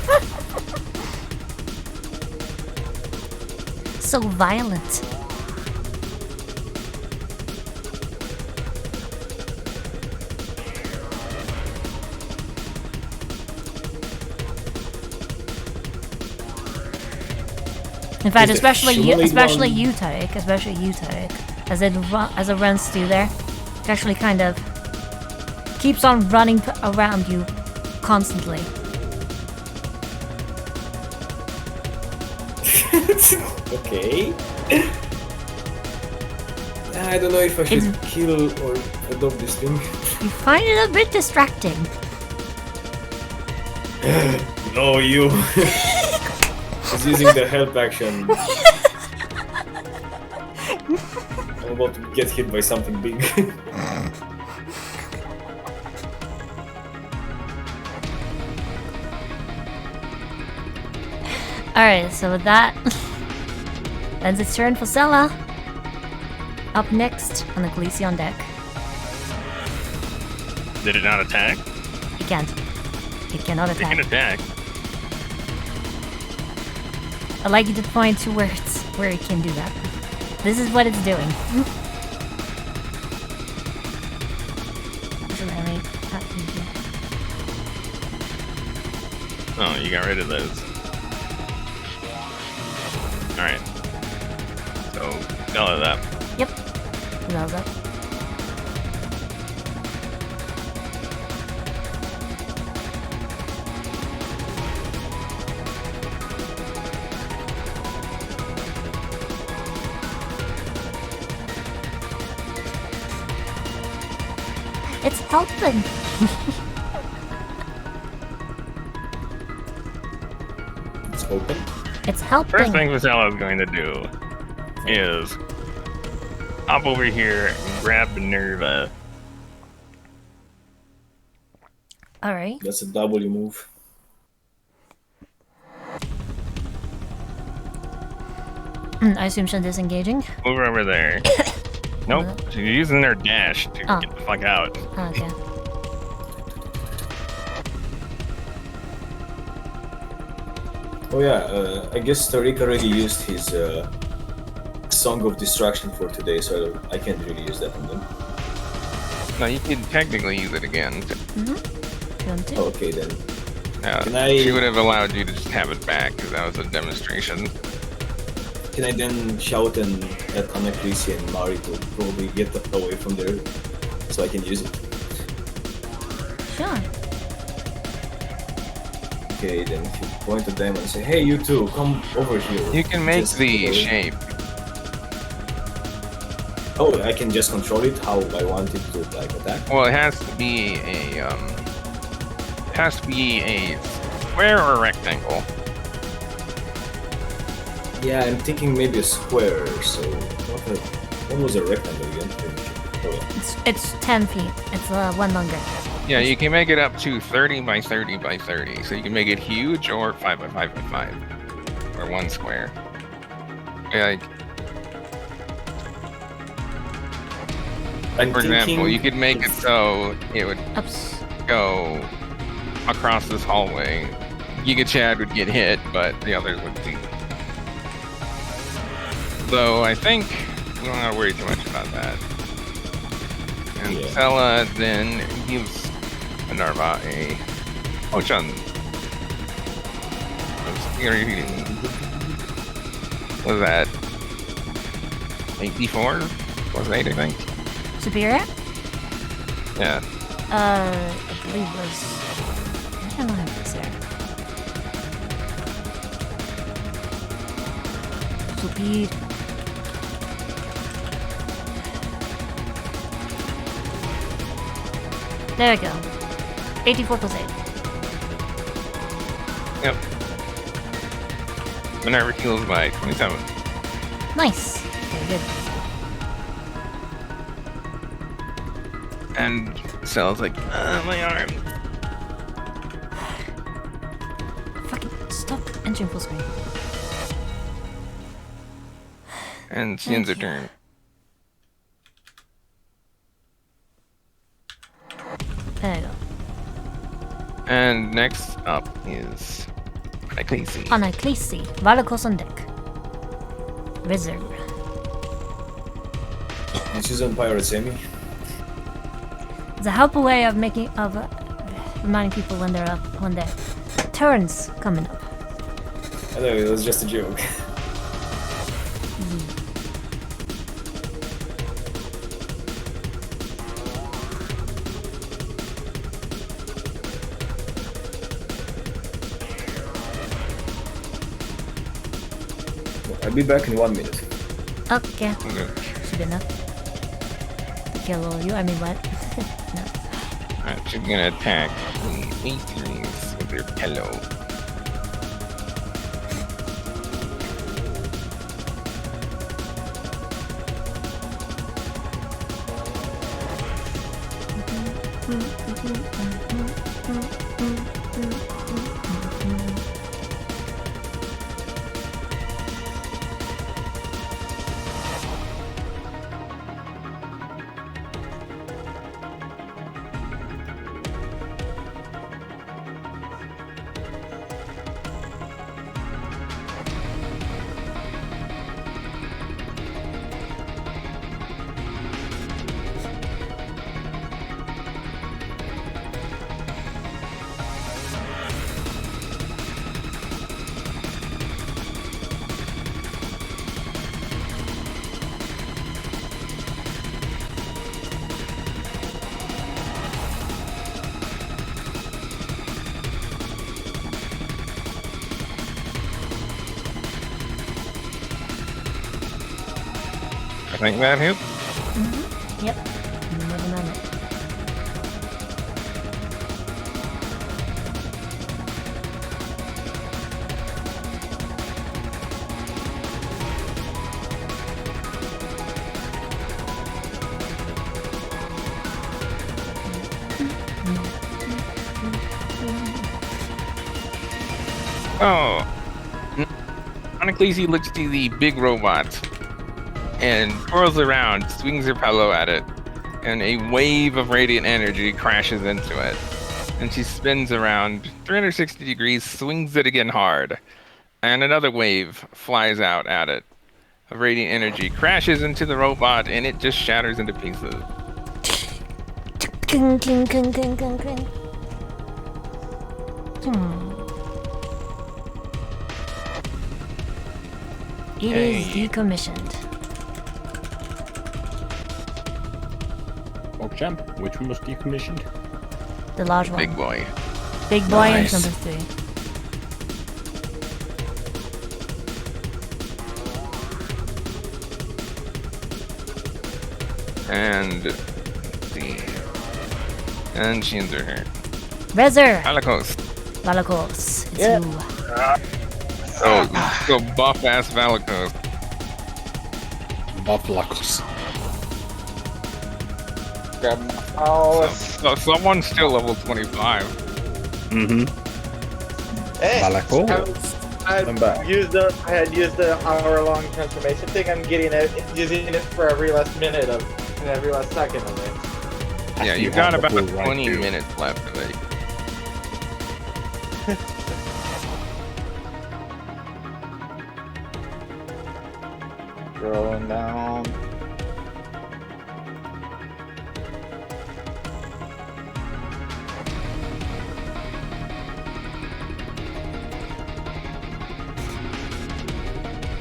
So violent. In fact, Is the especially humanoid you, Tariq, as it runs through there, it actually kind of keeps on running around you constantly. Okay. I don't know if I should kill or adopt this thing. You find it a bit distracting. No, you. He's using the help action. I'm about to get hit by something big. Alright, so with that, ends its turn for Sela. Up next on the Khaleesi on deck. Did it not attack? It can't. It cannot It can attack. attack. I'd like you to point to where it can do that. This is what it's doing. Oh, you got rid of those. Alright. So, Sela that. Yep. That was up. It's helping. It's open. It's helping. First thing Vasella is going to do is hop over here and grab Minerva. Alright. That's a W move. I assume she's disengaging. Move her over there. Nope, she's using their dash to Oh. get the fuck out. Oh, okay. Oh yeah, I guess Tariq already used his Song of Destruction for today, so I can't really use that on them. No, you can technically use it again. You want to? Oh, okay then. Can She I would have allowed you to just have it back because that was a demonstration. can I then shout at Anaklisi and Mari to probably get away from there so I can use it? Sure. Okay, then if you point at them and say, "Hey, you two, come over here." You can make Just the go away. shape. Oh, I can just control it how I want it to like attack. Well, it has to be a square or a rectangle. Yeah, I'm thinking maybe a square. So what was a rectangle again? Oh, yeah. It's 10 feet. It's one longer. Yeah, you can make it up to 30 by 30 by 30. So you can make it huge or 5 by 5 by 5. Or one square. Like, I'm for example, thinking you could make it so it would Oops. go across this hallway. Giga Chad would get hit, but the others would be. Though I think we don't have to worry too much about that. And Yeah. Sela then gives Minerva a potion. What was that? 84? Was 8, I think? Superior? Yeah. I believe it was. I don't know how it's there. Speed. There we go. 84 plus 8. Yep. Minerva heals by 27. Nice. Very good. And Cell's like, my arm. Fucking stop entering full screen. And she ends her Thank you. turn. There you go. And next up is Anaklisi. Anaklisi. Valakos on deck. Reserve. and she's on Pirate Semi. It's a helpful way of reminding people when they're up, when their turns coming up. I know it was just a joke. I'll be back in 1 minute. Okay. Okay. Should be enough. To kill all of you. I mean, what? No. Alright, she's gonna attack the A3s with her pillow. I think that hits. Yep. More than on it. Oh. Anaclesi looks to the big robot and twirls around, swings her pillow at it, and a wave of radiant energy crashes into it. And she spins around 360 degrees, swings it again hard, and another wave flies out at it. Of radiant energy crashes into the robot, and it just shatters into pieces. Cling, cling, cling, cling, cling, cling. It is Hey. decommissioned. Champ, which one was decommissioned? The large one. Big boy. Big boy Nice. and number 3. And the and she ends her hair. Rezer! Valakos. Valakos. It's Yeah. you. Go buff ass Valakos. Bufflacos. Grab my So someone's still level 25. Mm-hmm. Hey, Valakos. I'm back. I had used the hour-long transformation thing. I'm using it for every last minute of and every last second of it. Yeah, You you've got have the about full right 20 to. minutes left of it. Scrolling down.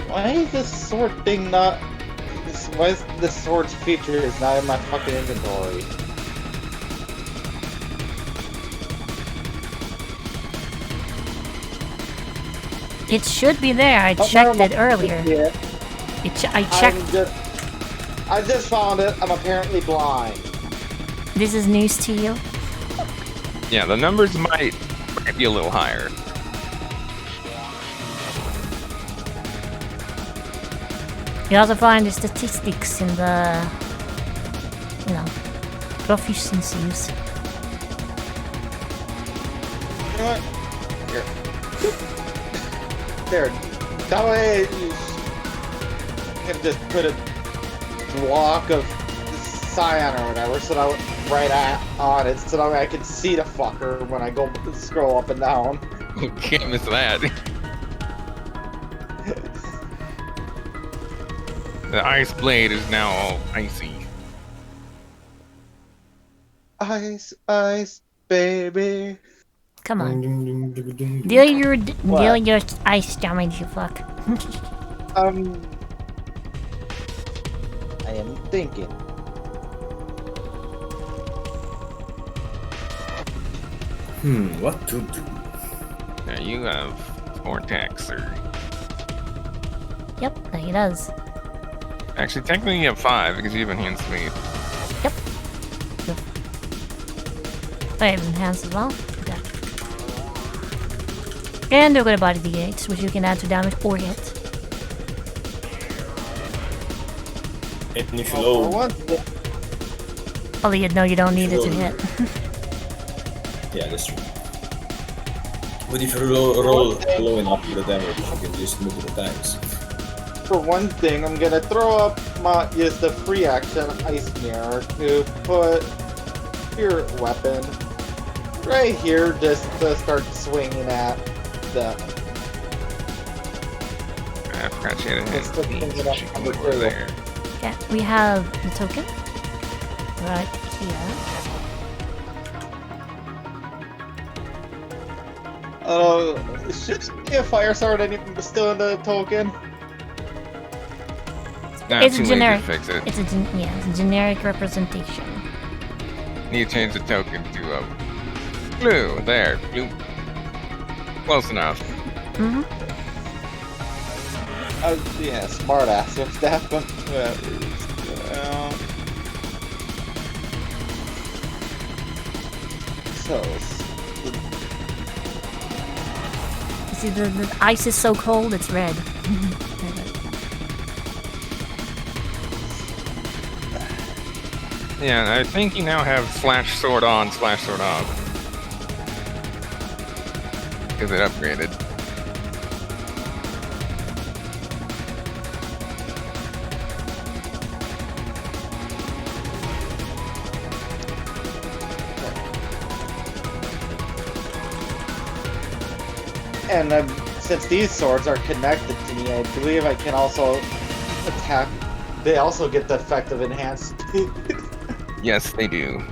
Why is this sword thing not? Why is this sword's feature is not in my fucking inventory? It should be there. I Oh, checked never it earlier. Yeah, I checked. I just found it. I'm apparently blind. This is news to you. Yeah, the numbers might be a little higher. You also find the statistics in the, proficiencies. You know what? Here. There. That way you can just put a block of Cyan or whatever so that on it so that way I can see the fucker when I go scroll up and down. Can't miss that. The ice blade is now all icy. Ice, ice, baby. Come on. What? Deal your ice damage, you fuck. I am thinking. What to do? Yeah, you have 4 attacks, or Yep, he does. actually, technically you have 5 because you have enhanced speed. I have enhanced as well. Okay. And you're gonna body D8, which you can add to damage or hit. And if you For low, once, Although you don't need it to hit. yeah, that's true. But if you roll low enough for the damage, you can use multiple times. for one thing, I'm gonna throw up use the free action Ice Mirror to put your weapon right here just to start swinging at the. I forgot she had Let's enhanced look speed, into so that she can number go over two. there. Okay, we have the token. Right here. Should be a fire sword still in the token? Nah, It's too late to generic. fix it. It's a generic representation. Need to change the token to blue. There, blue. Close enough. Mm-hmm. Yeah, smart ass with that one. toast. You see, the ice is so cold, it's red. Yeah, and I think you now have slash sword on, slash sword off. Because it upgraded. And since these swords are connected to me, I believe I can also attack. They also get the effect of enhanced. Yes, they do.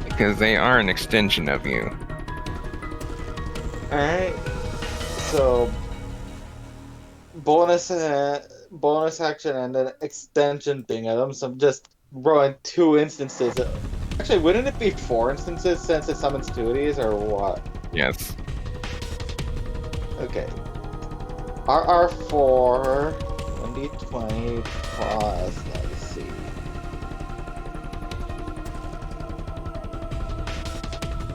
Because they are an extension of you. Alright. So bonus action and an extension thing of them. So I'm just throwing 2 instances. Actually, wouldn't it be 4 instances since it summons 2 of these, or what? Yes. Okay. RR4 1d20 plus, let's see.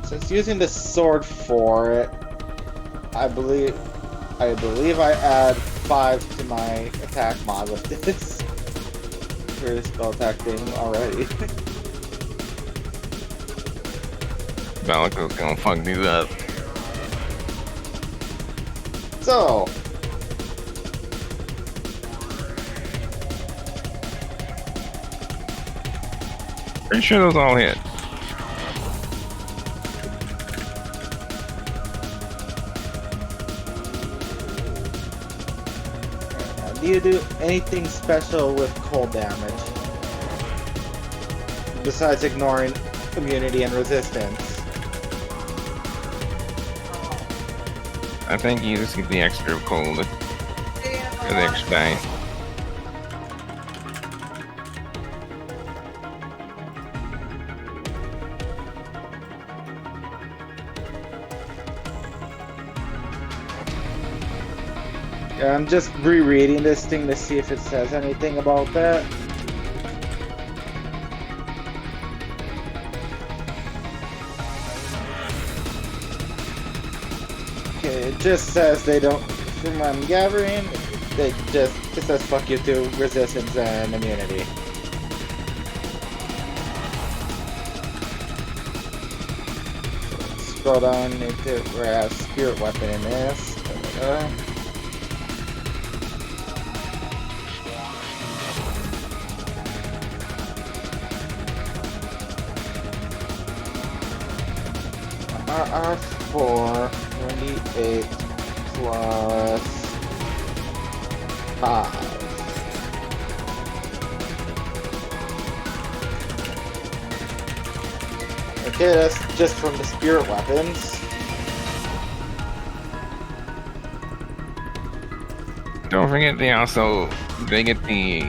Since using the sword for it, I believe I add 5 to my attack mod with this. For the spell attack thing already. Valiko's gonna fuck these up. So, Pretty sure those all hit. do you do anything special with cold damage? Besides ignoring immunity and resistance? I think you just get the extra cold. Or the extra die. Yeah, I'm just rereading this thing to see if it says anything about that. Okay, it just says they don't, from what I'm gathering, it says fuck you to resistance and immunity. Scroll down into where I have spirit weapon in this. RR4 28 plus 5. Okay, that's just from the spirit weapons. Don't forget they get the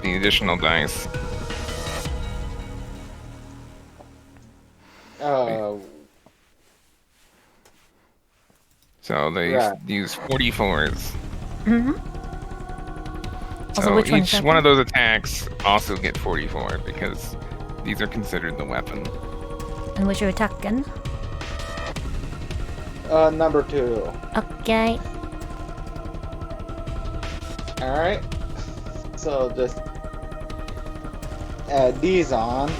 additional dice. So they use 44s. Mm-hmm. Also, So which one is each that one of those attacks also get 44 because these are considered the weapon. And what's your attack again? Number 2. Okay. Alright. So just add these on.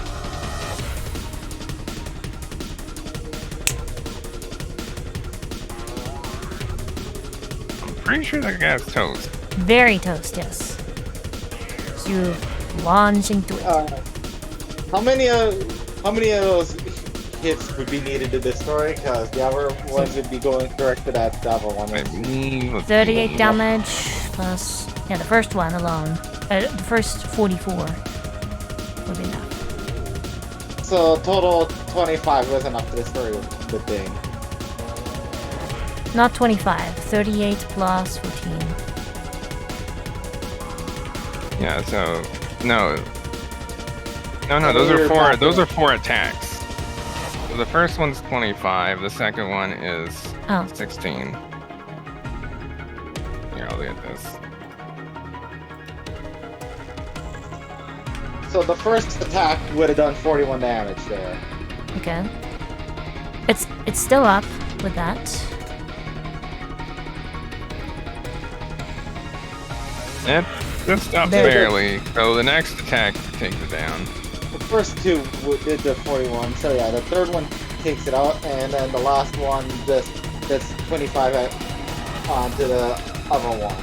I'm pretty sure that guy's toast. Very toast, yes. So you launch into it. How many of those hits would be needed to destroy? Because the other ones would be going directed at the other one. I believe 38 damage plus... Yeah, the first one alone. The first 44 would be enough. So total 25 was enough to destroy the thing. Not 25. 38 plus 14. Yeah, so no, those are four. Those are 4 attacks. So the first one's 25. The second one is 16. Here, I'll get this. So the first attack would have done 41 damage there. Okay. It's still up with that. Yep, just up There. barely. So the next attack takes it down. The first two did the 41, so yeah, the third one takes it out, and then the last one just does 25 onto the other one.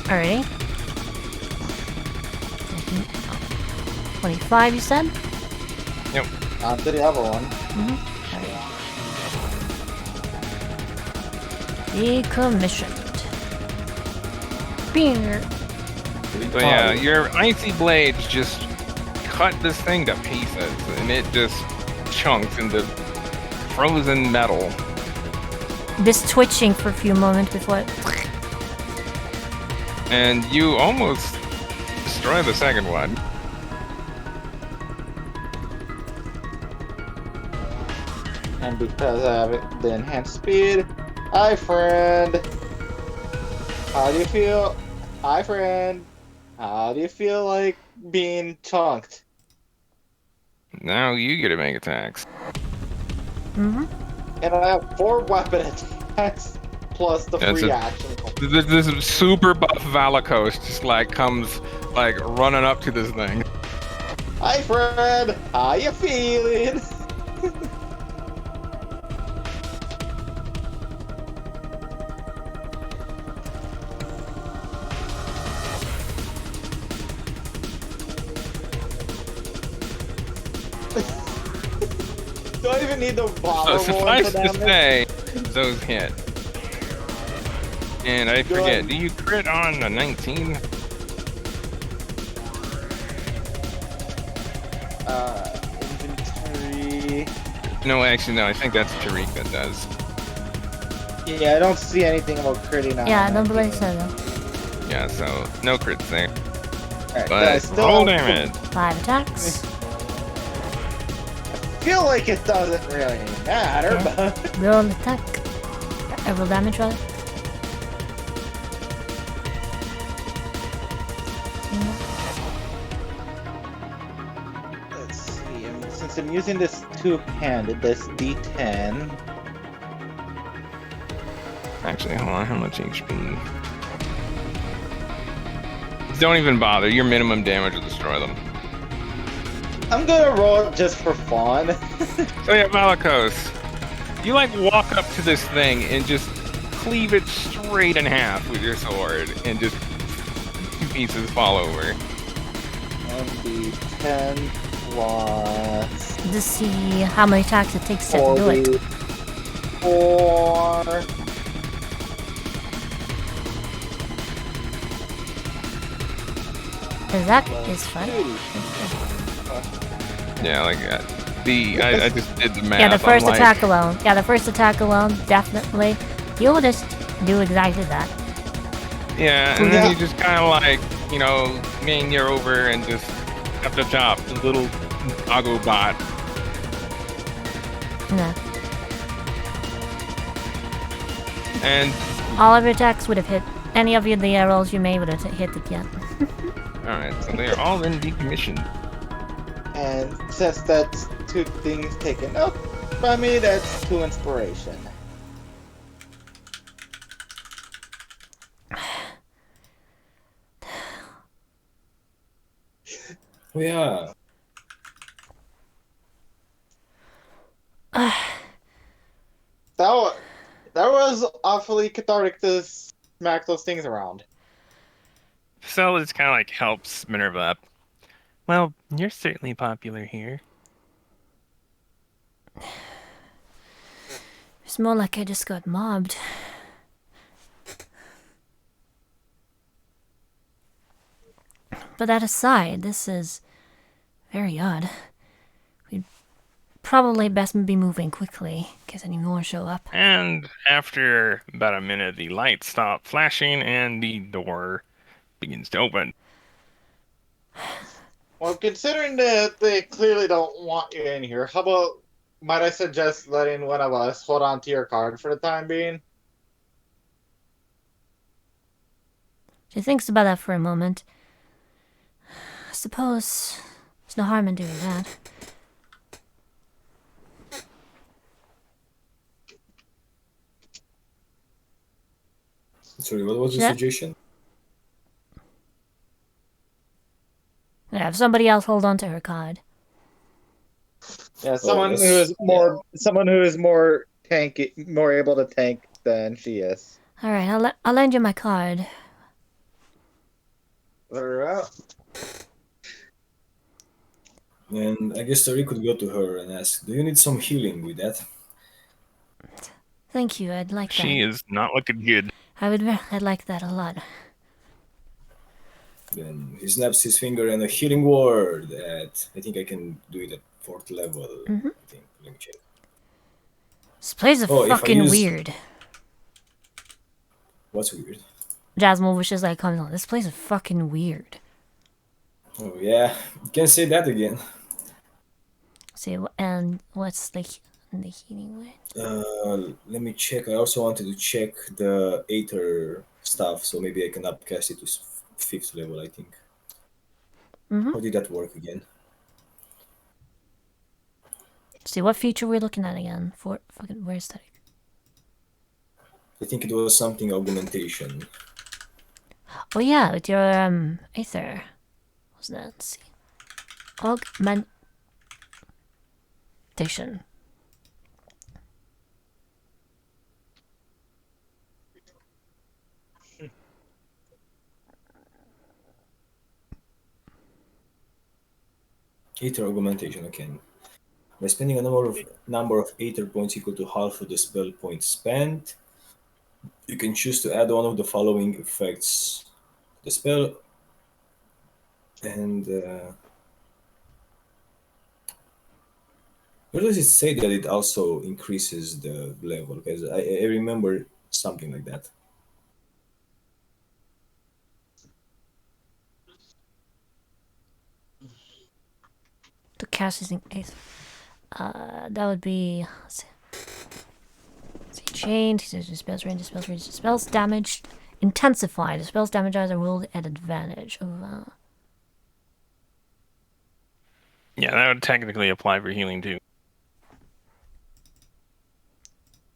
Alrighty. 25, you said? Yep. Onto the other one. Decommissioned. Beer. So yeah, your icy blades just cut this thing to pieces, and it just chunks into frozen metal. This twitching for a few moments before it... And you almost destroy the second one. And because I have the enhanced speed, hi friend! How do you feel? Hi friend! How do you feel like being chunked? Now you get to make attacks. Mm-hmm. And I have 4 weapon attacks plus the That's free a- action. This super buff Valakos just like comes like running up to this thing. Hi friend! How you feeling? Do I even need the So bottle suffice to damage? say, those hit. And I forget, Good. do you crit on a 19? Inventory. No, actually, no. I think that's Tariq that does. Yeah, I don't see anything about critting on. Yeah, I don't believe so though. Yeah, so no crits there. Alright, But I still roll have- damage. 5 attacks. I feel like it doesn't really matter, Okay. but Roll attack. Roll damage, rather. let's see. Since I'm using this two-handed, this D10. Actually, hold on. How much HP? Don't even bother. Your minimum damage will destroy them. I'm gonna roll it just for fun. So yeah, Valakos, you like walk up to this thing and just cleave it straight in half with your sword, and just 2 pieces fall over. And D10 plus To see how many attacks it takes to do it. 44. Because that is fun. Yeah, like that. I just did the math. Yeah, the I'm first like, attack alone. Yeah, the first attack alone, definitely. You'll just do exactly that. Yeah, and then Yeah. you just kind of like, you know, you're over and just up the top, the little doggo bot. No. And All of your attacks would have hit. Any of the arrows you made would have hit it yet. alright, so they're all in decommission. And since that's 2 things taken up by me, that's 2 inspiration. Oh, yeah. That was awfully cathartic to smack those things around. So this kind of like helps Minerva up. Well, you're certainly popular here. It's more like I just got mobbed. But that aside, this is very odd. We'd probably best be moving quickly, in case any more show up. And after about a minute, the lights stop flashing and the door begins to open. Well, considering that they clearly don't want you in here, how about, might I suggest letting one of us hold on to your card for the time being? She thinks about that for a moment. I suppose There's no harm in doing that. Sorry, what was the Yeah. suggestion? Yeah, have somebody else hold on to her card. Yeah, someone who yes. is more tanky, more able to tank than she is. All right, I'll lend you my card. Let her out. And I guess Tori could go to her and ask, "Do you need some healing with that?" Thank you. I'd like She that. is not looking good. I'd like that a lot. Then he snaps his finger and a healing word. I think I can do it at 4th level. Mhm. I think. Let me check. This place is Oh, if I fucking use- weird. What's weird? Jasmine wishes like comes on. This place is fucking weird. Oh yeah, you can say that again. See, and what's the healing word? Let me check. I also wanted to check the Aether stuff, so maybe I can upcast it to 5th level, I think. Mhm. How did that work again? See, what feature we're looking at again? For fucking where's that? I think it was something augmentation. Oh yeah, with your Aether. What's that? Let's see. Augmentation. Aether augmentation, okay. By spending a number of Aether points equal to half of the spell points spent, you can choose to add one of the following effects to the spell. And where does it say that it also increases the level? Because I remember something like that. To cast using Aether. That would be. Let's see, chained. Spells range. Spells damage intensify. The spell's damage are rolled at advantage. Oh, Yeah, that would technically apply for healing too.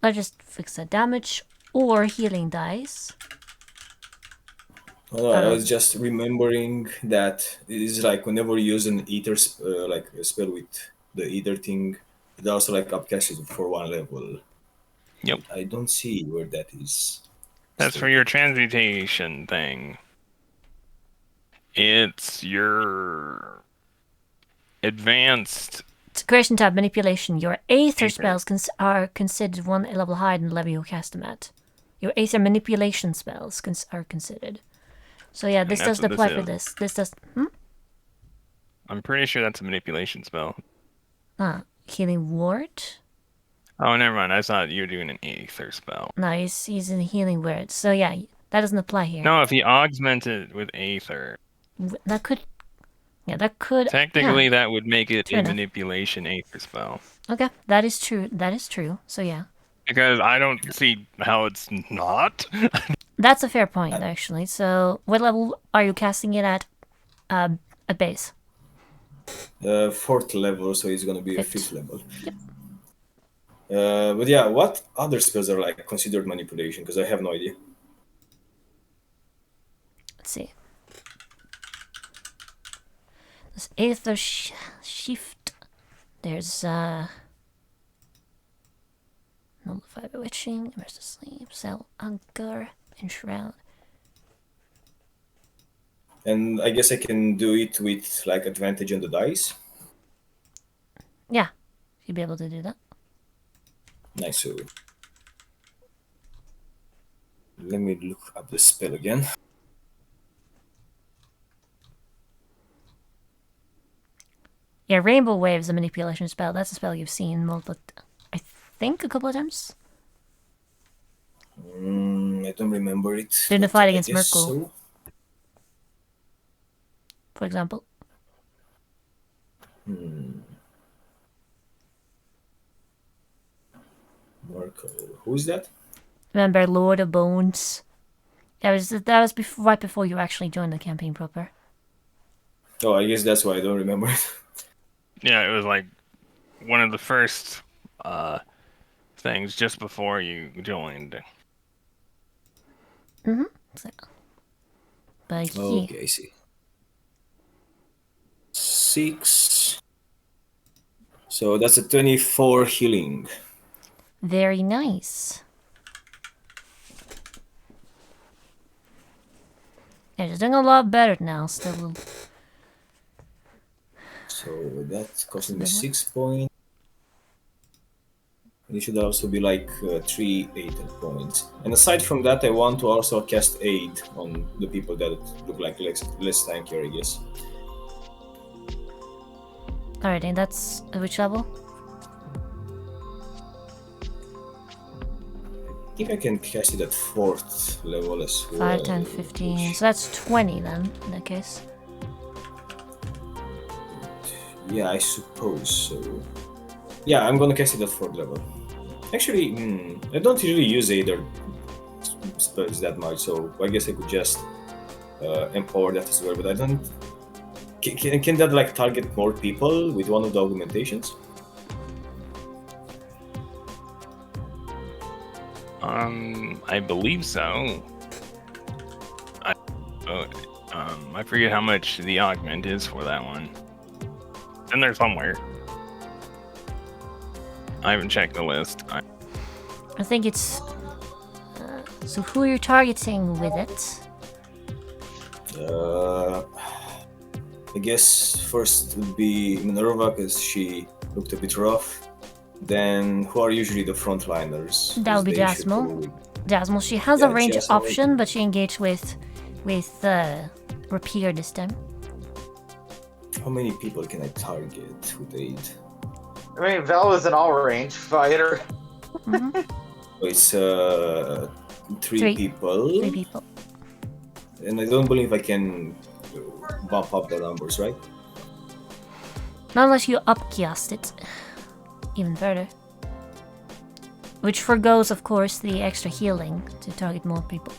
let's just fix that damage or healing dice. Oh, no, I was just remembering that it is like whenever you use an Aether, like a spell with the Aether thing, it also like upcasts it for 1 level. Yep. I don't see where that is. That's for your transmutation thing. It's your advanced. It's a creation tab, manipulation. Your Aether Aether. spells are considered 1 level higher than the level you cast them at. Your Aether manipulation spells are considered. So yeah, this that's doesn't what apply this for is. this. This does. I'm pretty sure that's a manipulation spell. Healing ward? Oh, never mind. I thought you were doing an Aether spell. No, he's in healing word. So yeah, that doesn't apply here. No, if he augmented with Aether, That could. Yeah, that could. technically yeah. that would make it Fair a enough. manipulation Aether spell. Okay, that is true. That is true. So yeah, Because I don't see how it's not. that's a fair point actually. So what level are you casting it at? At base. 4th level, so it's gonna be a 5th Fifth. level. Yep. But yeah, what other spells are like considered manipulation? Because I have no idea. Let's see. There's Aether Shift. There's Nullify Bewitching, Immerse to Sleep, Cell Anchor, Enshroud. And I guess I can do it with like advantage on the dice. Yeah, you'd be able to do that. Nice. So let me look up the spell again. Yeah, Rainbow Wave's a manipulation spell. That's a spell you've seen multiple, I think, a couple of times. I don't remember it. During the but fight I against guess Merkel. so. For example. Merkel. Who's that? Remember Lord of Bones? That was right before you actually joined the campaign proper. Oh, I guess that's why I don't remember it. Yeah, it was like one of the first things just before you joined. So, but yeah, Okay, I see. 6. So that's a 24 healing. very nice. Yeah, she's doing a lot better now. Still, So that's costing me That's a good 6 points. It should also be like 3 8 points. And aside from that, I want to also cast aid on the people that look like less tankier, I guess. alright, and that's at which level? I think I can cast it at 4th level as well. 5, 10, 15. So that's 20 then, in that case. Yeah, I suppose so. Yeah, I'm gonna cast it at 4th level. Actually, I don't really use either spells that much, so I guess I could just empower that as well. But I don't. Can that like target more people with one of the augmentations? I believe so. I forget how much the augment is for that one. In there somewhere. I haven't checked the list. I think it's. So who you're targeting with it? I guess first would be Minerva because she looked a bit rough. Then who are usually the frontliners? That would be They should Jasmine. probably- Jasmine, she has Yeah, a range Jasmine. option, but she engaged with Rapier this time. How many people can I target with aid? I mean, Val is an all-range fighter. So it's three Three. people. 3 people. And I don't believe I can bump up the numbers, right? Not unless you upcast it even further. Which forgoes, of course, the extra healing to target more people.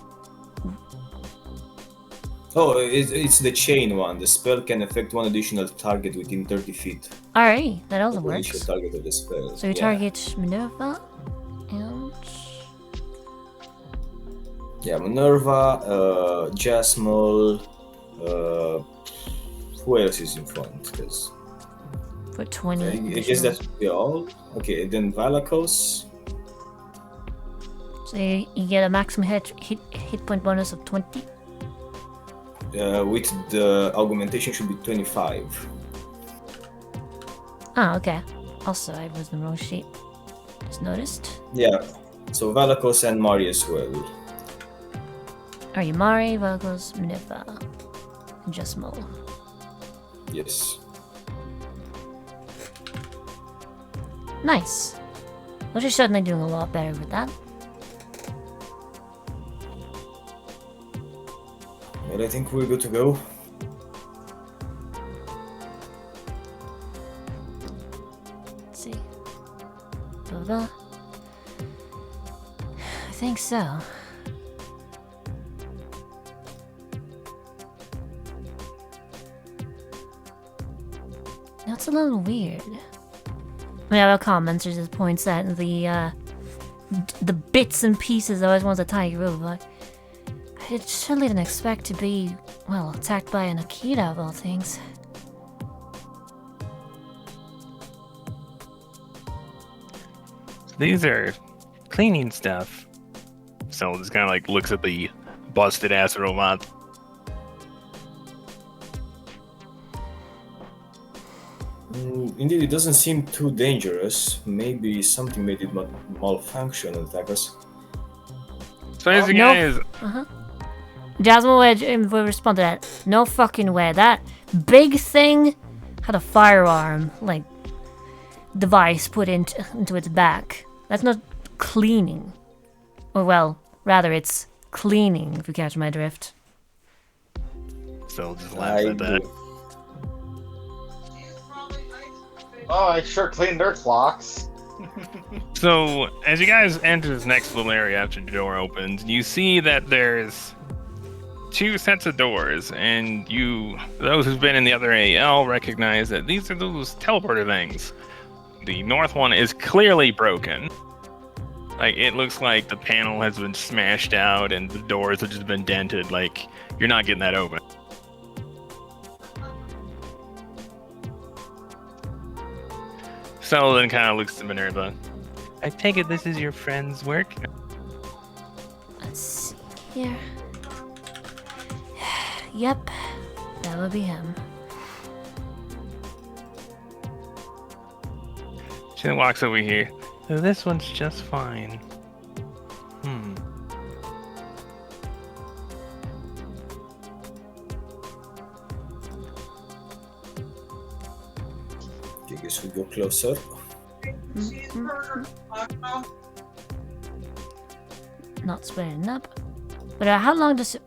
Oh, it's the chain one. The spell can affect one additional target within 30 feet Alright, that also of the initial works. target of the spell. So you Yeah. target Minerva and Yeah, Minerva, Jasmine, who else is in front? Because for 20. I guess additional. that would be all. Okay, then Valakos. So you get a maximum hit point bonus of 20. With the augmentation should be 25. Ah, okay. Also, I was in the wrong sheet. Just noticed. Yeah, so Valakos and Mari as well. Are you Mari, Vagos, Minerva, and Jasmine? Yes. Nice. Well, she's certainly doing a lot better with that. Well, I think we're good to go. Let's see. Blah. I think so. That's a little weird. I have a commenter just points out the bits and pieces I always want to tie over. Like, I certainly didn't expect to be, well, attacked by an Akita of all things. These are cleaning stuff. So this kind of like looks at the busted ass robot. Indeed, it doesn't seem too dangerous. Maybe something made it malfunction and attack us. So as you no. guys, Jasmine will respond to that. No fucking way. That big thing had a firearm, like, device put into its back. That's not cleaning. Or, well, rather, it's cleaning, if you catch my drift. so just laughs at that. Oh, I sure cleaned their clocks. So as you guys enter this next little area after the door opens, you see that there's two sets of doors, and those who've been in the other AL recognize that these are those teleporter things. The north one is clearly broken. Like, it looks like the panel has been smashed out and the doors have just been dented. Like, you're not getting that open. Sullivan kind of looks to Minerva. I take it this is your friend's work? Let's see here. Yep, that would be him. She walks over here. So this one's just fine. I guess we go closer. Not splitting up. But how long does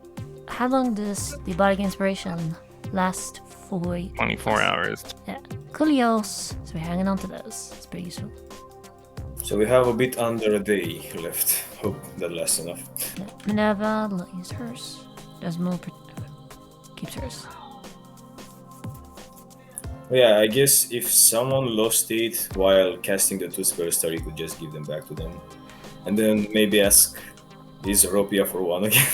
the bardic inspiration last for? 24 hours. Yeah, coolios. So we're hanging on to those. It's pretty useful. So we have a bit under a day left. Hope that lasts enough. Yeah. Minerva, let use hers. Does more. Keeps hers. Yeah, I guess if someone lost it while casting the 2 spell star, you could just give them back to them. And then maybe ask, is Ropia for 1 again?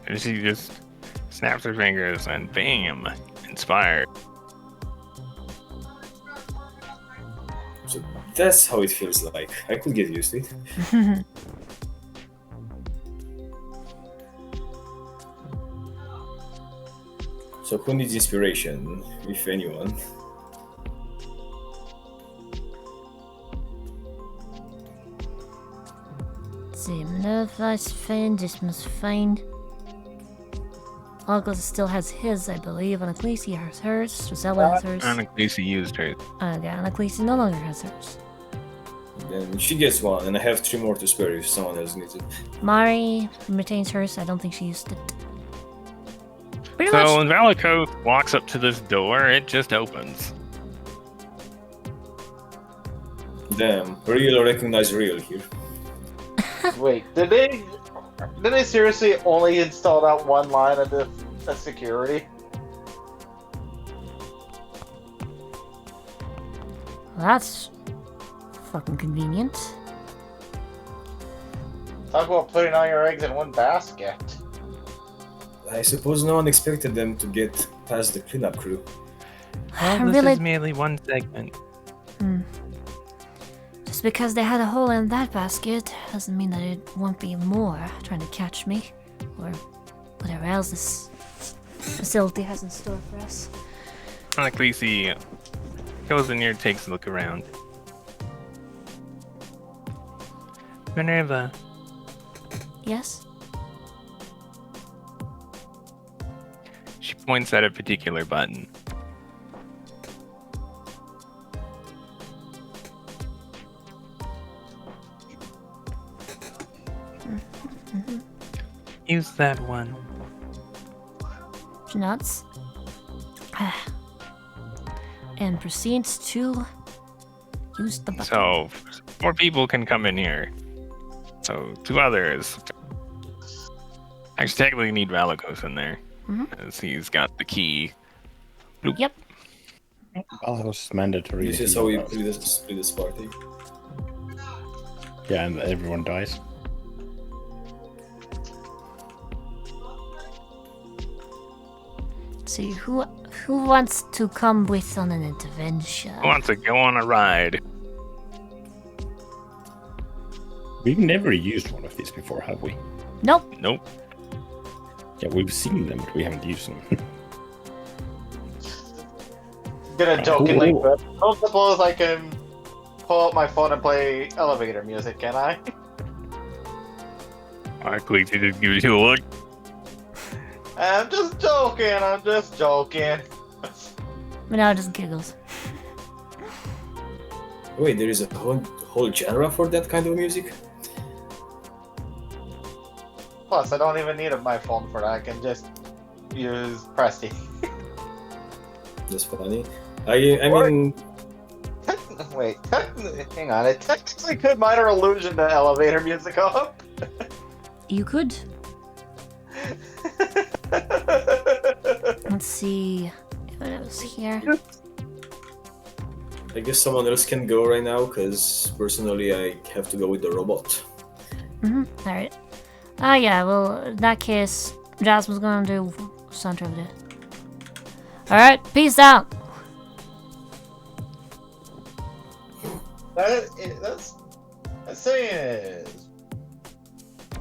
And she just snaps her fingers and bam, inspired. So that's how it feels like. I could get used to it. So who needs inspiration, if anyone? Let's see, Minerva is fine, Dismas fine. August still has his, I believe. Anaclesi has hers. Rosella has hers. Anaclesi used hers. Okay, Anaclesi no longer has hers. Then she gets 1, and I have 3 more to spare if someone else needs it. Mari retains hers. I don't think she used it. Pretty So much. when Valiko walks up to this door, it just opens. Damn, real recognize real here. Wait, did they seriously only install that one line of the security? That's fucking convenient. Talk about putting all your eggs in one basket. I suppose no one expected them to get past the cleanup crew. Well, this Really? is merely one segment. Just because they had a hole in that basket doesn't mean that it won't be more trying to catch me. Or whatever else this facility has in store for us. Anaclesi goes in here, takes a look around. Minerva, Yes? She points at a particular button. use that one. She nods. And proceeds to use the button. So 4 people can come in here. So 2 others. Actually, technically need Valikos in there. As he's got the key. Bloop. Yep. Well, it's mandatory. This is how we split this party. Yeah, and everyone dies. See who wants to come with on an intervention? Who wants to go on a ride? We've never used one of these before, have we? Nope. Nope. Yeah, we've seen them, but we haven't used them. Gonna jokingly, Cool. but I don't suppose I can pull out my phone and play elevator music, can I? Anaclesi just gives you a look. I'm just joking. But now it just giggles. Wait, there is a whole genre for that kind of music? Plus, I don't even need my phone for that. I can just use Presti. That's funny. I mean, Wait, hang on. It technically could minor illusion to elevator music up. You could. Let's see what else here. I guess someone else can go right now, because personally I have to go with the robot. Alright. Yeah, well, in that case, Jasmine's gonna do center of it. Alright, peace out! That's saying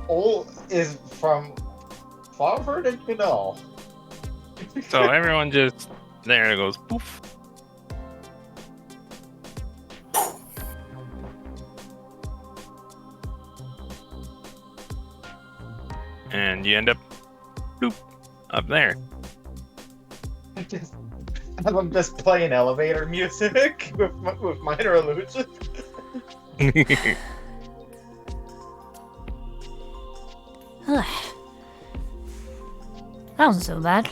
is is from Farver, did you know? So everyone just there it goes poof. And you end up bloop, up there. I'm just playing elevator music with minor illusion. That wasn't so bad.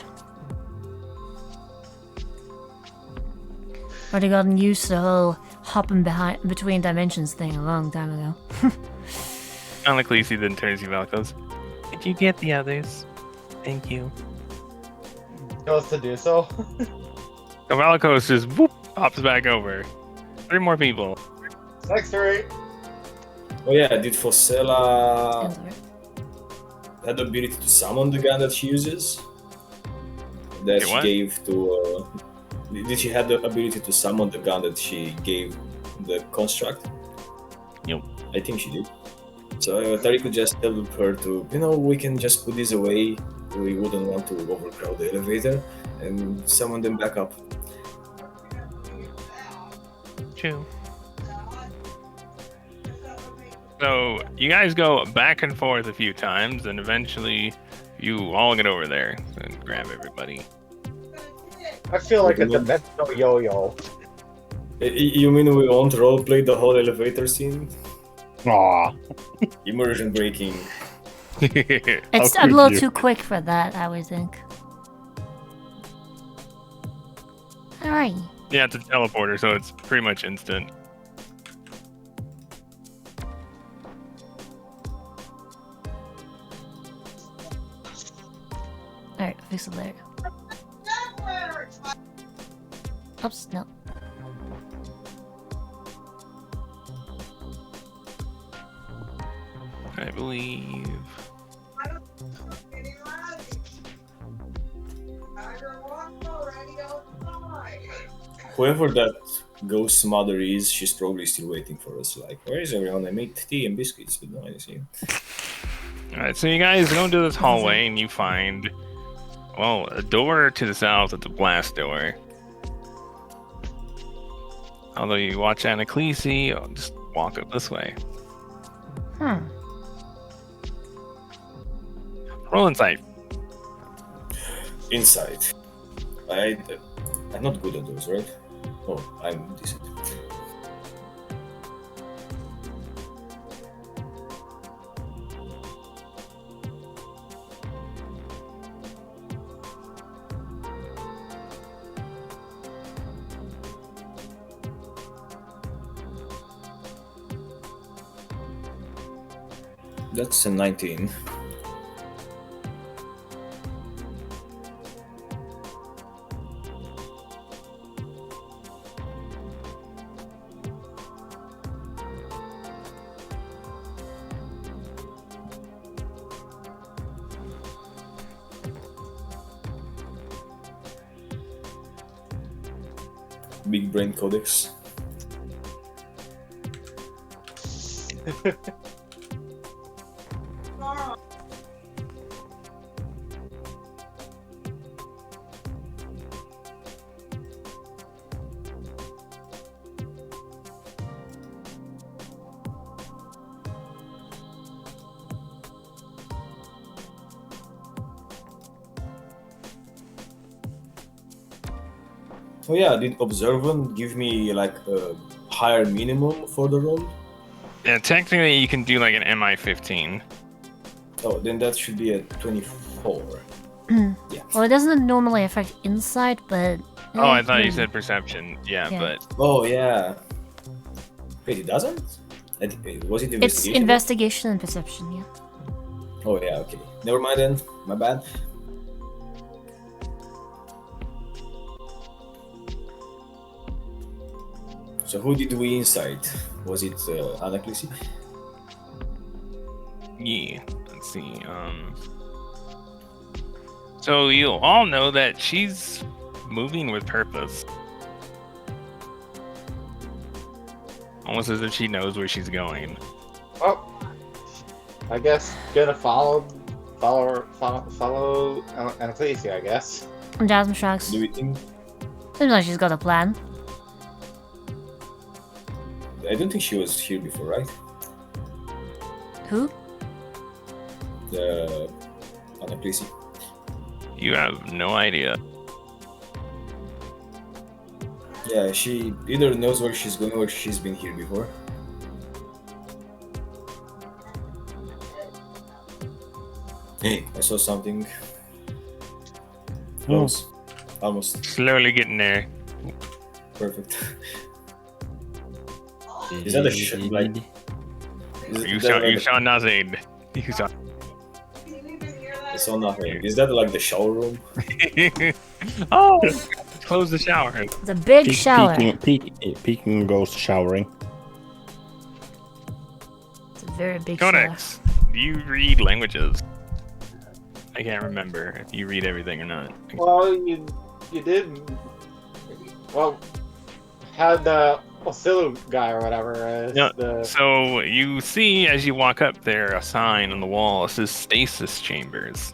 Already gotten used to the whole hopping between dimensions thing a long time ago. On the Khaleesi then turns you out goes, Did you get the others? Thank you. Goes to do so. Valikos just whoop pops back over. 3 more people. Next three. Oh yeah, did Fosella have the ability to summon the gun that she uses? That Wait, she what? gave to... did she have the ability to summon the gun that she gave the construct? Yep. I think she did. So Tariq could just tell her to, we can just put this away. We wouldn't want to overcrowd the elevator, and summon them back up. True. So you guys go back and forth a few times, and eventually you all get over there and grab everybody. I feel like a dimensional yo-yo. You mean we won't roleplay the whole elevator scene? Aw. Immersion breaking. It's a could little you? too quick for that, I would think. Alright. Yeah, it's a teleporter, so it's pretty much instant. Alright, fix it later. Oops, no. I believe. Whoever that ghost mother is, she's probably still waiting for us. Like, where is everyone? I made tea and biscuits, but no, I didn't see him. Alright, so you guys go into this hallway and you find, well, a door to the south. It's a blast door. Although you watch Anna Khaleesi, I'll just walk up this way. Roll insight. Inside. I'm not good at those, right? Oh, I'm decent. That's a 19. Big brain codex. Oh yeah, did Observant give me like a higher minimum for the roll? Yeah, technically you can do like an MI-15. Oh, then that should be a 24. Well, it doesn't normally affect insight, but... Oh, I thought you said perception. Yeah, Yeah. but Oh yeah. Wait, it doesn't? Was it investigation? It's investigation and perception, yeah. Oh yeah, okay. Never mind then. My bad. So who did we incite? Was it Anaclisi? Yeah. Let's see. So you'll all know that she's moving with purpose. Almost as if she knows where she's going. Oh, I guess gonna follow Ecclesia, I guess. And Jasmine shrugs. Do we think? Seems like she's got a plan. I don't think she was here before, right? Who? The Anaclisi. You have no idea. Yeah, she either knows where she's going or she's been here before. Hey, I saw something. Close. Almost. Slowly getting there. Perfect. Is that a like? You saw nothing. You saw. I saw nothing. Is that like the shower room? Oh! Close the shower. It's a big shower. Peeking ghost showering. It's a very big Codex, do you read languages? I can't remember if you read everything or not. Well, you did. Well, had the Osilu guy or whatever. Yeah. The... So you see as you walk up there a sign on the wall. It says stasis chambers.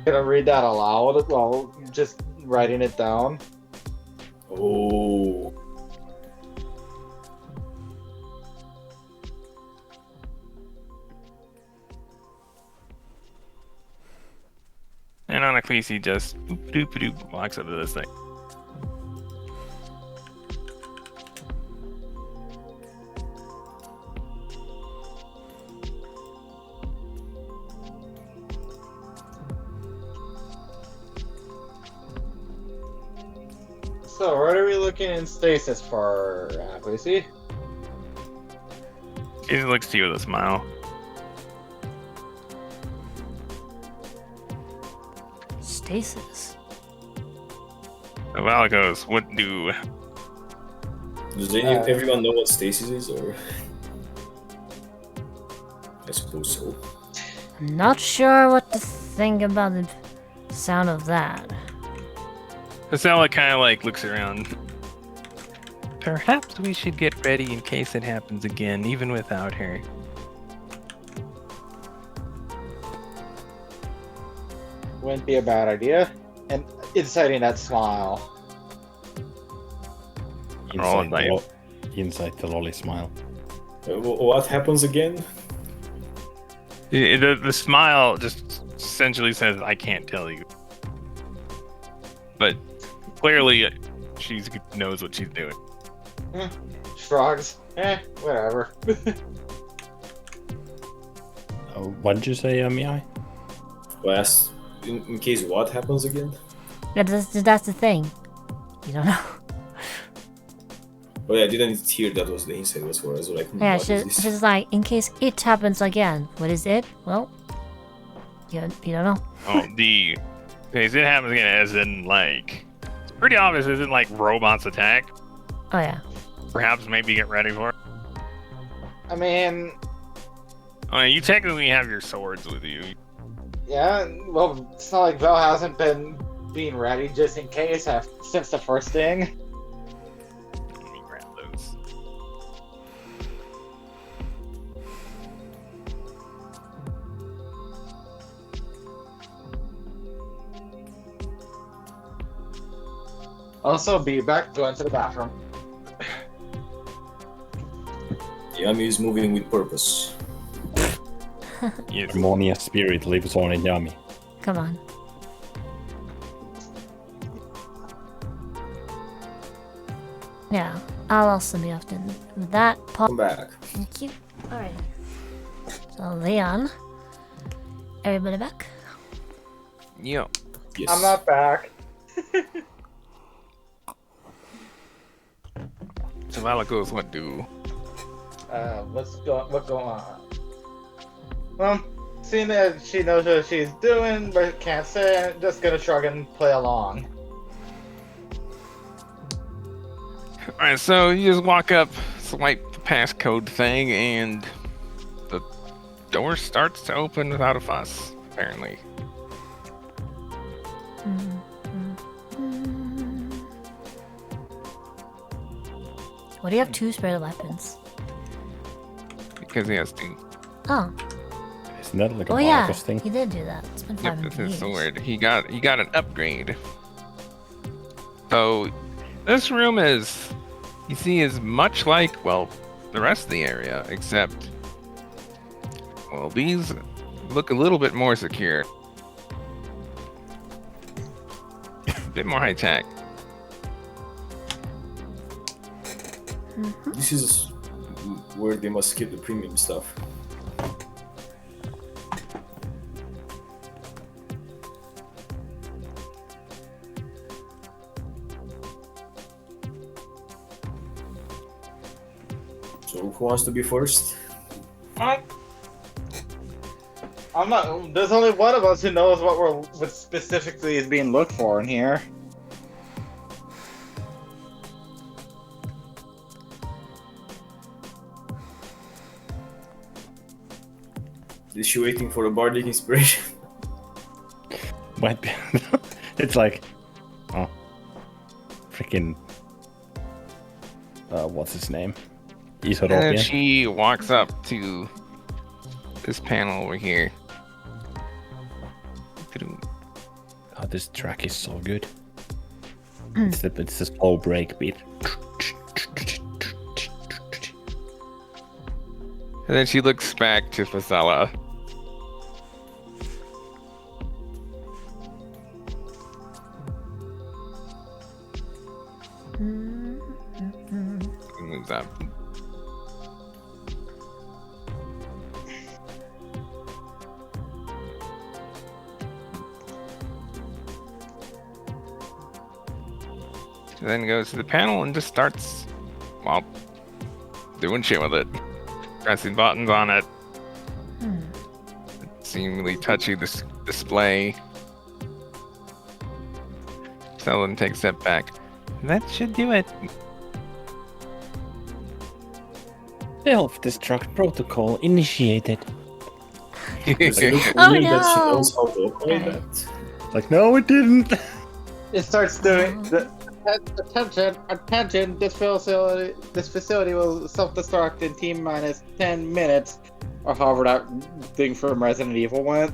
Gonna read that aloud while just writing it down. Oh. And Anaclisi just doop walks up to this thing. So, what are we looking in stasis for, Lucy? She just looks to you with a smile. Stasis. So Val goes, what do? Does everyone know what stasis is, or? I suppose so. I'm not sure what to think about the sound of that. Estella kind of like looks around. Perhaps we should get ready in case it happens again, even without her. Wouldn't be a bad idea. And inciting that smile. Inside the lolly smile. What happens again? The smile just essentially says, I can't tell you. But clearly she knows what she's doing. Shrugs. Whatever. What did you say, Miyai? Last, in case what happens again? Yeah, that's the thing. You don't know. Oh yeah, I didn't hear that was the insight was for us. Like, Yeah, what is this? she's like, in case it happens again. What is it? Well, you don't know. Oh, because it happens again, as in, like, it's pretty obvious, isn't like robots attack. Oh yeah. Perhaps maybe get ready for it. I mean, You technically have your swords with you. yeah, well, it's not like Vel hasn't been being ready just in case since the first thing. Let me grab those. Also, be back going to the bathroom. Yami is moving with purpose. Yes. Harmonia spirit lives on in Yami. Come on. Yeah, I'll also be off then. With that, Come back. Thank you. Alright. So, Leon. Everybody back? Yo. Yes. I'm not back. So Vala goes, what do? What's going on? Well, seeing that she knows what she's doing, but can't say it, just gonna shrug and play along. Alright, so you just walk up, swipe the passcode thing, and the door starts to open without a fuss, apparently. Why do you have 2 spare weapons? Because he has to. Oh. Isn't that like a Oh yeah, Marcus thing? he did do that. It's been Yep, 500 that's his years. sword. He got an upgrade. So this room is, you see, is much like, well, the rest of the area, except, well, these look a little bit more secure. A bit more high tech. This is where they must keep the premium stuff. So who wants to be first? I'm not. There's only one of us who knows what specifically is being looked for in here. Is she waiting for a bardic inspiration? Might be. It's like, oh, freaking. What's his name? And then Isoropian. she walks up to this panel over here. Oh, this track is so good. It's the slow break beat. And then she looks back to Fasella. Moves up. She then goes to the panel and just starts, well, doing shit with it. Pressing buttons on it. Seemingly touchy this display. Selden takes a step back. That should do it. Self-destruct protocol initiated. It's look Oh, weird that she no. knows how to operate that. Like, no, it didn't. It starts doing the attention. This facility will self-destruct in T-minus 10 minutes, or however that thing from Resident Evil went.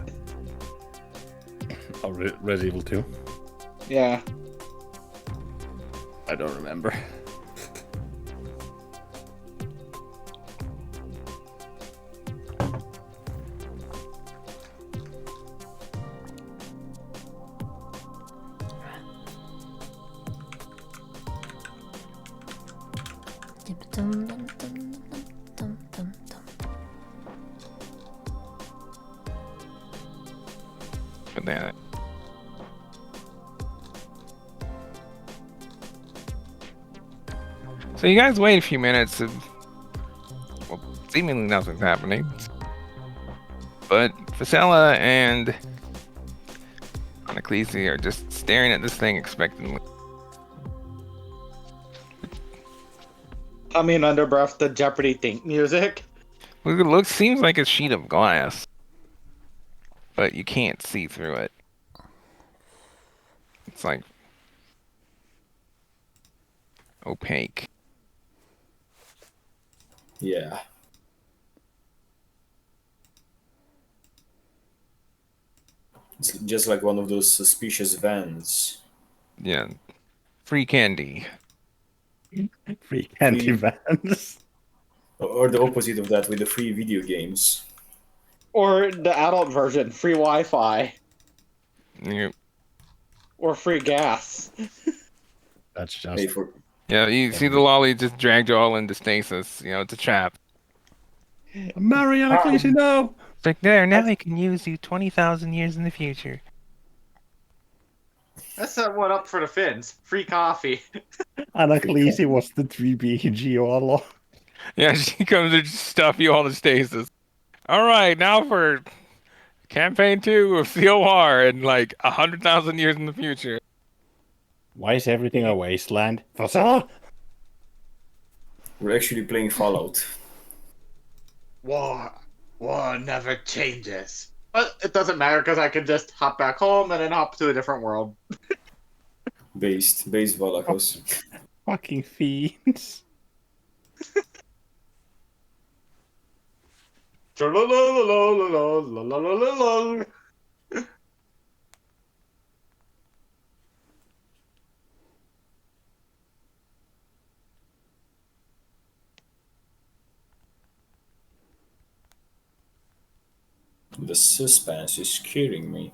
Oh, Resident Evil 2. Yeah. I don't remember. But then, so you guys wait a few minutes and, well, seemingly nothing's happening. But Fasella and Anaclisi are just staring at this thing expectantly. I mean, under breath, the Jeopardy think music. It seems like a sheet of glass, but you can't see through it. It's like opaque. Yeah. It's just like one of those suspicious vans. Yeah, free candy. Free candy vans. Or the opposite of that with the free video games. Or the adult version, free Wi-Fi. You, Or free gas. That's just. Pay for yeah, you see the lolly just dragged you all into stasis. You know, it's a trap. Mariana, please, no! It's like, there, now I can use you 20,000 years in the future. That's not one up for the Finns. Free coffee. Anaclisi was the 3BG all along. Yeah, she comes to stuff you all to stasis. All right, now for campaign 2 of COR in like 100,000 years in the future. Why is everything a wasteland? Fasella? We're actually playing Fallout. War never changes. But it doesn't matter because I can just hop back home and then hop to a different world. Based Valakos. Fucking fiends. Tra-la-la-la-la-la-la-la-la-la-la. The suspense is scaring me.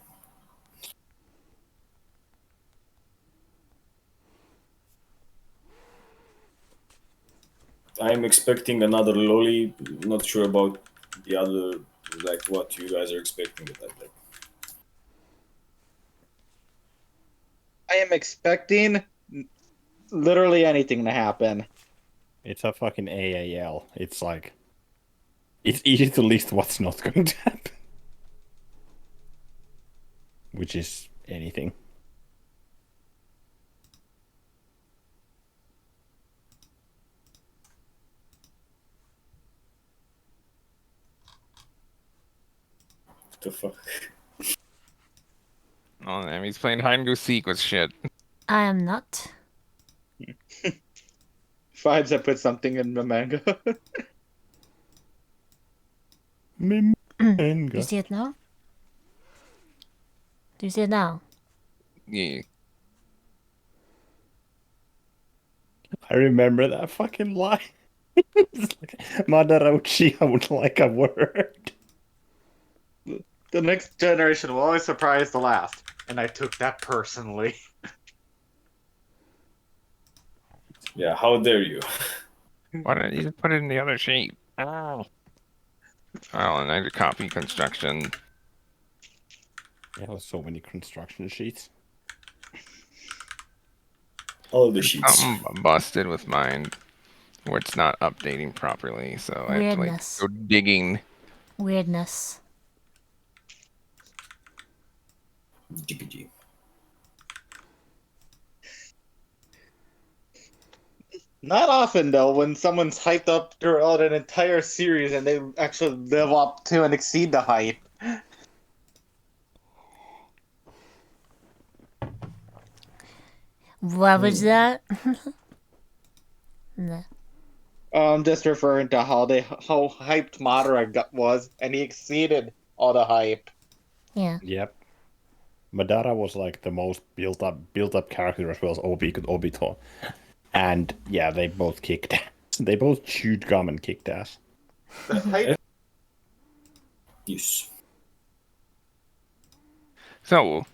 I'm expecting another lolly. Not sure about the other, like what you guys are expecting with that. Like, I am expecting literally anything to happen. It's a fucking AAL. It's like... It's easy to list what's not going to happen. Which is anything. what the fuck? Oh, damn, he's playing hide and go seek with shit. I am not. Vibes that put something in the manga. You Manga. see it now? Do you see it now? Yeah. I remember that fucking line. It's like, Madara Uchiha would like a word. The next generation will always surprise the last. And I took that personally. Yeah, how dare you? Why don't you just put it in the other sheet? Oh. Oh, and I did copy construction. Yeah, there's so many construction sheets. All the sheets. Something busted with mine where it's not updating properly, so I have to like Weirdness. go digging. Weirdness. GPG. Not often, though, when someone's hyped up throughout an entire series and they actually live up to and exceed the hype. What was that? No. I'm just referring to how hyped Madara was, and he exceeded all the hype. Yeah. Yep. Madara was like the most built up character as well as Obito. And yeah, they both kicked ass. They both chewed gum and kicked ass. The hype. Yes. So,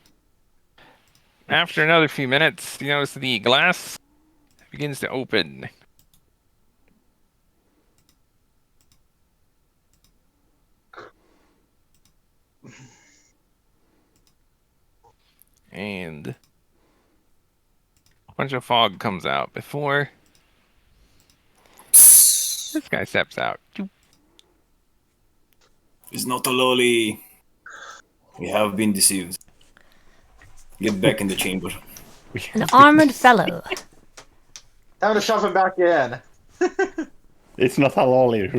after another few minutes, you notice the glass begins to open. And a bunch of fog comes out before this guy steps out. It's not a lolly. We have been deceived. Get back in the chamber. An armored fellow. Time to shove him back in. It's not a lolly.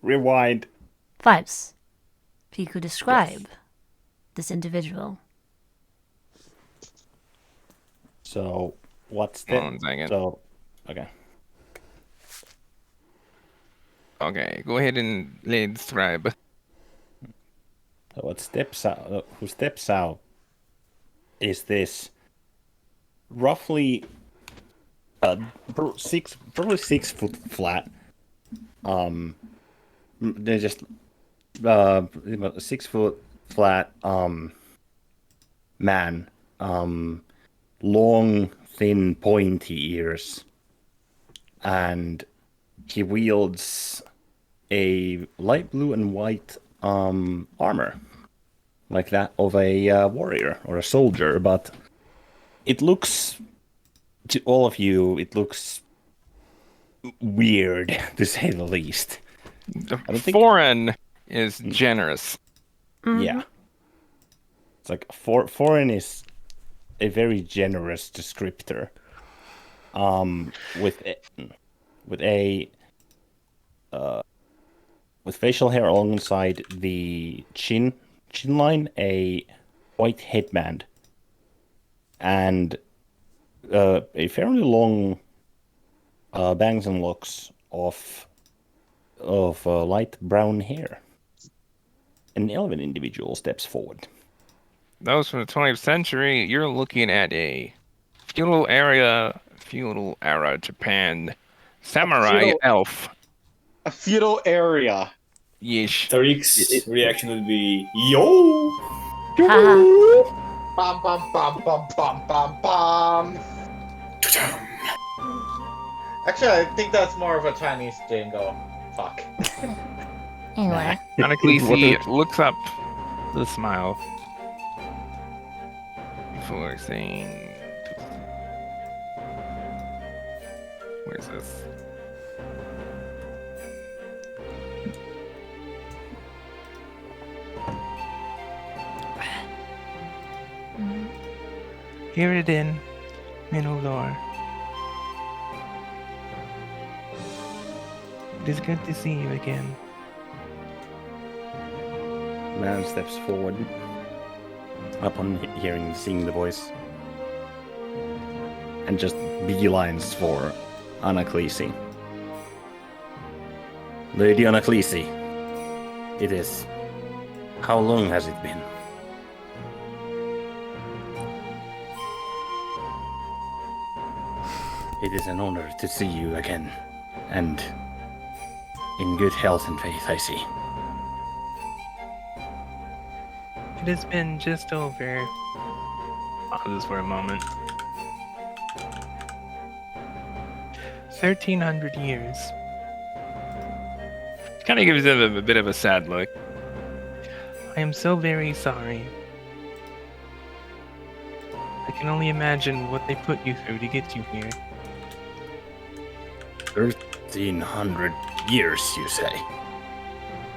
Rewind. Vibes. If you could describe this individual. So, what's Hold the... on a second. So, okay. Okay, go ahead and describe. So what steps out? Who steps out is this roughly probably 6 foot flat. They're just 6 foot flat man. Long, thin, pointy ears, and he wields a light blue and white armor, like that of a warrior or a soldier, but it looks, to all of you, it looks weird, to say the least. The I don't think- foreign is generous. Yeah. It's like, foreign is a very generous descriptor. With with a with facial hair alongside the chin line, a white headband, and a fairly long bangs and locks of light brown hair. An elven individual steps forward. That was from the 20th century. You're looking at a feudal era Japan samurai elf. A feudal area. Yeesh. Tarik's reaction would be, yo! Haha. Bum bum bum bum bum bum bum. Actually, I think that's more of a Chinese jingle. Fuck. Anyway. Anaklisi looks up with a smile before saying, where's this? Hear it in Minolor. It is good to see you again. Man steps forward upon seeing the voice, and just beelines for Anaklisi. Lady Anaklisi, it is. How long has it been? It is an honor to see you again, and in good health and faith, I see. It has been just over. Pauses for a moment. 1,300 years. Kind of gives him a bit of a sad look. I am so very sorry. I can only imagine what they put you through to get you here. 1,300 years, you say?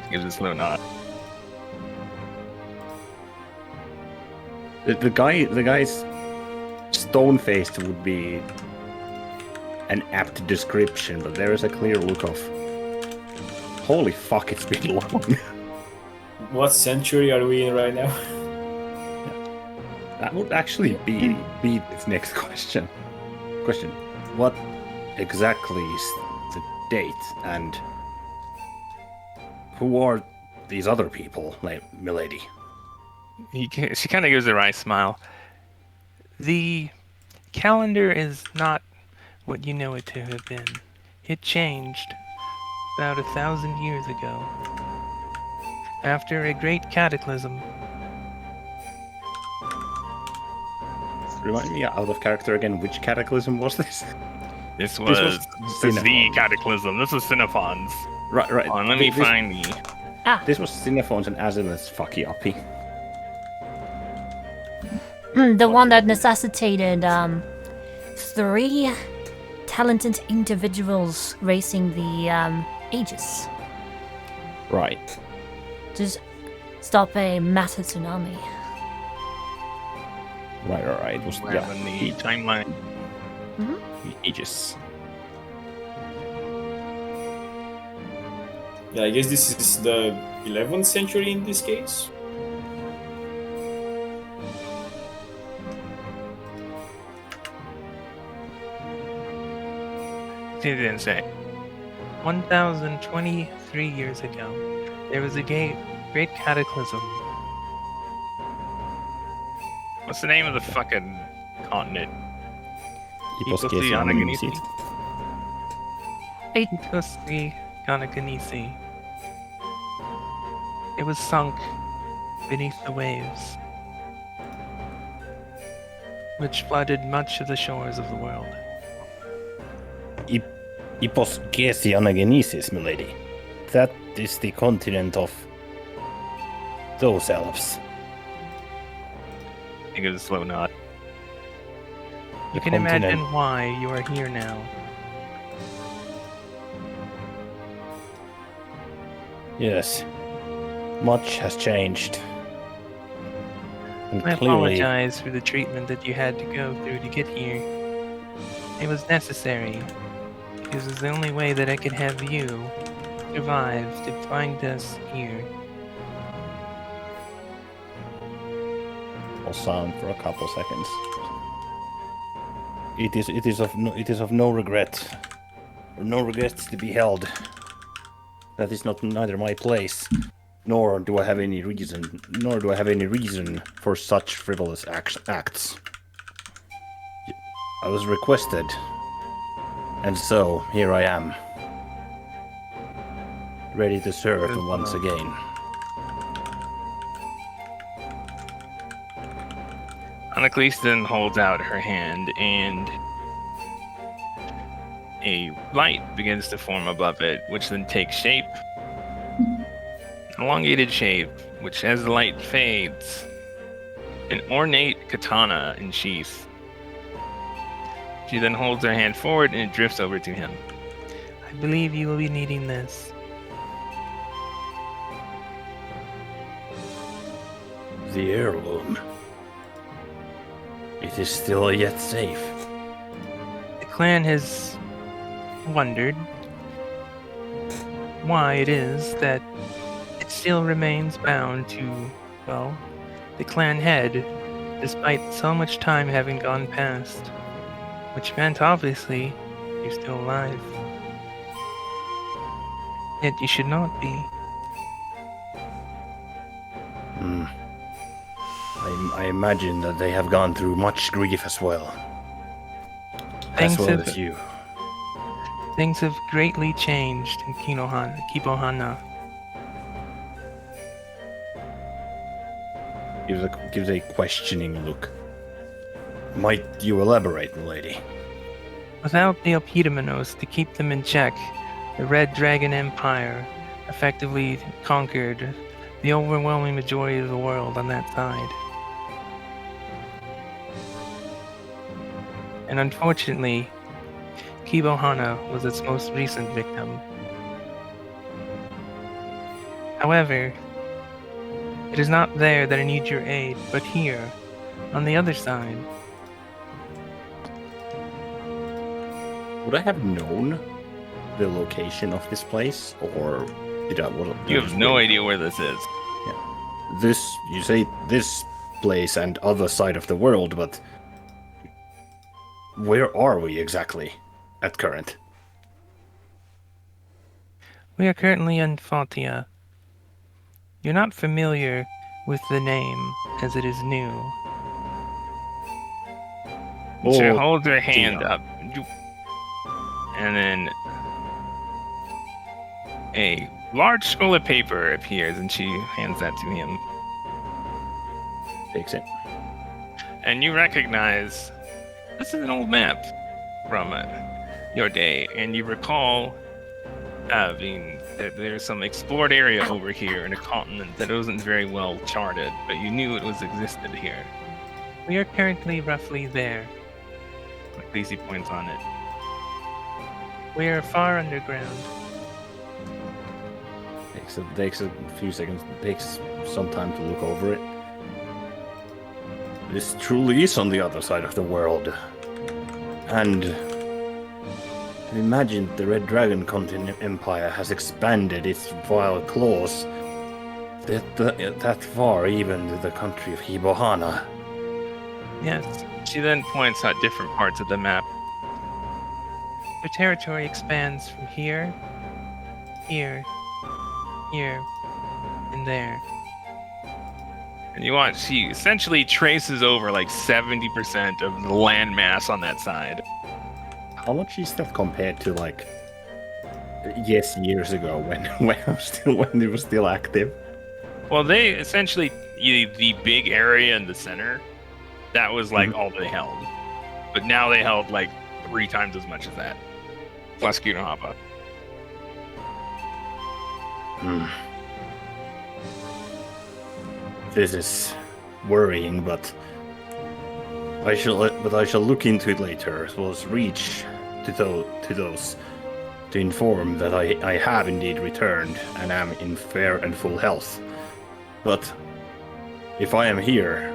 Gives a slow nod. The guy's stone-faced would be an apt description, but there is a clear look of, holy fuck, it's been long. What century are we in right now? That would actually be its next question. What exactly is the date, and who are these other people, milady? She kind of gives a wry smile. The calendar is not what you know it to have been. It changed about 1,000 years ago. After a great cataclysm. Remind me out of character again, which cataclysm was this? This was the Xenophon. cataclysm. This was Xenophon's. Right. Hold on, let me find the... This was Xenophon's and Azileth's fucky uppy. The one that necessitated 3 talented individuals racing the Aegis. Right. Just stop a massive tsunami. Right. It was Grabbing the timeline. Aegis. Yeah, I guess this is the 11th century in this case. She didn't say. 1,023 years ago, there was a great cataclysm. What's the name of the fucking continent? Hyposkesi Anagnisi. Itosri Ganaganisi. It was sunk beneath the waves, which flooded much of the shores of the world. Hyposkesi Anagnisi, milady. That is the continent of those elves. I think it was a slow nod. You can imagine why you are here now. Yes. Much has changed. And I clearly, apologize for the treatment that you had to go through to get here. It was necessary. Because it's the only way that I could have you survive to find us here. I'll sound for a couple seconds. It is of no regret, or no regrets to be held. That is neither my place, nor do I have any reason for such frivolous acts. I was requested, and so here I am, ready to serve once again. Anacleese then holds out her hand, and a light begins to form above it, which then takes shape. An elongated shape, which as the light fades, an ornate katana in sheath. She then holds her hand forward and it drifts over to him. I believe you will be needing this. The heirloom. It is still yet safe. The clan has wondered why it is that it still remains bound to, well, the clan head, despite so much time having gone past. Which meant, obviously, you're still alive. Yet you should not be. I imagine that they have gone through much grief as well. As well as you. Things have greatly changed in Kibohana. Gives a questioning look. Might you elaborate, milady? Without the Ophidomenos to keep them in check, the Red Dragon Empire effectively conquered the overwhelming majority of the world on that side. And unfortunately, Kibohana was its most recent victim. However, it is not there that I need your aid, but here, on the other side. Would I have known the location of this place, or did I? You have no idea where this is. Yeah. You say this place and other side of the world, but where are we exactly at current? We are currently in Fatia. You're not familiar with the name, as it is new. She holds her hand up. And then a large scroll of paper appears, and she hands that to him. Takes it. And you recognize this is an old map from your day, and you recall having that there's some explored area over here in a continent that wasn't very well charted, but you knew it was existed here. We are currently roughly there. Lacey points on it. We are far underground. Takes a few seconds. Takes some time to look over it. This truly is on the other side of the world. And imagine the Red Dragon Continent Empire has expanded its vile claws that far even to the country of Kibohana. Yes. She then points out different parts of the map. The territory expands from here, here, here, and there. And you watch, she essentially traces over like 70% of the land mass on that side. How much is that compared to years ago when it was still active? Well, they essentially the big area in the center, that was like all they held. But now they held like 3 times as much as that. Plus Kinohapa. This is worrying, but I shall look into it later, as well as reach to those to inform that I have indeed returned and am in fair and full health. But if I am here,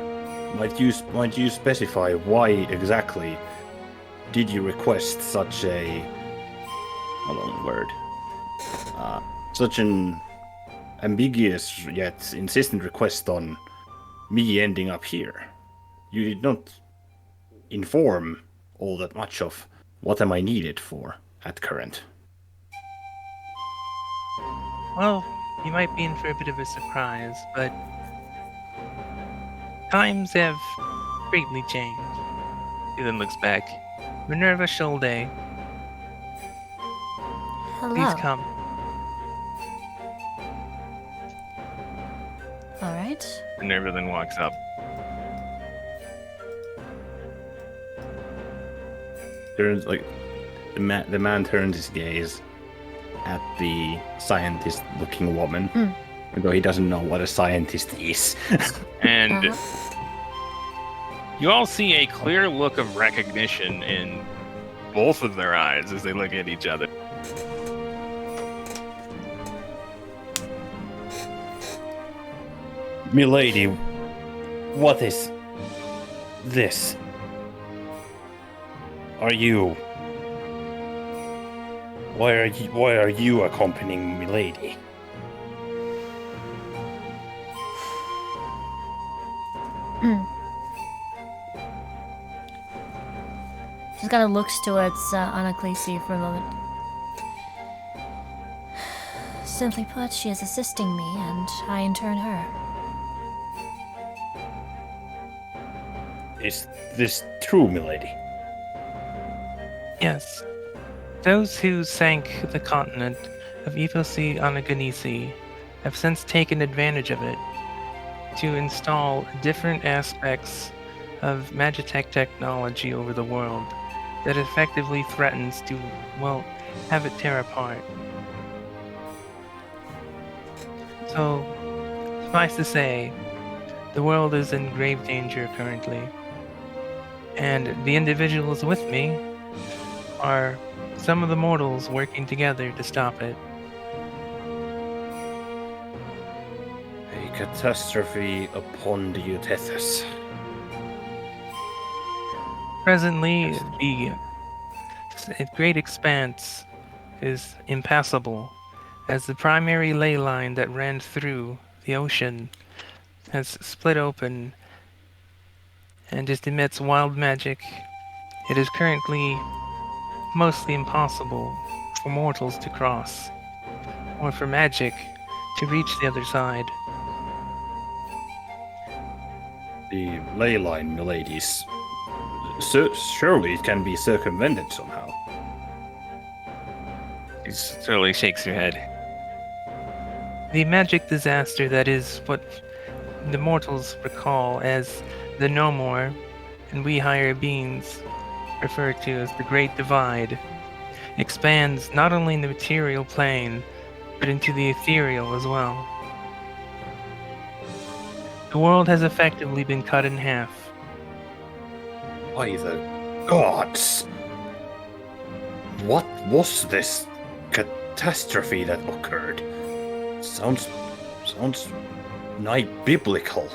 might you specify why exactly did you request such a a long word. Such an ambiguous yet insistent request on me ending up here. You did not inform all that much of what am I needed for at current. Well, you might be in for a bit of a surprise, but times have greatly changed. He then looks back. Minerva Shoulder, Hello. please come. All right. Minerva then walks up. Turns like the man turns his gaze at the scientist-looking woman, although he doesn't know what a scientist is. And Uh-huh. you all see a clear look of recognition in both of their eyes as they look at each other. Milady, what is this? Are you? Why are you accompanying Milady? Just kind of looks towards Anaclisi for a moment. Simply put, she is assisting me, and I in turn her. Is this true, Milady? Yes. Those who sank the continent of Eposi Anaganisi have since taken advantage of it to install different aspects of Magitech technology over the world that effectively threatens to, well, have it tear apart. So, suffice to say, the world is in grave danger currently, and the individuals with me are some of the mortals working together to stop it. A catastrophe upon the Eutethus. Presently, the great expanse is impassable, as the primary ley line that ran through the ocean has split open and just emits wild magic. It is currently mostly impossible for mortals to cross, or for magic to reach the other side. The ley line, miladies. Surely it can be circumvented somehow. He slowly shakes her head. The magic disaster that is what the mortals recall as the No More, and we higher beings refer to as the Great Divide, expands not only in the material plane, but into the ethereal as well. The world has effectively been cut in half. By the gods! What was this catastrophe that occurred? Sounds nigh biblical.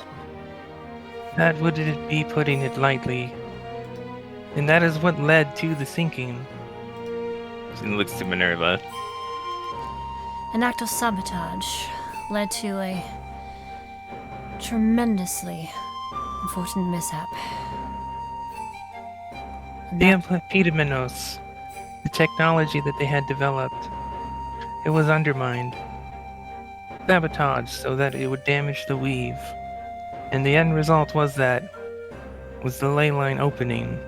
That would be putting it lightly. And that is what led to the sinking. She looks to Minerva. An act of sabotage led to a tremendously unfortunate mishap. And The that- Amplitudominos, the technology that they had developed, it was undermined, sabotaged so that it would damage the weave. And the end result was the ley line opening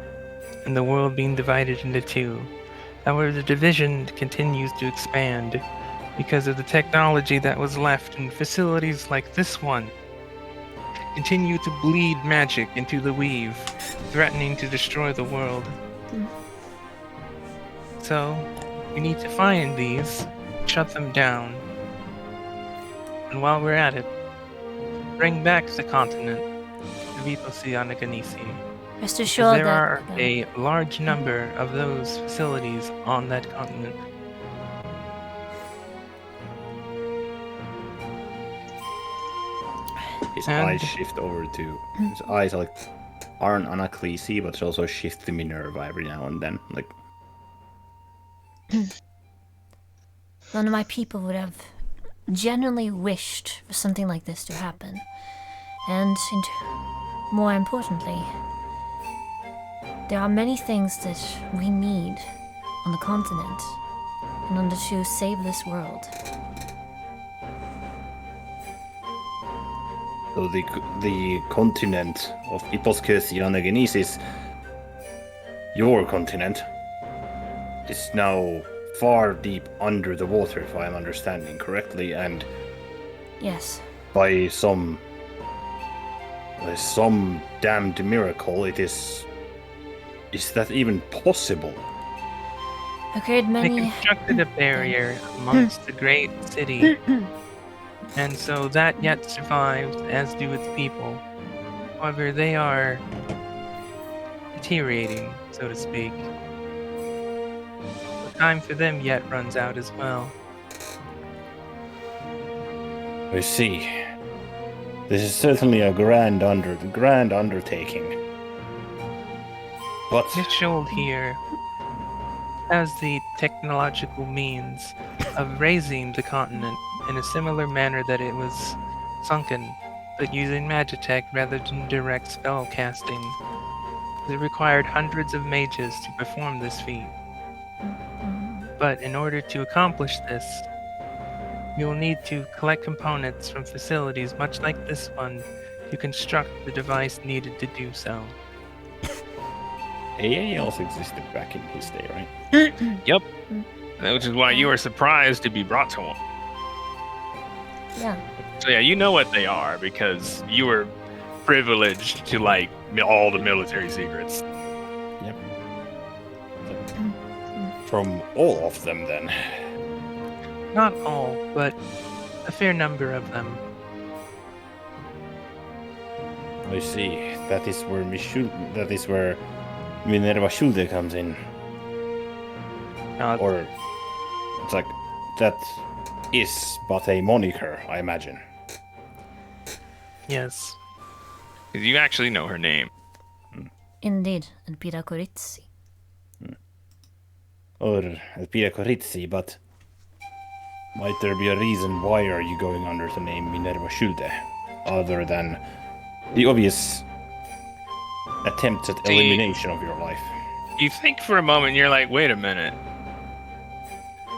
and the world being divided into two. However, the division continues to expand because of the technology that was left, and facilities like this one continue to bleed magic into the weave, threatening to destroy the world. So, we need to find these, shut them down, and while we're at it, bring back the continent of Eposi Anaganisi. Rest Because assured there that are a large number of those facilities on that continent. His And- eyes shift over to. His eyes aren't on but also shift to Minerva every now and then. Like none of my people would have genuinely wished for something like this to happen. And more importantly, there are many things that we need on the continent in order to save this world. So the continent of Iposkösianegenesis, your continent, is now far deep under the water, if I am understanding correctly, and Yes. by some damned miracle, it is. Is that even possible? Occurred They many. constructed a barrier amongst the great city, and so that yet survives, as do its people. However, they are deteriorating, so to speak. The time for them yet runs out as well. I see. This is certainly a grand undertaking. But Mitchell here has the technological means of raising the continent in a similar manner that it was sunken, but using magitech rather than direct spell casting. It required hundreds of mages to perform this feat. But in order to accomplish this, you will need to collect components from facilities much like this one to construct the device needed to do so. AA also existed back in his day, right? Yep. Which is why you were surprised to be brought to one. Yeah. So yeah, you know what they are because you were privileged to like all the military secrets. Yep. From all of them, then. Not all, but a fair number of them. I see. That is where Minerva Schulde comes in. Or it's like that is but a moniker, I imagine. Yes. 'Cause you actually know her name. Indeed, Elpida Koritsi. Or Elpida Koritsi, but might there be a reason why are you going under the name Minerva Schulde, other than the obvious attempts at See, elimination of your life? You think for a moment, you're like, wait a minute.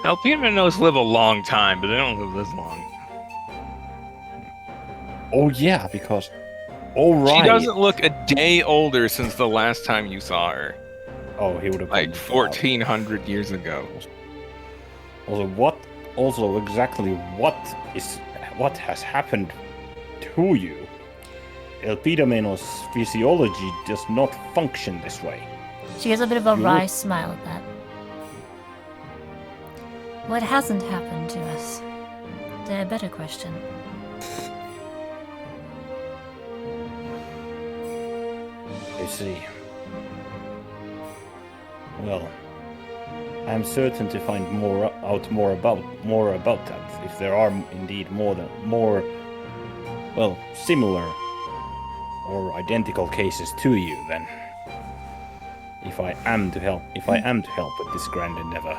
Alpinanos live a long time, but they don't live this long. Oh yeah, because right. She doesn't look a day older since the last time you saw her. Oh, he would have Like 1,400 years ago. Also, exactly what has happened to you? Elpidamenos' physiology does not function this way. She gets a bit of a You wry look- smile at that. What hasn't happened to us? The better question. I see. Well, I'm certain to find more about that. If there are indeed more similar or identical cases to you, then if I am to help with this grand endeavor.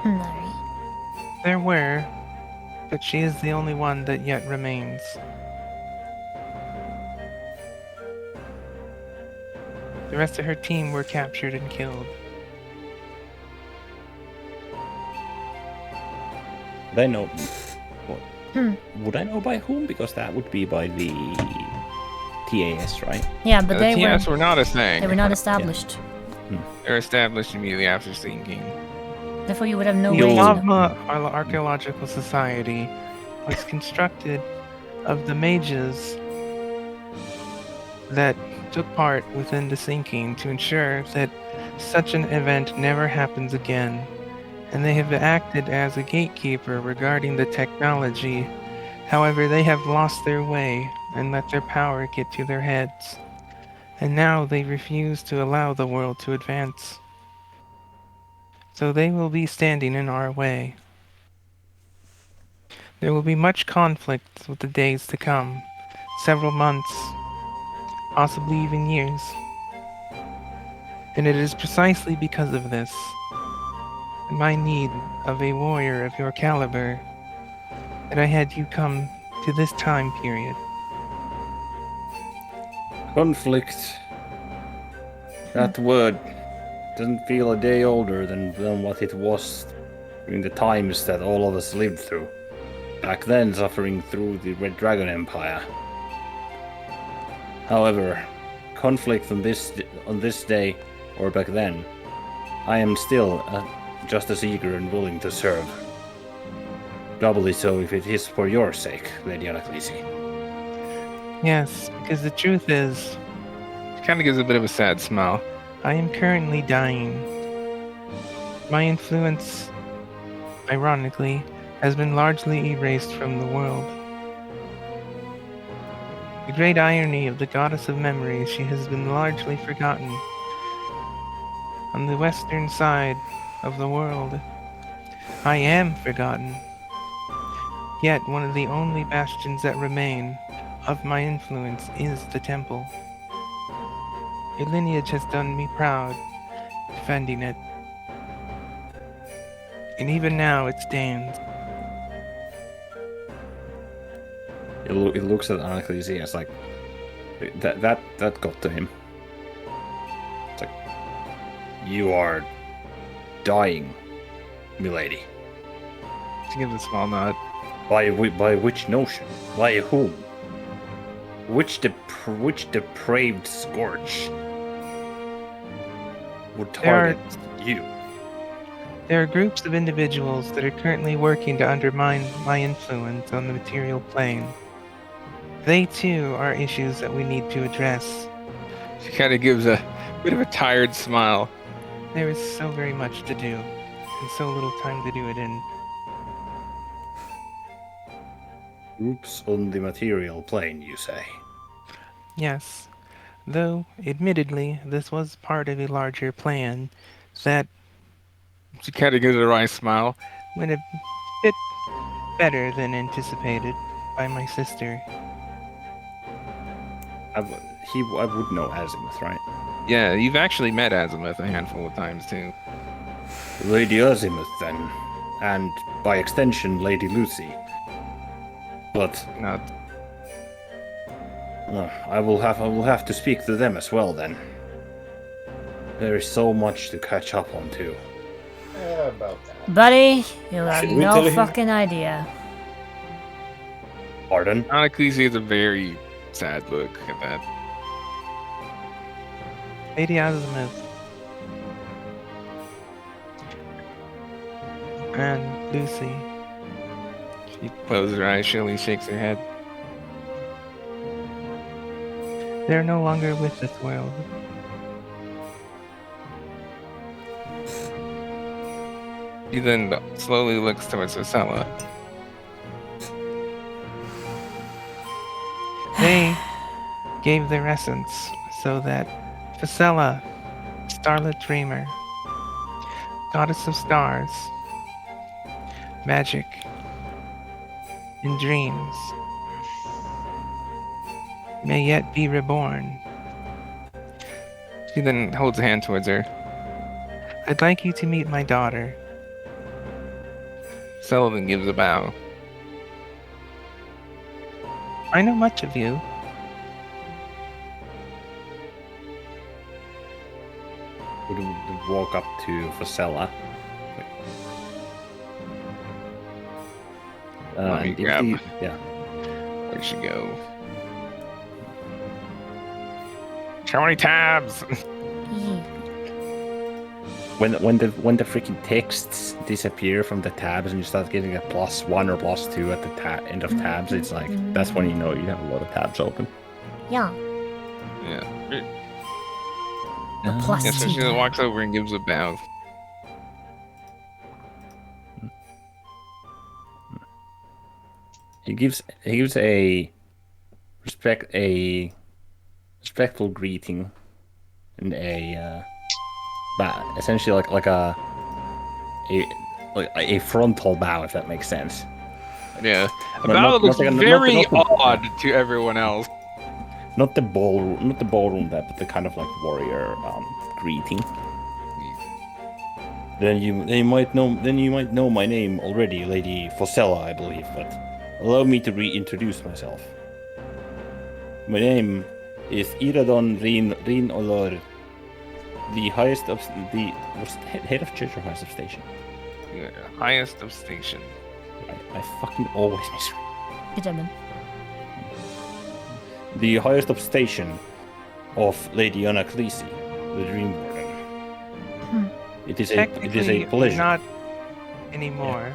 Larry. There were, but she is the only one that yet remains. The rest of her team were captured and killed. Would I know? Would I know by whom? Because that would be by the TAS, right? Yeah, but they TS were not a thing. were not established. They were established immediately after sinking. Therefore, you would have no The way to know. Lavma Archaeological Society was constructed of the mages that took part within the sinking to ensure that such an event never happens again, and they have acted as a gatekeeper regarding the technology. However, they have lost their way and let their power get to their heads, and now they refuse to allow the world to advance. So they will be standing in our way. There will be much conflict with the days to come, several months, possibly even years. And it is precisely because of this, and my need of a warrior of your caliber, that I had you come to this time period. Conflict. That word doesn't feel a day older than what it was during the times that all of us lived through. Back then, suffering through the Red Dragon Empire. However, conflict on this day, or back then, I am still just as eager and willing to serve. Doubly so if it is for your sake, Lady Anaclisi. Yes, because the truth is, She kind of gives a bit of a sad smile. I am currently dying. My influence, ironically, has been largely erased from the world. The great irony of the goddess of memory, she has been largely forgotten. On the western side of the world, I am forgotten. Yet one of the only bastions that remain of my influence is the temple. Your lineage has done me proud, defending it. And even now it stands. It looks at Anaclisi as like that got to him. It's like, you are dying, milady. She gives a small nod. By which notion? By whom? Which depraved scourge would target you? There are groups of individuals that are currently working to undermine my influence on the material plane. They too are issues that we need to address. She kind of gives a bit of a tired smile. There is so very much to do, and so little time to do it in. Groups on the material plane, you say? Yes, though, admittedly, this was part of a larger plan that She kind of gives a wry smile. went a bit better than anticipated by my sister. I would know Azimuth, right? Yeah, you've actually met Azimuth a handful of times too. Lady Azimuth, then, and by extension, Lady Lucy. But Not I will have to speak to them as well. Then there is so much to catch up on too. About that. Buddy, you have Should we tell no him? fucking idea. Pardon? Anaclisi has a very sad look at that. Lady Azimuth and Lucy. She closes her eyes, Shirley shakes her head. They're no longer with this world. She then slowly looks towards Rosella. They gave their essence so that Vasella, Starlit Dreamer, Goddess of Stars, Magic, and Dreams may yet be reborn. She then holds a hand towards her. I'd like you to meet my daughter. Sullivan gives a bow. I know much of you. Would walk up to Vasella. Let me and grab. yeah. Where'd she go? How many tabs? When the freaking texts disappear from the tabs and you start getting a +1 or +2 at the end of tabs, it's like that's when you know you have a lot of tabs open. Yeah. Yeah. The plus Yeah, so she two. walks over and gives a bow. He gives a respectful greeting and essentially like a frontal bow, if that makes sense. Yeah. A No, bow not looks like a- not- very not the- odd to everyone else. Not the ballroom type, but the kind of like warrior greeting. Then you might know my name already, Lady Fosella, I believe, but allow me to reintroduce myself. My name is Iradon Rin Olor, the highest of the head of church or highest of station. Yeah, highest of station. I fucking always miss. Good gentleman. The highest of station of Lady Anaklisi, the Dream Warden. It is a Technically, pleasure. not anymore.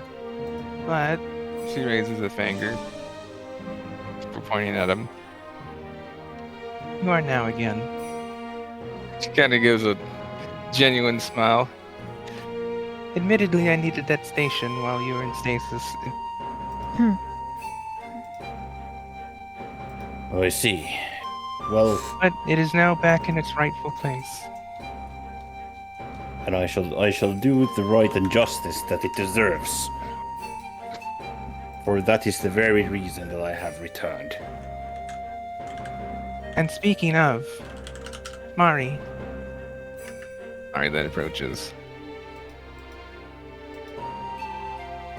But she raises a finger for pointing at him. You are now again. She kind of gives a genuine smile. Admittedly, I needed that station while you were in stasis. Oh, I see. Well, But it is now back in its rightful place. and I shall do it the right and justice that it deserves. For that is the very reason that I have returned. And speaking of, Mari. Mari then approaches.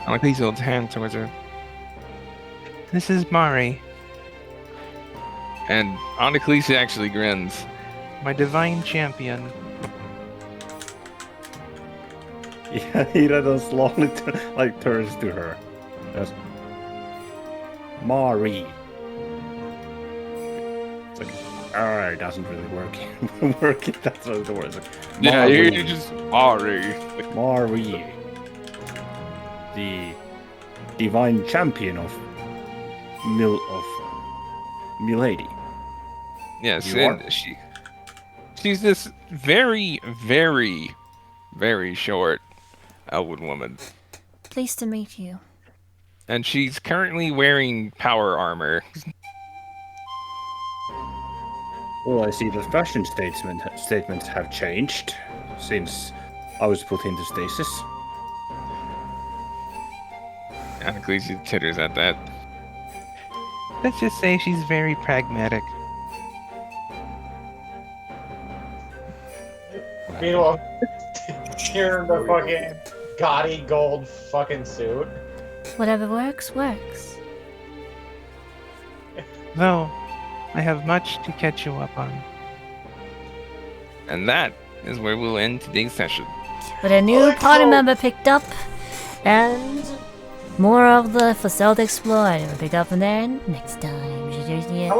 Anaklisi holds hand towards her. This is Mari. And Anaklisi actually grins. My divine champion. Yeah, Iradon slowly turns to her. Yes. Mari. It's like, it doesn't really work. That's what the word is. Yeah, Mari. you're just Mari. Mari. The divine champion of Milady. Yes, You and she's this very, very, very short elven woman. Pleased to meet you. And she's currently wearing power armor. Well, I see that fashion statements have changed since I was put into stasis. Anaklisi titters at that. Let's just say she's very pragmatic. Meanwhile, here in the fucking gaudy gold fucking suit. Whatever works, works. Though, I have much to catch you up on. And that is where we'll end today's session. But a new party member picked up, and more of the facility explored will pick up from there next time.